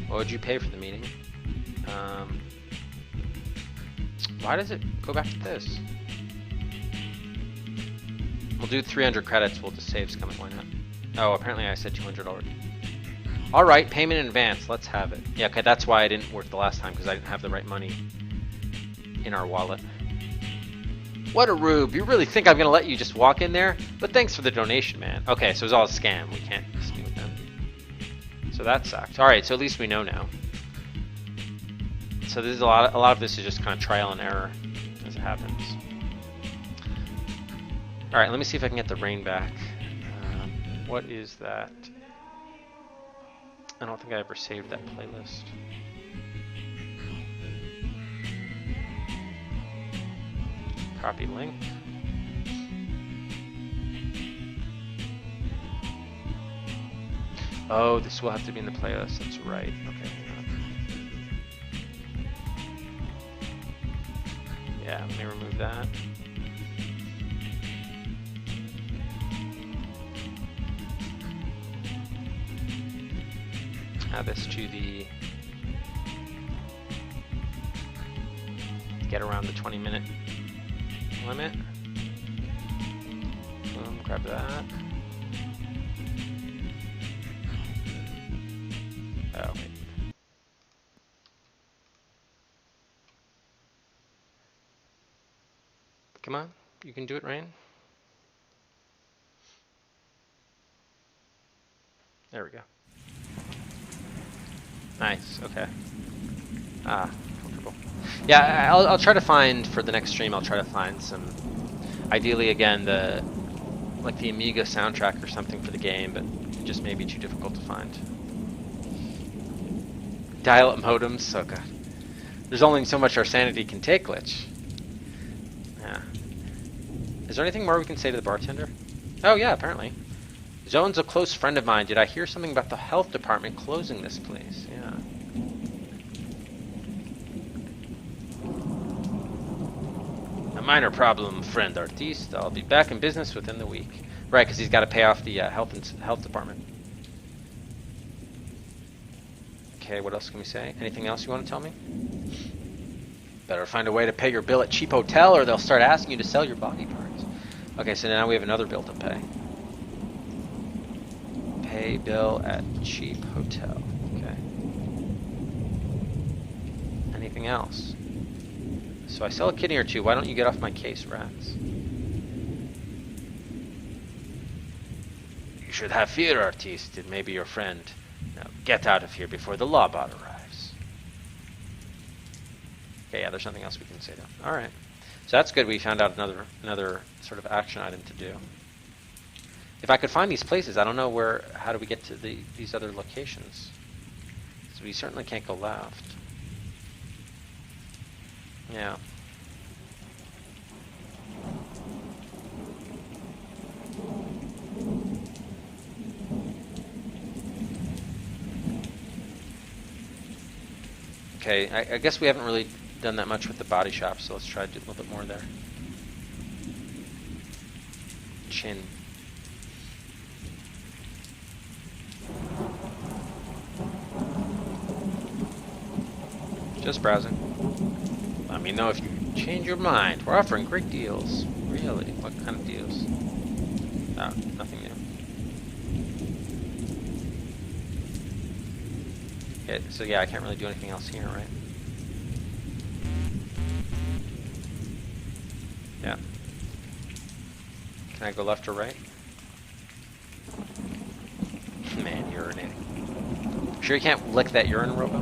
What would you pay for the meeting? Why does it go back to this? We'll do 300 credits. We'll just saves coming. Why not? Oh, apparently I said 200 already. All right, payment in advance. Let's have it. Yeah, okay, that's why I didn't work the last time, because I didn't have the right money in our wallet. What a rube. You really think I'm going to let you just walk in there? But thanks for the donation, man. Okay, so it was all a scam. We can't dispute with them. So that sucked. All right, so at least we know now. So this is a lot of this is just kind of trial and error as it happens. All right, let me see if I can get the rain back. What is that? I don't think I ever saved that playlist. Copy link. Oh, this will have to be in the playlist. That's right. Okay. Yeah, let me remove that. Add this to the... Get around the 20-minute limit. Boom, grab that. Oh, wait. Come on, you can do it, Rain. There we go. Nice, okay. Ah, comfortable. Yeah, I'll try to find, for the next stream, I'll try to find some, ideally again, the Amiga soundtrack or something for the game, but it just may be too difficult to find. Dial-up modems, oh god. There's only so much our sanity can take, Glitch. Yeah. Is there anything more we can say to the bartender? Oh yeah, apparently. Zone's a close friend of mine. Did I hear something about the health department closing this place? Yeah. A minor problem, friend artiste. I'll be back in business within the week. Right, because he's got to pay off the health department. Okay, what else can we say? Anything else you want to tell me? Better find a way to pay your bill at Cheap Hotel, or they'll start asking you to sell your body parts. Okay, so now we have another bill to pay. Pay bill at Cheap Hotel. Okay. Anything else? So I sell a kidney or two. Why don't you get off my case, rats? You should have fear, artiste. It may be your friend. Now get out of here before the law bot arrives. Okay, yeah, there's nothing else we can say though. All right. So that's good. We found out another sort of action item to do. If I could find these places, I don't know how do we get to these other locations? So we certainly can't go left. Yeah. Okay, I guess we haven't really done that much with the body shop, so let's try to do a little bit more there. Chin. Just browsing. Let me know if you change your mind. We're offering great deals. Really? What kind of deals? Oh, nothing new. Okay, so yeah, I can't really do anything else here, right? Yeah. Can I go left or right? Man, urinating. Sure you can't lick that urine, Robo?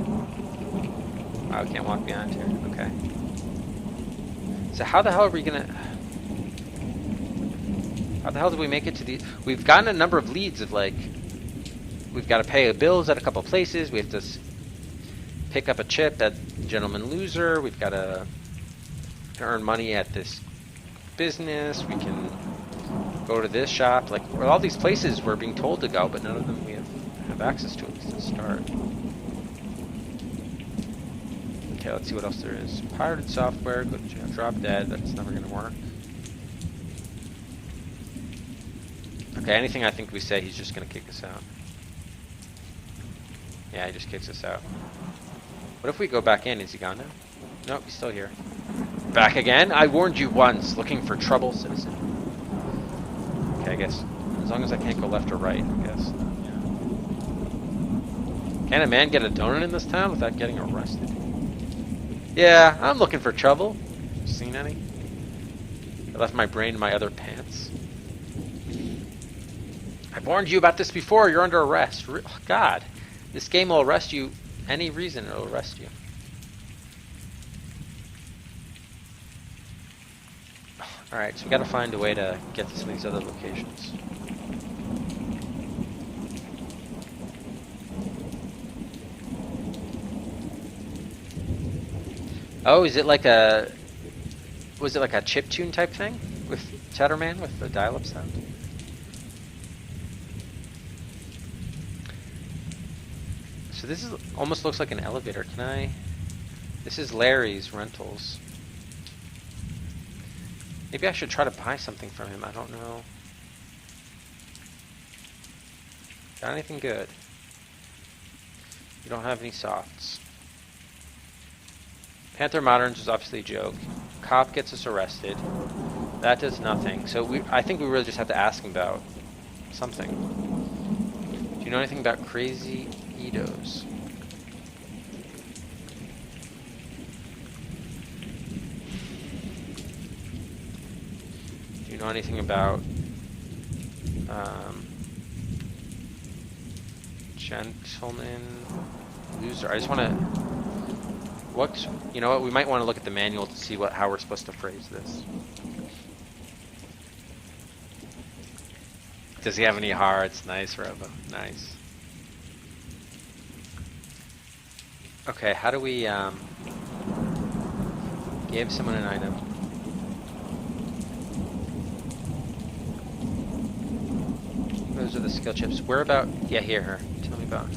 Oh, I can't walk behind here. Okay. So how the hell are we gonna... How the hell did we make it to these... We've gotten a number of leads of, like... We've got to pay bills at a couple places. We have to pick up a chip at Gentleman Loser. We've got to earn money at this business. We can go to this shop. Like, all these places we're being told to go, but none of them we have access to at least to start. Okay, let's see what else there is. Pirated software, go to jail, drop dead, that's never going to work. Okay, anything I think we say, he's just going to kick us out. Yeah, he just kicks us out. What if we go back in? Is he gone now? Nope, he's still here. Back again? I warned you once. Looking for trouble, citizen. Okay, I guess. As long as I can't go left or right, I guess. Yeah. Can a man get a donut in this town without getting arrested? Yeah, I'm looking for trouble. Seen any? I left my brain in my other pants. I've warned you about this before. You're under arrest. Oh, God. This game will arrest you. Any reason it'll arrest you. Alright, so we gotta find a way to get to some of these other locations. Oh, is it like a... Was it like a chiptune type thing? With Chatterman, with the dial-up sound? So this is almost looks like an elevator. Can I... This is Larry's Rentals. Maybe I should try to buy something from him. I don't know. Got anything good? You don't have any softs. Panther Moderns is obviously a joke. Cop gets us arrested. That does nothing. So I think we really just have to ask him about something. Do you know anything about Crazy Edos? Do you know anything about Gentleman Loser? I just want to... You know what? We might want to look at the manual to see how we're supposed to phrase this. Does he have any hearts? Nice, Robo. Nice. Okay, how do we give someone an item? Those are the skill chips. Where about? Yeah, here. Tell me about.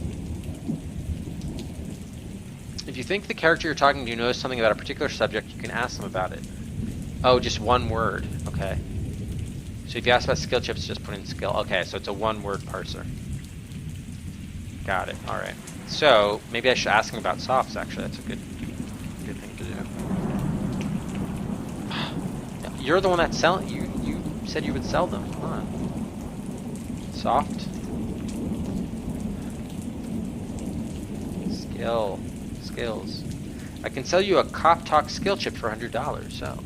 If you think the character you're talking to knows something about a particular subject, you can ask them about it. Oh, just one word. Okay. So if you ask about skill chips, just put in skill. Okay, so it's a one-word parser. Got it. All right. So maybe I should ask him about softs. Actually, that's a good thing to do. You're the one that's selling. You said you would sell them. Come on. Soft. Skills. I can sell you a Cop Talk skill chip for $100. So,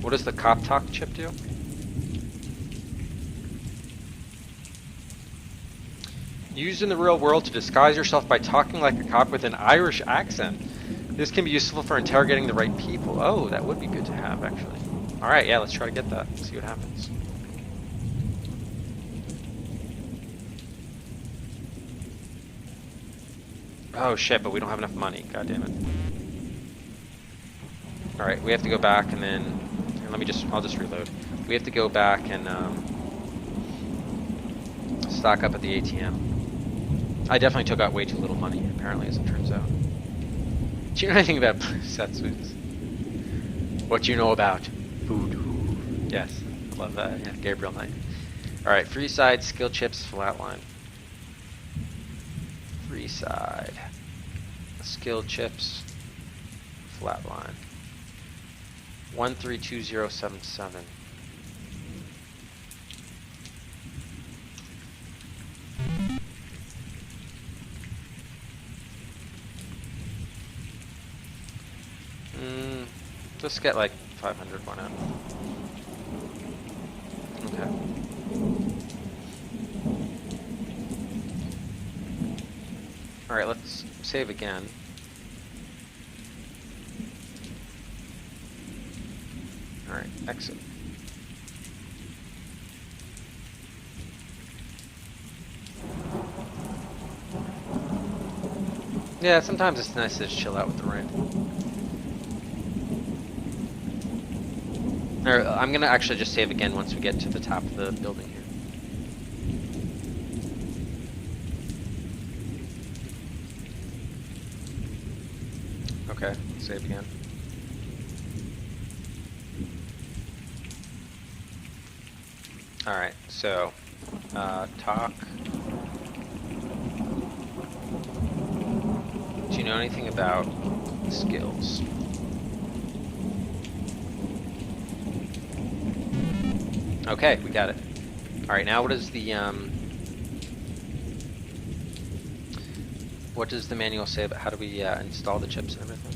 what does the Cop Talk chip do? Used in the real world to disguise yourself by talking like a cop with an Irish accent. This can be useful for interrogating the right people. Oh, that would be good to have, actually. All right, yeah, let's try to get that. See what happens. Oh shit, but we don't have enough money. God damn it. Alright, we have to go back and then... Here, I'll just reload. We have to go back and stock up at the ATM. I definitely took out way too little money, apparently, as it turns out. Do you know anything about Setsu's? What you know about voodoo? Yes, I love that. Yeah, Gabriel Knight. Alright, free side, skill chips, flatline. Free side. Skill chips. Flatline. 132077. Just get like 500, why not? Okay. Alright, let's save again. Alright, exit. Yeah, sometimes it's nice to just chill out with the rain. Alright, I'm gonna actually just save again once we get to the top of the building here. Okay, save again. Alright, so, talk. Do you know anything about skills? Okay, we got it. Alright, now what does the manual say about how do we install the chips and everything?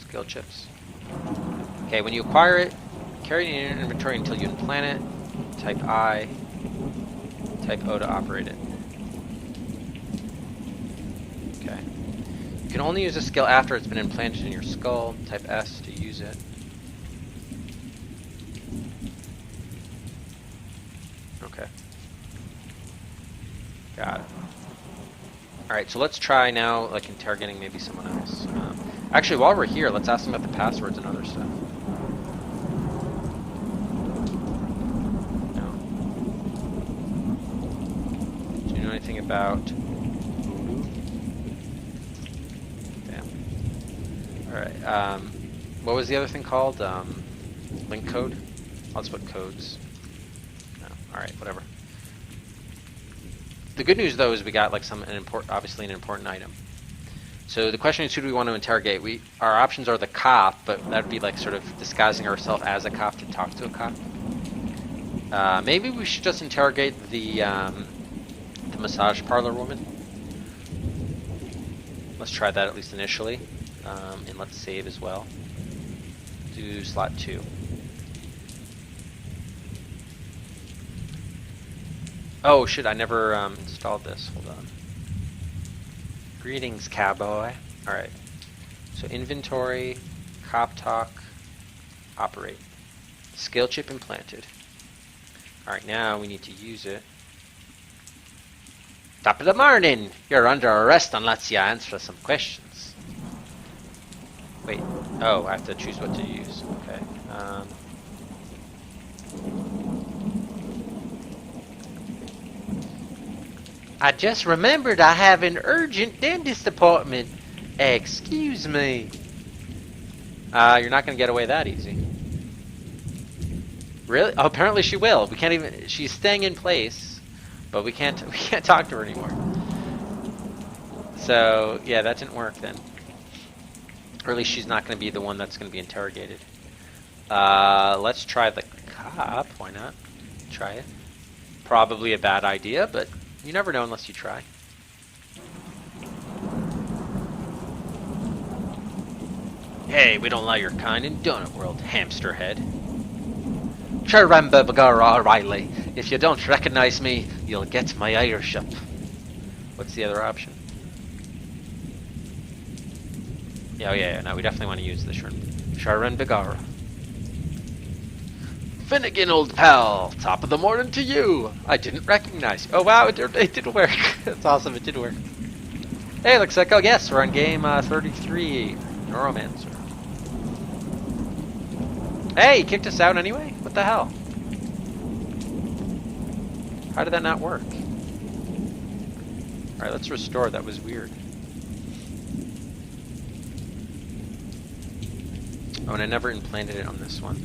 Skill chips. Okay, when you acquire it, carry it in your inventory until you implant it. Type I. Type O to operate it. Okay. You can only use a skill after it's been implanted in your skull. Type S to use it. Okay. Got it. Alright, so let's try now, like, interrogating maybe someone else. Actually, while we're here, let's ask them about the passwords and other stuff. No. Do you know anything about... Damn. Alright, what was the other thing called? Link code? I'll just put codes. No. Alright, whatever. The good news, though, is we got like obviously an important item. So the question is, who do we want to interrogate? Our options are the cop, but that would be like sort of disguising ourselves as a cop to talk to a cop. Maybe we should just interrogate the massage parlor woman. Let's try that at least initially, and let's save as well. Do slot 2. Oh shit, I never installed this. Hold on. Greetings, cowboy. Alright. So inventory, cop talk, operate. Skill chip implanted. Alright, now we need to use it. Top of the morning! You're under arrest unless you answer some questions. Wait. Oh, I have to choose what to use. Okay. I just remembered I have an urgent dentist appointment. Excuse me. You're not going to get away that easy. Really? Oh, apparently she will. We can't even... She's staying in place, but we can't talk to her anymore. So, yeah, that didn't work then. Or at least she's not going to be the one that's going to be interrogated. Let's try the cop. Why not? Try it. Probably a bad idea, but... You never know unless you try. Hey, we don't allow your kind in Donut World, hamster head. Charamba Bagara O'Reilly. If you don't recognize me, you'll get my Iriship. What's the other option? Yeah, no, we definitely want to use the Sharon Bagara. Finnegan, old pal! Top of the morning to you! I didn't recognize you. Oh wow, it did work. That's awesome, it did work. Hey, looks like, oh yes, we're on game 33, Neuromancer. Hey, he kicked us out anyway? What the hell? How did that not work? Alright, let's restore, that was weird. Oh, and I never implanted it on this one.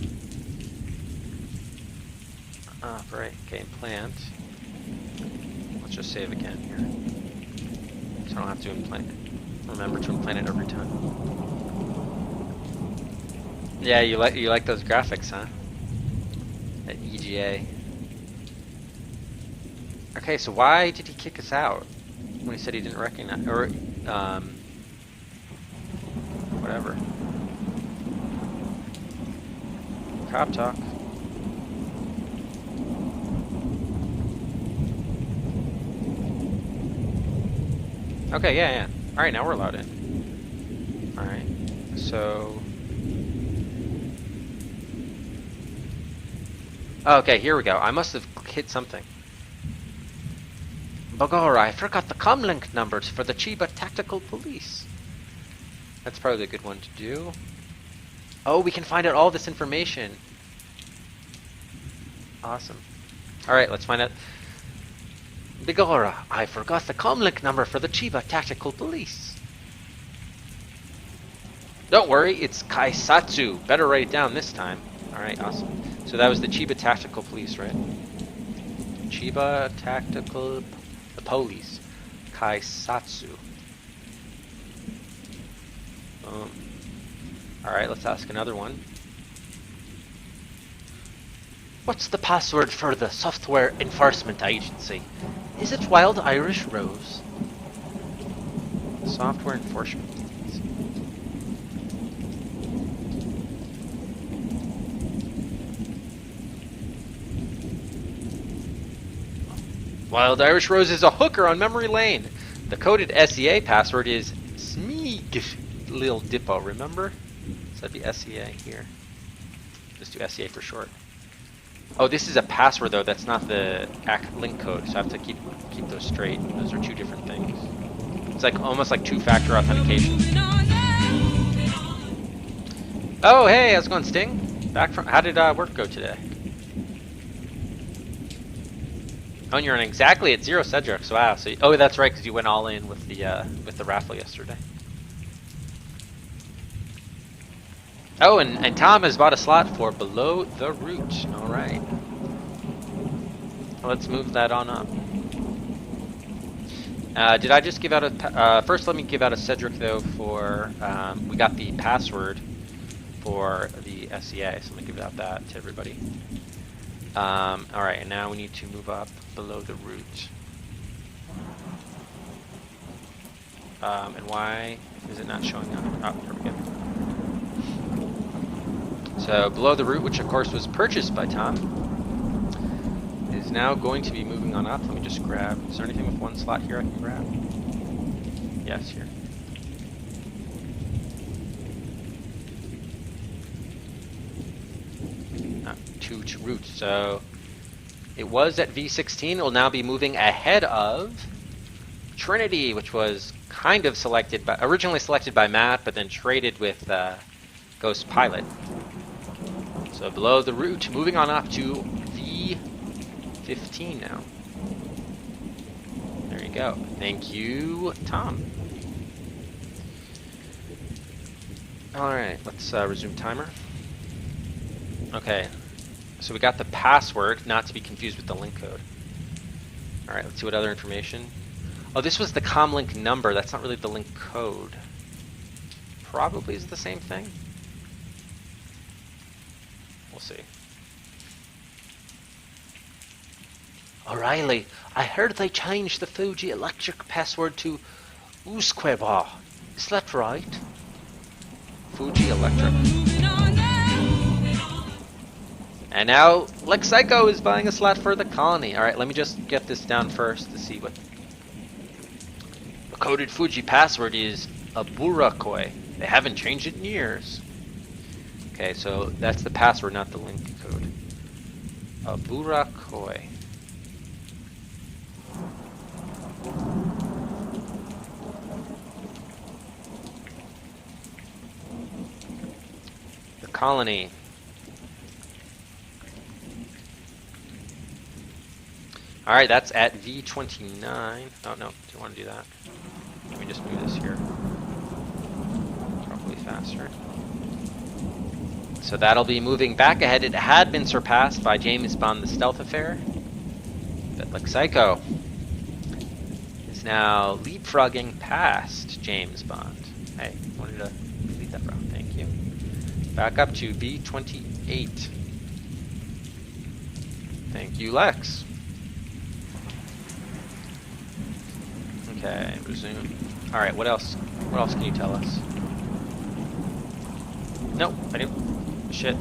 Operate. Okay, implant. Let's just save again here. So I don't have to implant it. Remember to implant it every time. Yeah, you like those graphics, huh? That EGA. Okay, so why did he kick us out when he said he didn't recognize, or whatever. Cop talk. Okay, yeah. Alright, now we're allowed in. Alright, so... Okay, here we go. I must have hit something. Bagora, I forgot the comlink numbers for the Chiba Tactical Police. That's probably a good one to do. Oh, we can find out all this information. Awesome. Alright, let's find out. Bigora, I forgot the comlink number for the Chiba Tactical Police. Don't worry, it's Kaisatsu. Better write it down this time. Alright, awesome. So that was the Chiba Tactical Police, right? Chiba Tactical Police. Kaisatsu. Alright, let's ask another one. What's the password for the Software Enforcement Agency? Is it Wild Irish Rose? Software Enforcement Agency. Wild Irish Rose is a hooker on memory lane. The coded SEA password is Smeeg Lil Dippo, remember? So that'd be SEA here. Just do SEA for short. Oh, this is a password though, that's not the link code, so I have to keep those straight. Those are two different things. It's like almost like two-factor authentication. Oh, hey, how's it going, Sting? Back from, how did work go today? Oh, and you're on exactly at 0 Cedrics. Wow. So, oh, that's right, because you went all in with the raffle yesterday. Oh, and Tom has bought a slot for Below the Root. All right. Let's move that on up. Did I just give out a... first, let me give out a Cedric, though, for... we got the password for the SEA, so let me give out that to everybody. Alright, and now we need to move up Below the Root. And why is it not showing up? Oh, here we go. So, Below the Root, which of course was purchased by Tom, is now going to be moving on up. Let me just grab... Is there anything with one slot here I can grab? Yes, here. To root. So it was at V16. It will now be moving ahead of Trinity, which was kind of originally selected by Matt, but then traded with Ghost Pilot. So Below the Root, moving on up to V15 now. There you go. Thank you, Tom. All right, let's resume timer. Okay. So we got the password, not to be confused with the link code. Alright, let's see what other information. Oh, this was the comlink number. That's not really the link code. Probably is the same thing. We'll see. O'Reilly, I heard they changed the Fuji Electric password to Usqueba. Is that right? Fuji Electric. And now, Lex Psycho is buying a slot for the colony. Alright, let me just get this down first to see what... The coded Fuji password is Aburakoi. They haven't changed it in years. Okay, so that's the password, not the link code. Aburakoi. The colony. Alright, that's at V29. Oh, no, don't want to do that. Let me just move this here. Probably faster. So that'll be moving back ahead. It had been surpassed by James Bond the Stealth Affair. But like Psycho is now leapfrogging past James Bond. Hey, wanted to delete that, bro. Thank you. Back up to V28. Thank you, Lex. Okay, resume. Alright, what else? What else can you tell us? Nope, I didn't. Shit.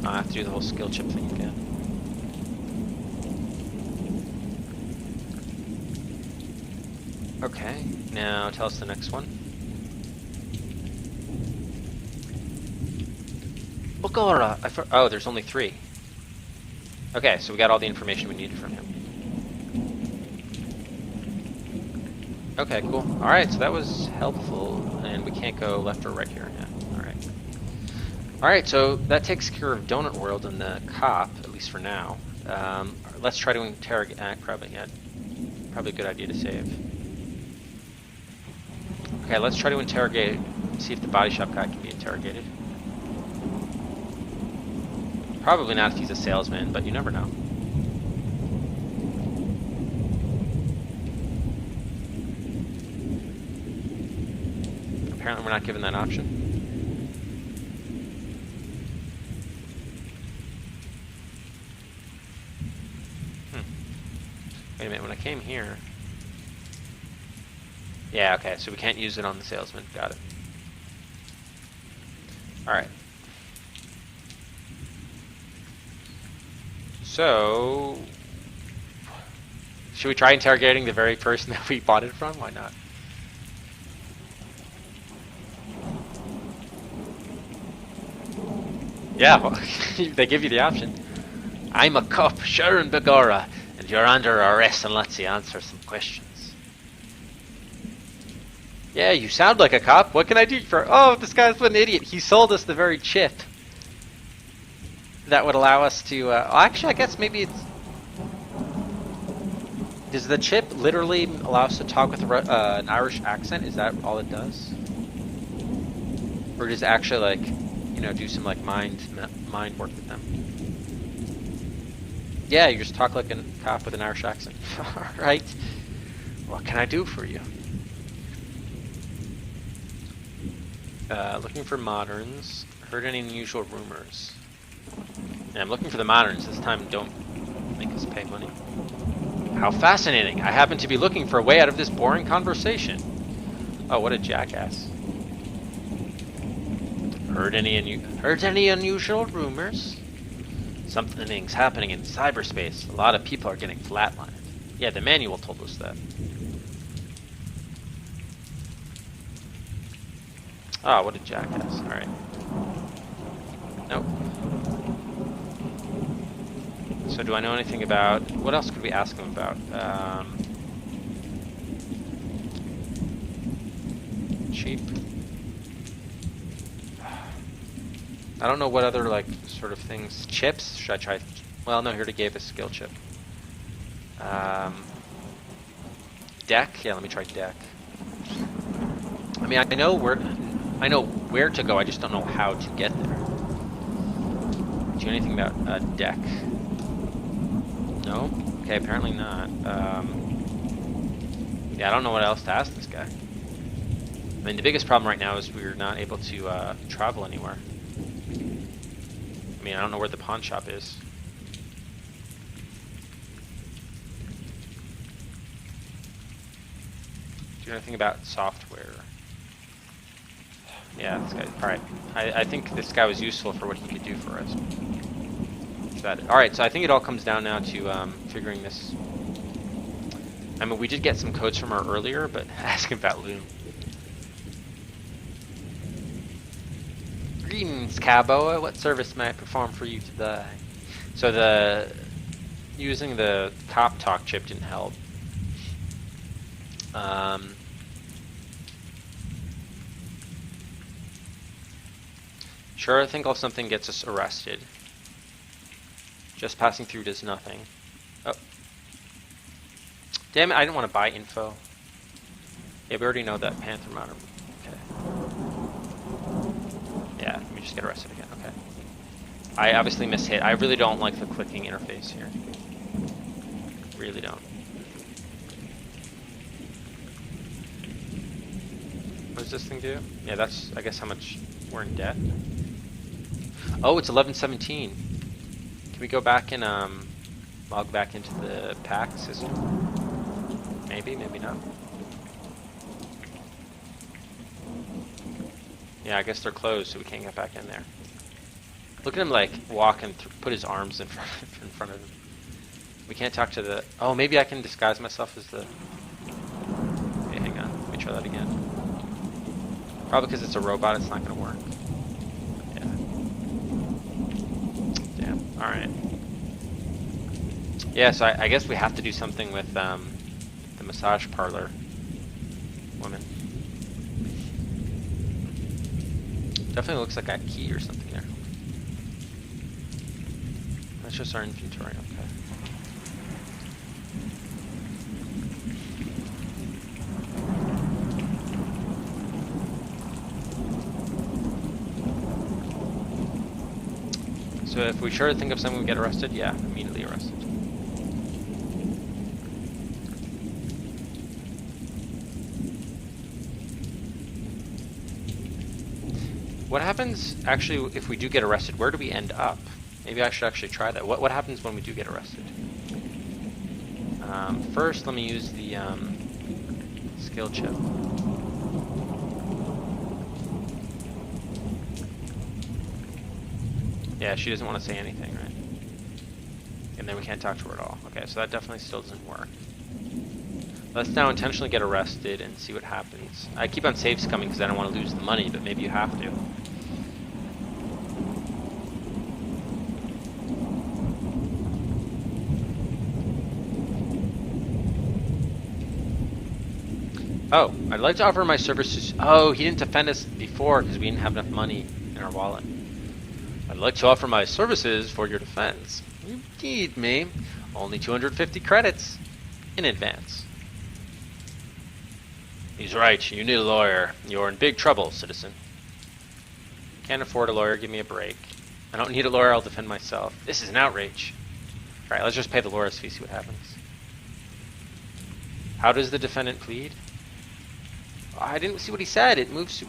I have to do the whole skill chip thing again. Okay, now tell us the next one. Bogora! Oh, there's only 3. Okay, so we got all the information we needed from him. Okay, cool. Alright, so that was helpful, and we can't go left or right here. Yeah, alright. Alright, so that takes care of Donut World and the cop, at least for now. Let's try to interrogate... probably a good idea to save. Okay, let's try to interrogate, see if the body shop guy can be interrogated. Probably not if he's a salesman, but you never know. Apparently we're not given that option. Wait a minute, when I came here... Yeah, okay, so we can't use it on the salesman. Got it. Alright. So... should we try interrogating the very person that we bought it from? Why not? Yeah, well, they give you the option. I'm a cop, Sharon Begora, and you're under arrest unless you answer some questions. Yeah, you sound like a cop. What can I do for... Oh, this guy's an idiot. He sold us the very chip that would allow us to... actually, I guess maybe it's... Does the chip literally allow us to talk with an Irish accent? Is that all it does? Or does it actually, like, you know, do some, like, mind work with them? Yeah, you just talk like a cop with an Irish accent. Alright. What can I do for you? Looking for moderns. Heard any unusual rumors? Yeah, I'm looking for the moderns. This time don't make us pay money. How fascinating. I happen to be looking for a way out of this boring conversation. Oh, what a jackass. Heard any unusual rumors? Something's happening in cyberspace. A lot of people are getting flatlined. Yeah, the manual told us that. Oh, what a jackass. Alright. Nope. So do I know anything about... What else could we ask him about? Cheap. I don't know what other, like, sort of things. Chips? Should I try... Well, no, he already gave us skill chip. Deck? Yeah, let me try deck. I mean, I know where to go, I just don't know how to get there. Do you know anything about deck? No? Okay, apparently not. Yeah, I don't know what else to ask this guy. I mean, the biggest problem right now is we're not able to travel anywhere. I mean, I don't know where the pawn shop is. Do you know anything about software? Yeah, this guy. Alright. I think this guy was useful for what he could do for us. Alright, so I think it all comes down now to figuring this. I mean, we did get some codes from her earlier, but ask him about Loom. Greetings, Cabo. What service may I perform for you today? So using the cop talk chip didn't help. Sure, I think if something gets us arrested. Just passing through does nothing. Oh. Damn it, I didn't want to buy info. Yeah, we already know that Panther modern. Okay. Yeah, let me just get arrested again, okay. I obviously mishit. I really don't like the clicking interface here. Really don't. What does this thing do? Yeah, that's, I guess, how much we're in debt. Oh, it's 1117. Can we go back and log back into the pack system? Maybe, maybe not. Yeah, I guess they're closed, so we can't get back in there. Look at him like walk and put his arms in front of him. We can't talk to the. Oh, maybe I can disguise myself as the. Okay, hang on. Let me try that again. Probably because it's a robot, it's not going to work. Yeah. Damn. All right. Yeah, so I guess we have to do something with the massage parlor woman. Definitely looks like a key or something there. That's just our inventory, okay. So if we sure think of someone we get arrested, yeah, immediately arrested. What happens, actually, if we do get arrested? Where do we end up? Maybe I should actually try that. What happens when we do get arrested? First, let me use the skill chip. Yeah, she doesn't want to say anything, right? And then we can't talk to her at all. Okay, so that definitely still doesn't work. Let's now intentionally get arrested and see what happens. I keep on saves coming because I don't want to lose the money, but maybe you have to. Oh, I'd like to offer my services. Oh, he didn't defend us before because we didn't have enough money in our wallet. I'd like to offer my services for your defense. You need me. Only 250 credits in advance. He's right. You need a lawyer. You're in big trouble, citizen. Can't afford a lawyer. Give me a break. I don't need a lawyer. I'll defend myself. This is an outrage. All right, let's just pay the lawyer's fee, see what happens. How does the defendant plead? Oh, I didn't see what he said. It moves.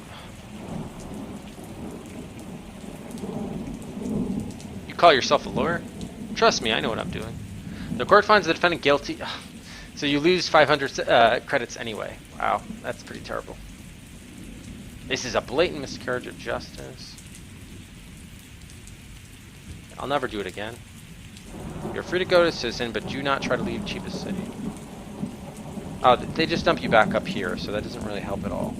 You call yourself a lawyer? Trust me, I know what I'm doing. The court finds the defendant guilty. So you lose 500 credits anyway. Wow, that's pretty terrible. This is a blatant miscarriage of justice. I'll never do it again. You're free to go to Citizen, but do not try to leave cheapest city. Oh, they just dump you back up here, so that doesn't really help at all.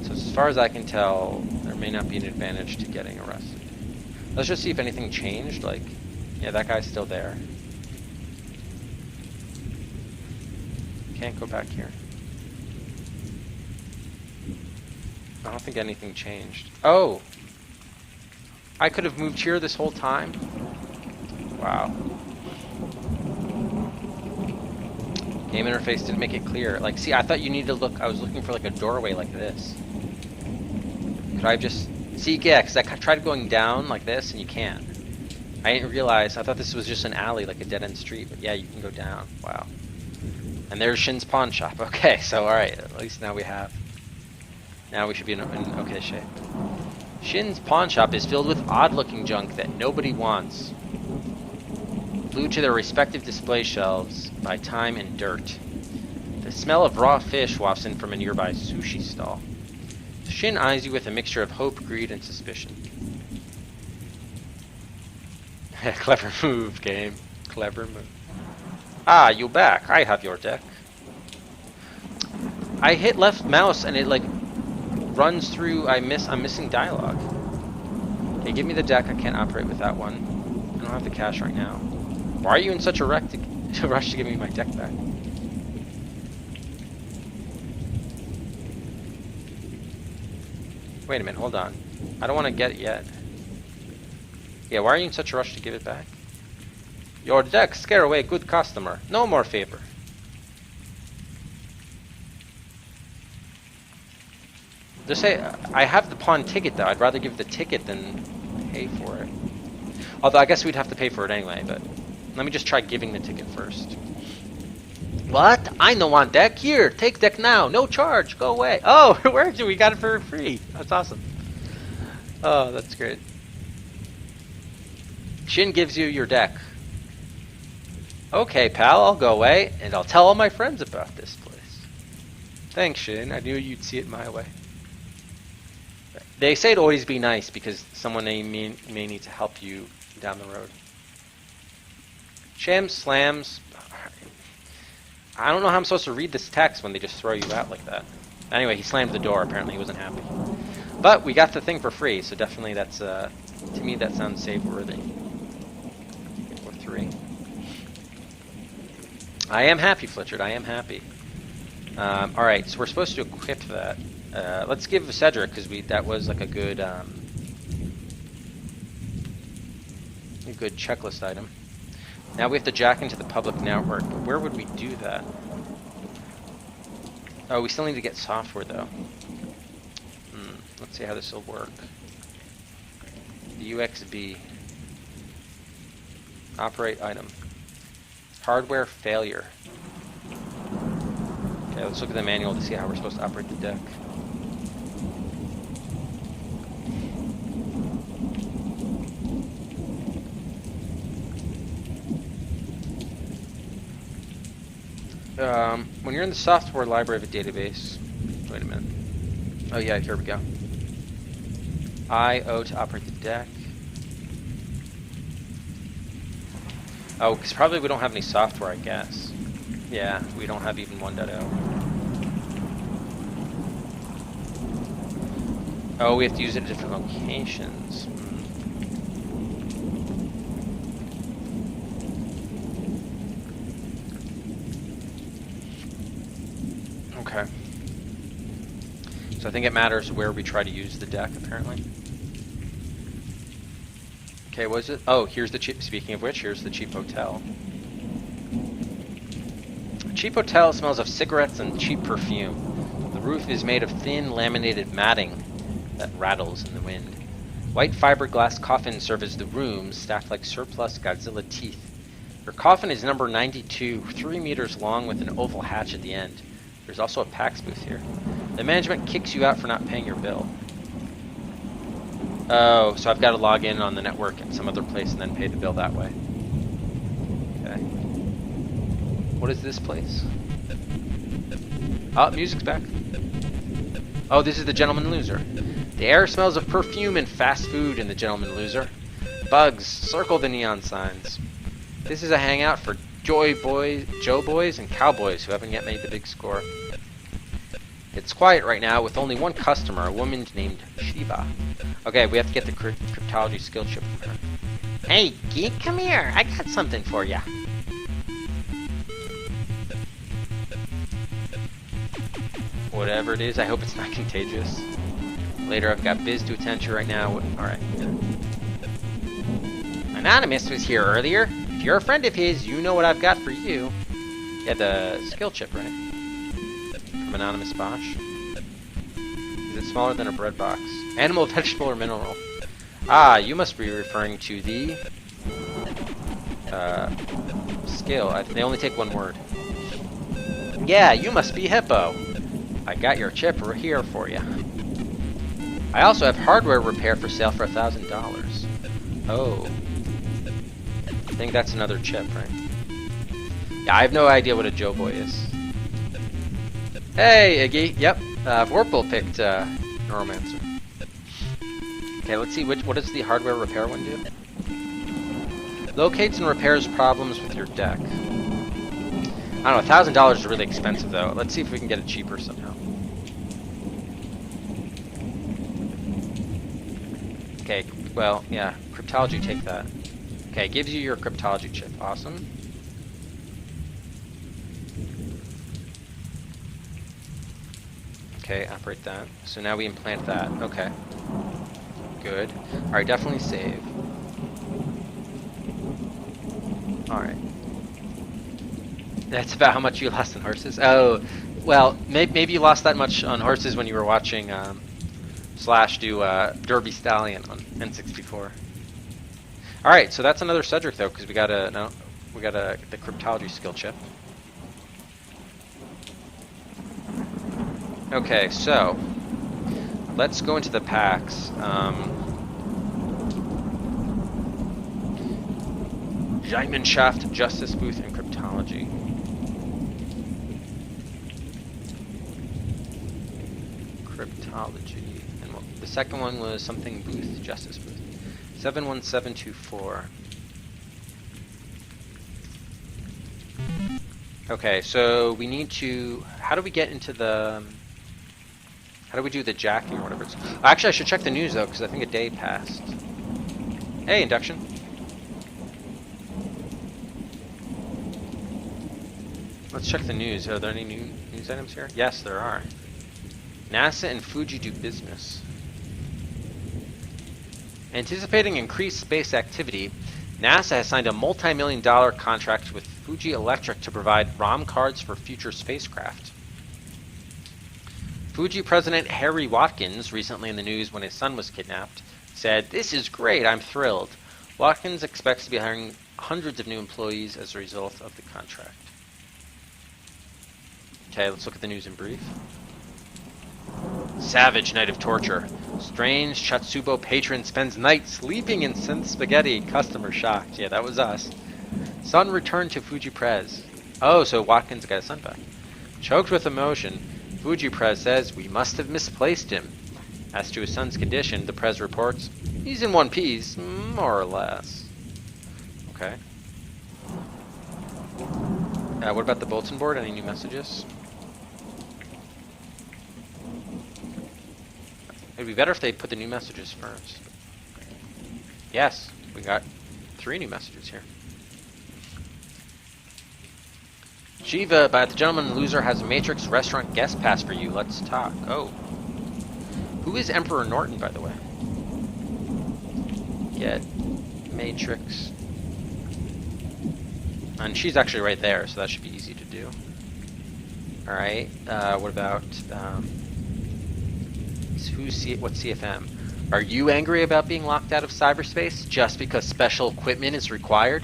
So as far as I can tell, there may not be an advantage to getting arrested. Let's just see if anything changed, like, yeah, that guy's still there. Can't go back here. I don't think anything changed. Oh! I could have moved here this whole time? Wow. Game interface didn't make it clear. Like, see, I thought you needed to look, I was looking for like a doorway like this. Could I just, see, yeah, because I tried going down like this and you can't. I didn't realize, I thought this was just an alley, like a dead-end street, but yeah, you can go down. Wow. And there's Shin's pawn shop. Okay, so alright, at least now we have. Now we should be in okay shape. Shin's pawn shop is filled with odd-looking junk that nobody wants. Glued to their respective display shelves by time and dirt. The smell of raw fish wafts in from a nearby sushi stall. Shin eyes you with a mixture of hope, greed, and suspicion. Clever move, game. Clever move. Ah, you back. I have your deck. I hit left mouse and it like runs through. I'm missing dialogue. Okay, give me the deck. I can't operate with that one. I don't have the cash right now. Why are you in such a rush to give me my deck back? Wait a minute, hold on. I don't want to get it yet. Yeah, why are you in such a rush to give it back? Your deck scare away good customer. No more favor. Just say, I have the pawn ticket though. I'd rather give the ticket than pay for it. Although I guess we'd have to pay for it anyway, but let me just try giving the ticket first. What? I no want deck. Here, take deck now. No charge. Go away. Oh, where do we got it for free? That's awesome. Oh, that's great. Shin gives you your deck. Okay, pal, I'll go away, and I'll tell all my friends about this place. Thanks, Shin. I knew you'd see it my way. They say to always be nice because someone may need to help you down the road. Shams, slams. I don't know how I'm supposed to read this text when they just throw you out like that. Anyway, he slammed the door. Apparently he wasn't happy. But we got the thing for free, so definitely that's, to me, that sounds save-worthy. Or 3. I am happy, Fletcher. I am happy. Alright, so we're supposed to equip that. Let's give Cedric, because that was like a good checklist item. Now we have to jack into the public network. But where would we do that? Oh, we still need to get software, though. Let's see how this will work. The UXB. Operate item. Hardware failure. Okay, let's look at the manual to see how we're supposed to operate the deck. When you're in the software library of a database, wait a minute. Oh yeah, here we go. I/O to operate the deck. Oh, because probably we don't have any software, I guess. Yeah, we don't have even 1.0. Oh, we have to use it at different locations. Okay. So I think it matters where we try to use the deck, apparently. Okay, what is it? Oh, here's the cheap. Speaking of which, here's the cheap hotel. A cheap hotel smells of cigarettes and cheap perfume. The roof is made of thin, laminated matting that rattles in the wind. White fiberglass coffins serve as the rooms, stacked like surplus Godzilla teeth. Your coffin is number 92, 3 meters long with an oval hatch at the end. There's also a PAX booth here. The management kicks you out for not paying your bill. Oh, so I've got to log in on the network at some other place and then pay the bill that way. Okay. What is this place? Oh, music's back. Oh, this is the Gentleman Loser. The air smells of perfume and fast food in the Gentleman Loser. Bugs circle the neon signs. This is a hangout for Joe boys and cowboys who haven't yet made the big score. It's quiet right now with only one customer, a woman named Shiva. Okay, we have to get the cryptology skill chip from her. Hey, geek, come here. I got something for ya. Whatever it is, I hope it's not contagious. Later, I've got Biz to attend to right now. Alright. Anonymous was here earlier. If you're a friend of his, you know what I've got for you. Yeah, the skill chip, right? From Anonymous Bosch. Is it smaller than a bread box? Animal, vegetable, or mineral? Ah, you must be referring to the skill. They only take one word. Yeah, you must be Hippo. I got your chip here for you. I also have hardware repair for sale for $1,000. Oh. I think that's another chip, right? Yeah, I have no idea what a Joe Boy is. Hey, Iggy. Yep. Vorpal picked Neuromancer. Okay, let's see. What does the hardware repair one do? Locates and repairs problems with your deck. I don't know. $1,000 is really expensive, though. Let's see if we can get it cheaper somehow. Okay. Well, yeah. Cryptology, take that. Okay, gives you your cryptology chip. Awesome. Okay, operate that. So now we implant that. Okay. Good. Alright, definitely save. Alright. That's about how much you lost on horses? Oh, well, maybe you lost that much on horses when you were watching Slash do Derby Stallion on N64. Alright, so that's another Cedric, though, because we got the cryptology skill chip. Okay, so let's go into the PAX. Gemeinschaft, Justice Booth, and Cryptology. Cryptology. And The second one was something booth, justice booth. 71724. Okay, so we need to... How do we get into the... How do we do the jacking or whatever it's... Actually, I should check the news, though, because I think a day passed. Hey, induction. Let's check the news. Are there any new news items here? Yes, there are. NASA and Fuji do business. Anticipating increased space activity, NASA has signed a multi-million-dollar contract with Fuji Electric to provide ROM cards for future spacecraft. Fuji President Harry Watkins, recently in the news when his son was kidnapped, said, "This is great, I'm thrilled." Watkins expects to be hiring hundreds of new employees as a result of the contract. Okay, let's look at the news in brief. Savage night of torture. Strange Chatsubo patron spends night sleeping in synth spaghetti. Customer shocked. Yeah, that was us. Son returned to Fuji Prez. Oh, so Watkins got his son back. Choked with emotion, Fuji Prez says we must have misplaced him. As to his son's condition, the Prez reports, he's in one piece, more or less. Okay. What about the bulletin board? Any new messages? It'd be better if they put the new messages first. Yes, we got 3 new messages here. Shiva, but the gentleman loser has a Matrix restaurant guest pass for you. Let's talk. Oh. Who is Emperor Norton, by the way? Get Matrix. And she's actually right there, so that should be easy to do. Alright, what about... what's CFM? Are you angry about being locked out of cyberspace just because special equipment is required?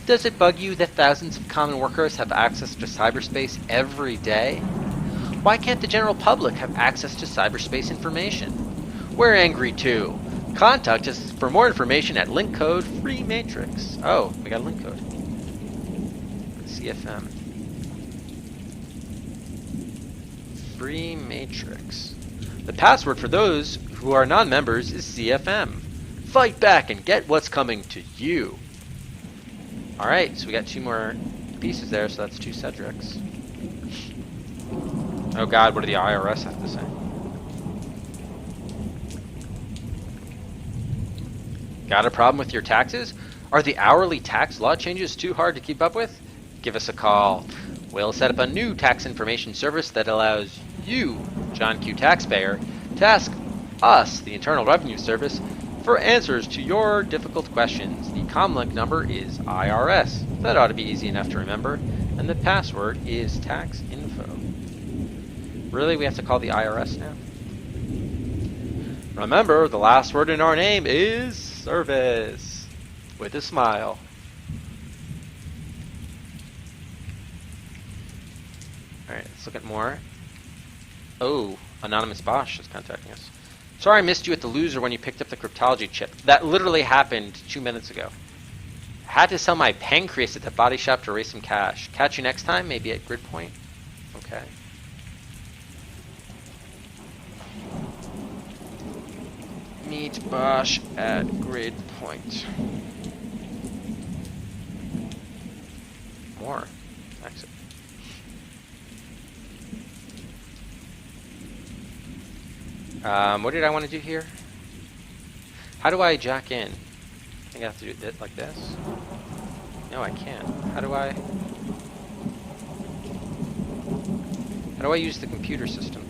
Does it bug you that thousands of common workers have access to cyberspace every day? Why can't the general public have access to cyberspace information? We're angry too. Contact us for more information at link code free matrix. Oh, we got a link code. CFM. Free matrix. The password for those who are non-members is CFM. Fight back and get what's coming to you. Alright, so we got 2 more pieces there, so that's 2 Cedrics. Oh god, what do the IRS have to say? Got a problem with your taxes? Are the hourly tax law changes too hard to keep up with? Give us a call. We'll set up a new tax information service that allows you, John Q. taxpayer, to ask us, the Internal Revenue Service, for answers to your difficult questions. The comlink number is IRS. That ought to be easy enough to remember. And the password is taxinfo. Really? We have to call the IRS now? Remember, the last word in our name is service. With a smile. Alright, let's look at more. Oh, Anonymous Bosch is contacting us. Sorry I missed you at the loser when you picked up the cryptology chip. That literally happened 2 minutes ago. Had to sell my pancreas at the body shop to raise some cash. Catch you next time, maybe at Grid Point. Okay. Meet Bosch at Grid Point. More. Exit. What did I want to do here? How do I jack in? I think I have to do it like this. No, I can't. How do I use the computer system?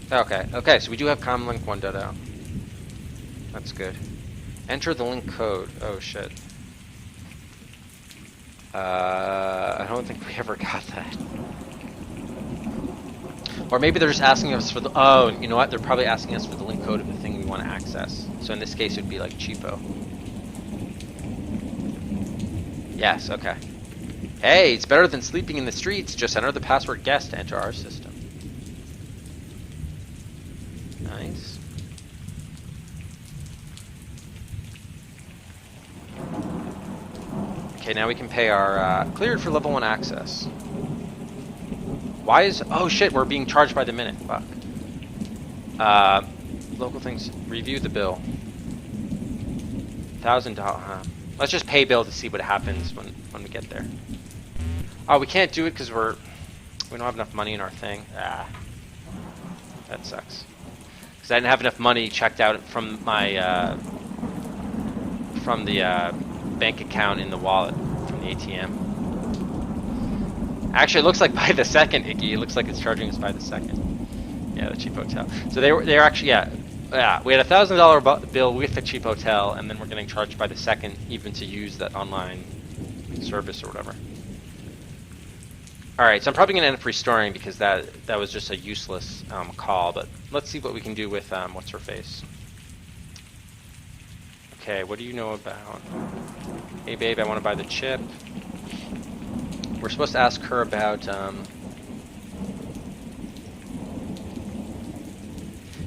Okay, so we do have comlink 1.0. That's good. Enter the link code. Oh shit. I don't think we ever got that. Or maybe they're just asking us for the... Oh, you know what? They're probably asking us for the link code of the thing we want to access. So in this case, it would be like cheapo. Yes, okay. Hey, it's better than sleeping in the streets. Just enter the password guest to enter our system. Nice. Okay, now we can pay our cleared for level 1 access. Why is... Oh shit, we're being charged by the minute. Fuck. Local things. Review the bill. $1,000, huh? Let's just pay bill to see what happens when we get there. Oh, we can't do it because we don't have enough money in our thing. Ah. That sucks. Because I didn't have enough money checked out from my... from the bank account in the wallet from the ATM. Actually, it looks like by the second, Icky. It looks like it's charging us by the second. Yeah, the cheap hotel. So they're actually, yeah. We had a $1,000 bill with the cheap hotel, and then we're getting charged by the second even to use that online service or whatever. All right, so I'm probably gonna end up restoring because that was just a useless call. But let's see what we can do with what's her face. Okay, what do you know about? Hey babe, I want to buy the chip. We're supposed to ask her about,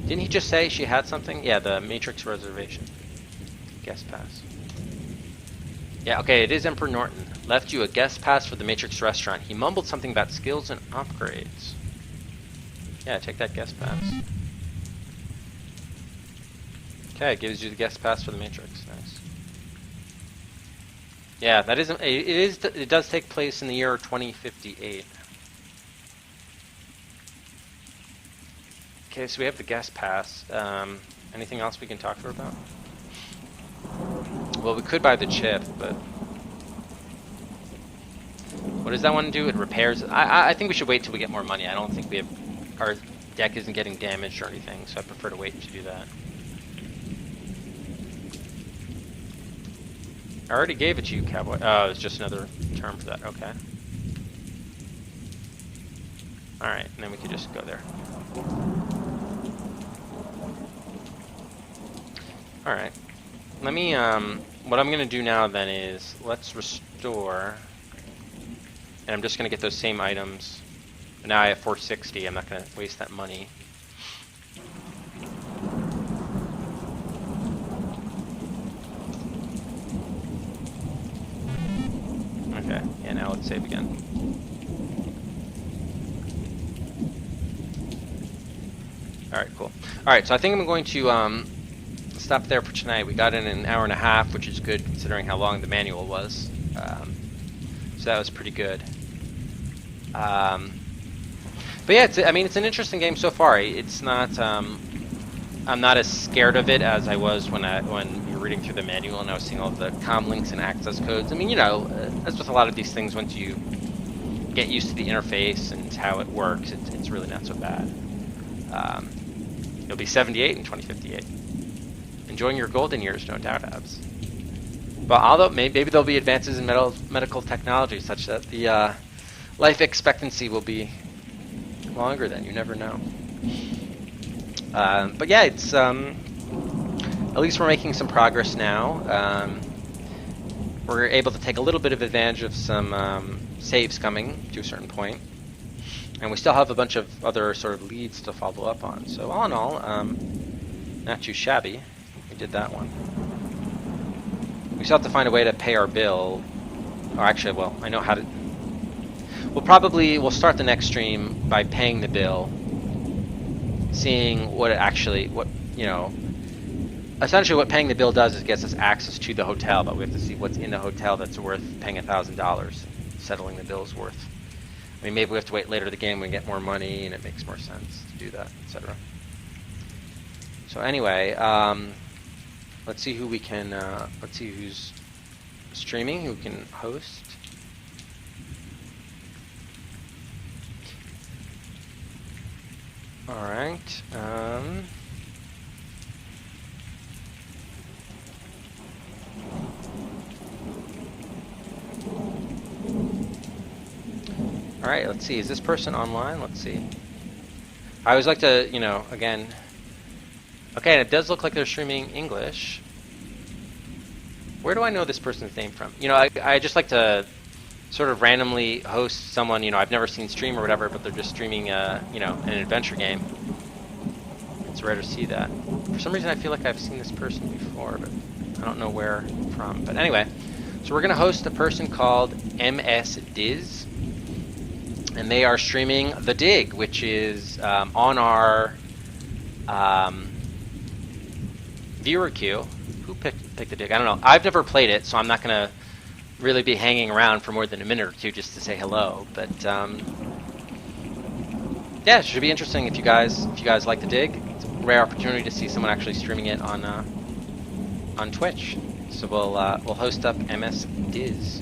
didn't he just say she had something? Yeah, the Matrix reservation. Guest pass. Yeah, okay, it is Emperor Norton. Left you a guest pass for the Matrix restaurant. He mumbled something about skills and upgrades. Yeah, take that guest pass. Okay, it gives you the guest pass for the Matrix. Nice. Yeah, that isn't. It does take place in the year 2058. Okay, so we have the guest pass. Anything else we can talk to her about? Well, we could buy the chip, but what does that one do? It repairs. I think we should wait till we get more money. I don't think we have our deck isn't getting damaged or anything, so I prefer to wait to do that. I already gave it to you, Cowboy. Oh, it's just another term for that. Okay. Alright, and then we could just go there. Alright. Let me, what I'm going to do now then is, let's restore. And I'm just going to get those same items. But now I have 460. I'm not going to waste that money. Okay, yeah, now let's save again. Alright, cool. Alright, so I think I'm going to stop there for tonight. We got in an hour and a half, which is good considering how long the manual was. So that was pretty good. But yeah, I mean, it's an interesting game so far. It's not, I'm not as scared of it as I was when you were reading through the manual and I was seeing all the comm links and access codes. I mean, you know, as with a lot of these things, once you get used to the interface and how it works, it's really not so bad. You'll be 78 in 2058. Enjoying your golden years, no doubt, Abs. But although maybe there'll be advances in medical technology such that the life expectancy will be longer then. You never know. But yeah, it's at least we're making some progress now. We're able to take a little bit of advantage of some saves coming to a certain point, and we still have a bunch of other sort of leads to follow up on. So all in all, not too shabby. We did that one. We still have to find a way to pay our bill. Or actually, well, I know how to. We'll start the next stream by paying the bill, seeing what it actually, essentially what paying the bill does is it gets us access to the hotel, but we have to see what's in the hotel that's worth paying $1,000. Settling the bill is worth. I mean, maybe we have to wait later in the game when we get more money and it makes more sense to do that, etc. So anyway, let's see who we can, let's see who's streaming, who can host. Alright, alright, let's see, is this person online? Let's see. I always like to, again, okay, and it does look like they're streaming English. Where do I know this person's name from? I just like to sort of randomly host someone, I've never seen stream or whatever, but they're just streaming, an adventure game. It's rare to see that. For some reason I feel like I've seen this person before, but I don't know where from. But anyway, So we're going to host a person called MS Diz, and they are streaming The Dig, which is on our viewer queue. Who picked The Dig? I don't know. I've never played it, so I'm not going to really be hanging around for more than a minute or two just to say hello. But yeah, it should be interesting if you guys like The Dig. It's a rare opportunity to see someone actually streaming it on Twitch. So we'll host up MS Diz.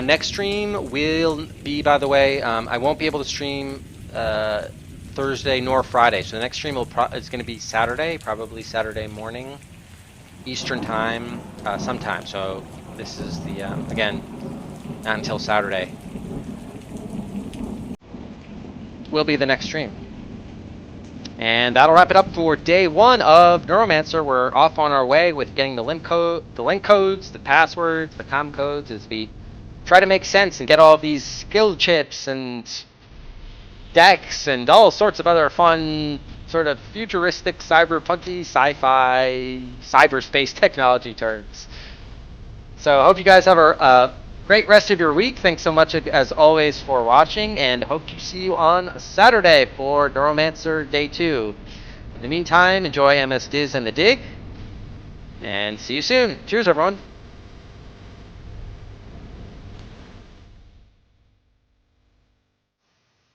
Next stream will be, by the way, I won't be able to stream Thursday nor Friday. So the next stream is going to be Saturday, probably Saturday morning, Eastern time, sometime. So this is the again, not until Saturday will be the next stream. And that'll wrap it up for day 1 of Neuromancer. We're off on our way with getting the link codes, the passwords, the com codes, as we try to make sense and get all these skill chips and decks and all sorts of other fun, sort of futuristic, cyberpunky, sci-fi, cyberspace technology terms. So I hope you guys have a great rest of your week. Thanks so much, as always, for watching, and hope to see you on Saturday for Neuromancer Day 2. In the meantime, enjoy MS Diz and The Dig, and see you soon. Cheers, everyone.